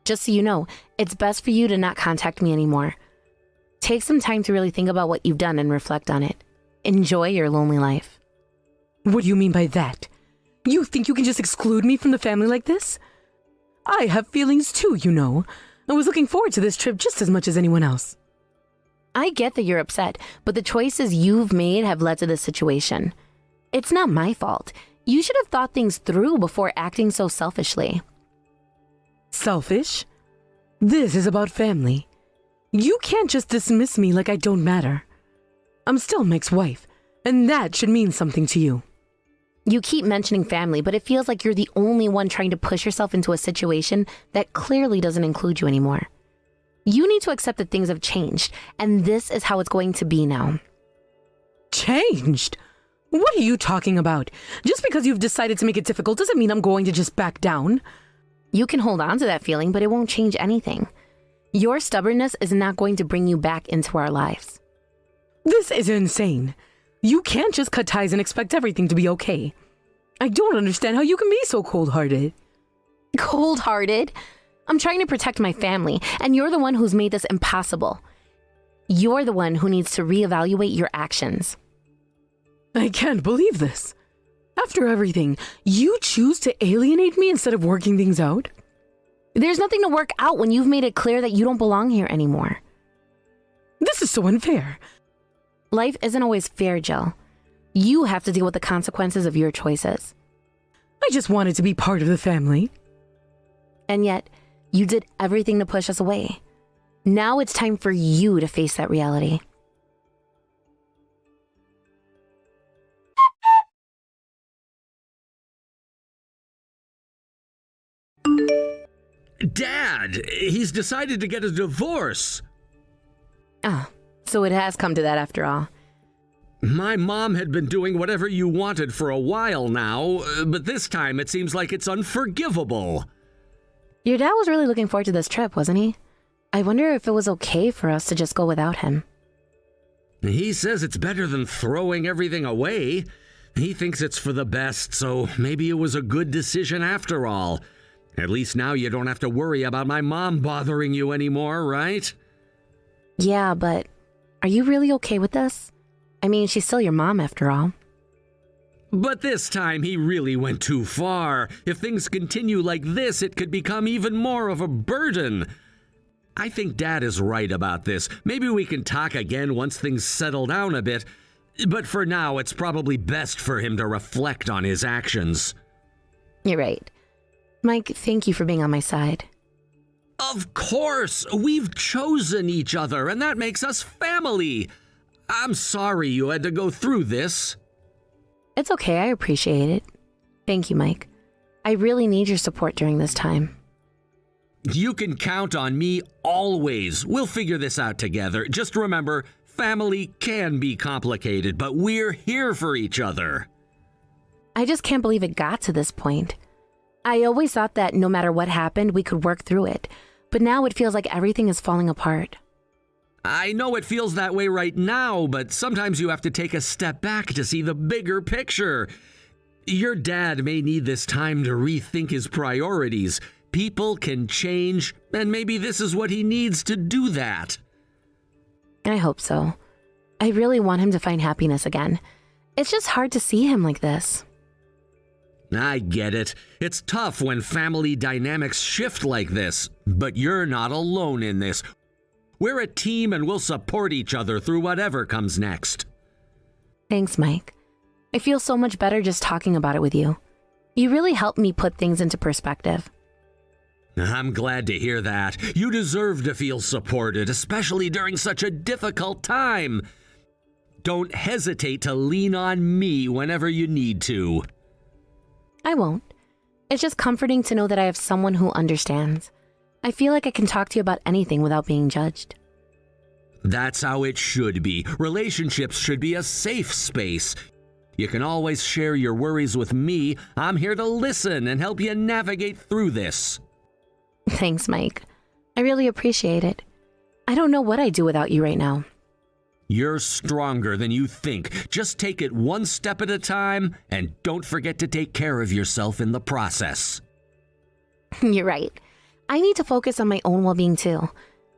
Just so you know, it's best for you to not contact me anymore. Take some time to really think about what you've done and reflect on it. Enjoy your lonely life. What do you mean by that? You think you can just exclude me from the family like this? I have feelings too, you know. I was looking forward to this trip just as much as anyone else. I get that you're upset, but the choices you've made have led to this situation. It's not my fault. You should have thought things through before acting so selfishly. Selfish? This is about family. You can't just dismiss me like I don't matter. I'm still Mike's wife, and that should mean something to you. You keep mentioning family, but it feels like you're the only one trying to push yourself into a situation that clearly doesn't include you anymore. You need to accept that things have changed, and this is how it's going to be now. Changed? What are you talking about? Just because you've decided to make it difficult doesn't mean I'm going to just back down. You can hold on to that feeling, but it won't change anything. Your stubbornness is not going to bring you back into our lives. This is insane. You can't just cut ties and expect everything to be okay. I don't understand how you can be so cold-hearted. Cold-hearted? I'm trying to protect my family, and you're the one who's made this impossible. You're the one who needs to reevaluate your actions. I can't believe this. After everything, you choose to alienate me instead of working things out? There's nothing to work out when you've made it clear that you don't belong here anymore. This is so unfair. Life isn't always fair, Jill. You have to deal with the consequences of your choices. I just wanted to be part of the family. And yet, you did everything to push us away. Now it's time for you to face that reality. Dad, he's decided to get a divorce. Ah, so it has come to that after all. My mom had been doing whatever you wanted for a while now, but this time it seems like it's unforgivable. Your dad was really looking forward to this trip, wasn't he? I wonder if it was okay for us to just go without him. He says it's better than throwing everything away. He thinks it's for the best, so maybe it was a good decision after all. At least now you don't have to worry about my mom bothering you anymore, right? Yeah, but are you really okay with this? I mean, she's still your mom after all. But this time he really went too far. If things continue like this, it could become even more of a burden. I think Dad is right about this. Maybe we can talk again once things settle down a bit. But for now, it's probably best for him to reflect on his actions. You're right. Mike, thank you for being on my side. Of course! We've chosen each other, and that makes us family. I'm sorry you had to go through this. It's okay, I appreciate it. Thank you, Mike. I really need your support during this time. You can count on me always. We'll figure this out together. Just remember, family can be complicated, but we're here for each other. I just can't believe it got to this point. I always thought that no matter what happened, we could work through it. But now it feels like everything is falling apart. I know it feels that way right now, but sometimes you have to take a step back to see the bigger picture. Your dad may need this time to rethink his priorities. People can change, and maybe this is what he needs to do that. I hope so. I really want him to find happiness again. It's just hard to see him like this. I get it. It's tough when family dynamics shift like this, but you're not alone in this. We're a team and we'll support each other through whatever comes next. Thanks, Mike. I feel so much better just talking about it with you. You really helped me put things into perspective. I'm glad to hear that. You deserve to feel supported, especially during such a difficult time. Don't hesitate to lean on me whenever you need to. I won't. It's just comforting to know that I have someone who understands. I feel like I can talk to you about anything without being judged. That's how it should be. Relationships should be a safe space. You can always share your worries with me. I'm here to listen and help you navigate through this. Thanks, Mike. I really appreciate it. I don't know what I'd do without you right now. You're stronger than you think. Just take it one step at a time, and don't forget to take care of yourself in the process. You're right. I need to focus on my own well-being too.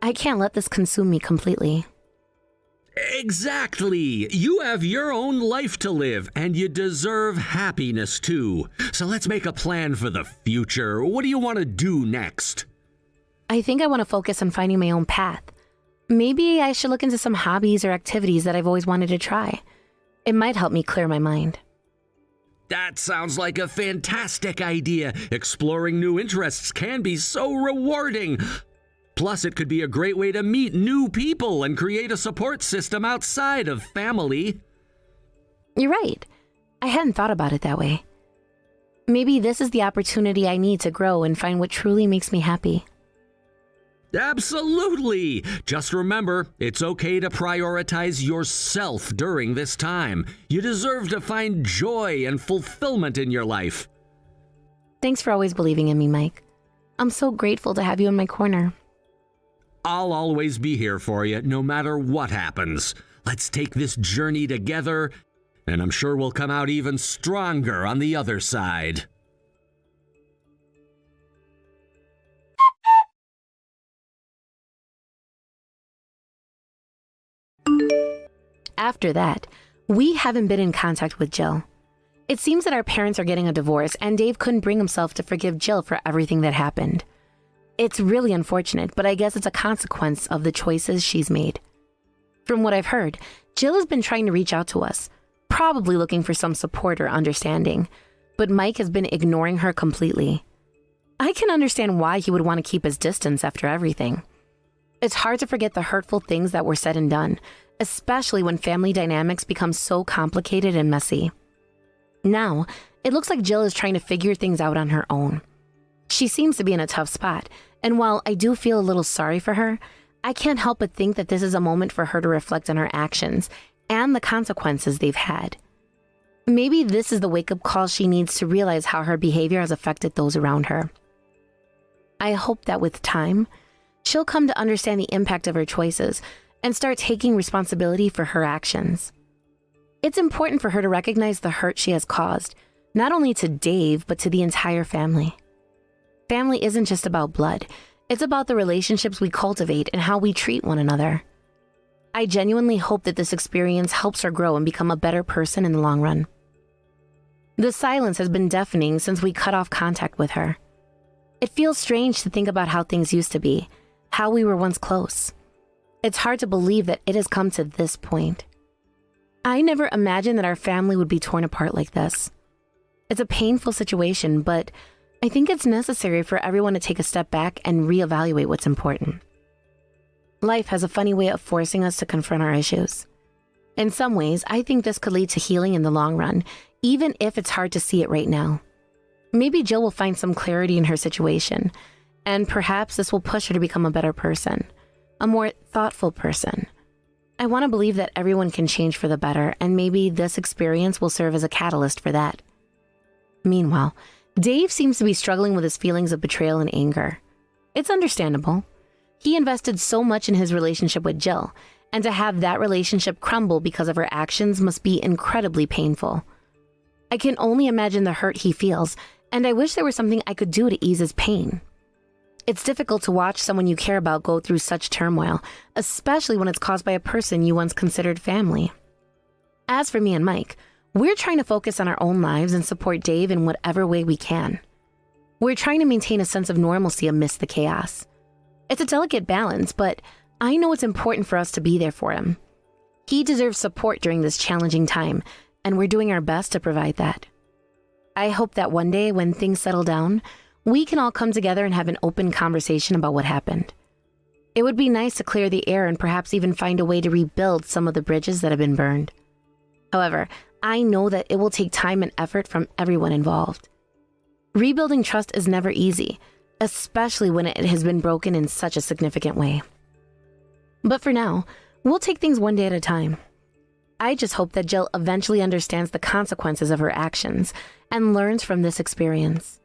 I can't let this consume me completely. Exactly. You have your own life to live, and you deserve happiness too. So let's make a plan for the future. What do you want to do next? I think I want to focus on finding my own path. Maybe I should look into some hobbies or activities that I've always wanted to try. It might help me clear my mind. That sounds like a fantastic idea. Exploring new interests can be so rewarding. Plus, it could be a great way to meet new people and create a support system outside of family. You're right. I hadn't thought about it that way. Maybe this is the opportunity I need to grow and find what truly makes me happy. Absolutely! Just remember, it's okay to prioritize yourself during this time. You deserve to find joy and fulfillment in your life. Thanks for always believing in me, Mike. I'm so grateful to have you in my corner. I'll always be here for you, no matter what happens. Let's take this journey together And I'm sure we'll come out even stronger on the other side. After that, we haven't been in contact with Jill. It seems that our parents are getting a divorce, and Dave couldn't bring himself to forgive Jill for everything that happened. It's really unfortunate, but I guess it's a consequence of the choices she's made. From what I've heard, Jill has been trying to reach out to us, probably looking for some support or understanding, but Mike has been ignoring her completely. I can understand why he would want to keep his distance after everything. It's hard to forget the hurtful things that were said and done, especially when family dynamics become so complicated and messy. Now, it looks like Jill is trying to figure things out on her own. She seems to be in a tough spot, and while I do feel a little sorry for her, I can't help but think that this is a moment for her to reflect on her actions and the consequences they've had. Maybe this is the wake-up call she needs to realize how her behavior has affected those around her. I hope that with time, she'll come to understand the impact of her choices and start taking responsibility for her actions. It's important for her to recognize the hurt she has caused, not only to Dave, but to the entire family. Family isn't just about blood. It's about the relationships we cultivate and how we treat one another. I genuinely hope that this experience helps her grow and become a better person in the long run. The silence has been deafening since we cut off contact with her. It feels strange to think about how things used to be, how we were once close. It's hard to believe that it has come to this point. I never imagined that our family would be torn apart like this. It's a painful situation, but I think it's necessary for everyone to take a step back and reevaluate what's important. Life has a funny way of forcing us to confront our issues. In some ways, I think this could lead to healing in the long run, even if it's hard to see it right now. Maybe Jill will find some clarity in her situation, and perhaps this will push her to become a better person, a more thoughtful person. I want to believe that everyone can change for the better, and maybe this experience will serve as a catalyst for that. Meanwhile, Dave seems to be struggling with his feelings of betrayal and anger. It's understandable. He invested so much in his relationship with Jill, and to have that relationship crumble because of her actions must be incredibly painful. I can only imagine the hurt he feels, and I wish there was something I could do to ease his pain. It's difficult to watch someone you care about go through such turmoil, especially when it's caused by a person you once considered family. As for me and Mike, we're trying to focus on our own lives and support Dave in whatever way we can. We're trying to maintain a sense of normalcy amidst the chaos. It's a delicate balance, but I know it's important for us to be there for him. He deserves support during this challenging time, and we're doing our best to provide that. I hope that one day when things settle down, we can all come together and have an open conversation about what happened. It would be nice to clear the air and perhaps even find a way to rebuild some of the bridges that have been burned. However, I know that it will take time and effort from everyone involved. Rebuilding trust is never easy, especially when it has been broken in such a significant way. But for now, we'll take things one day at a time. I just hope that Jill eventually understands the consequences of her actions and learns from this experience.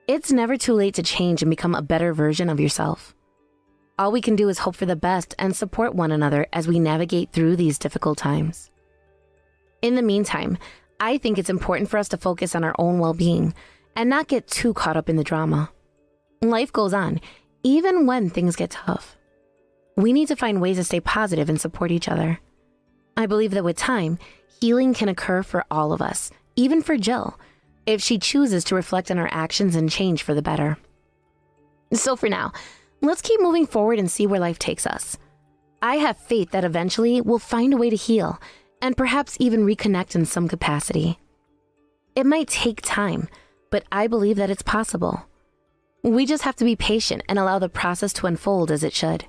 It's never too late to change and become a better version of yourself. All we can do is hope for the best and support one another as we navigate through these difficult times. In the meantime, I think it's important for us to focus on our own well-being and not get too caught up in the drama. Life goes on, even when things get tough. We need to find ways to stay positive and support each other. I believe that with time, healing can occur for all of us, even for Jill, if she chooses to reflect on her actions and change for the better. So for now, let's keep moving forward and see where life takes us. I have faith that eventually we'll find a way to heal and perhaps even reconnect in some capacity. It might take time, but I believe that it's possible. We just have to be patient and allow the process to unfold as it should.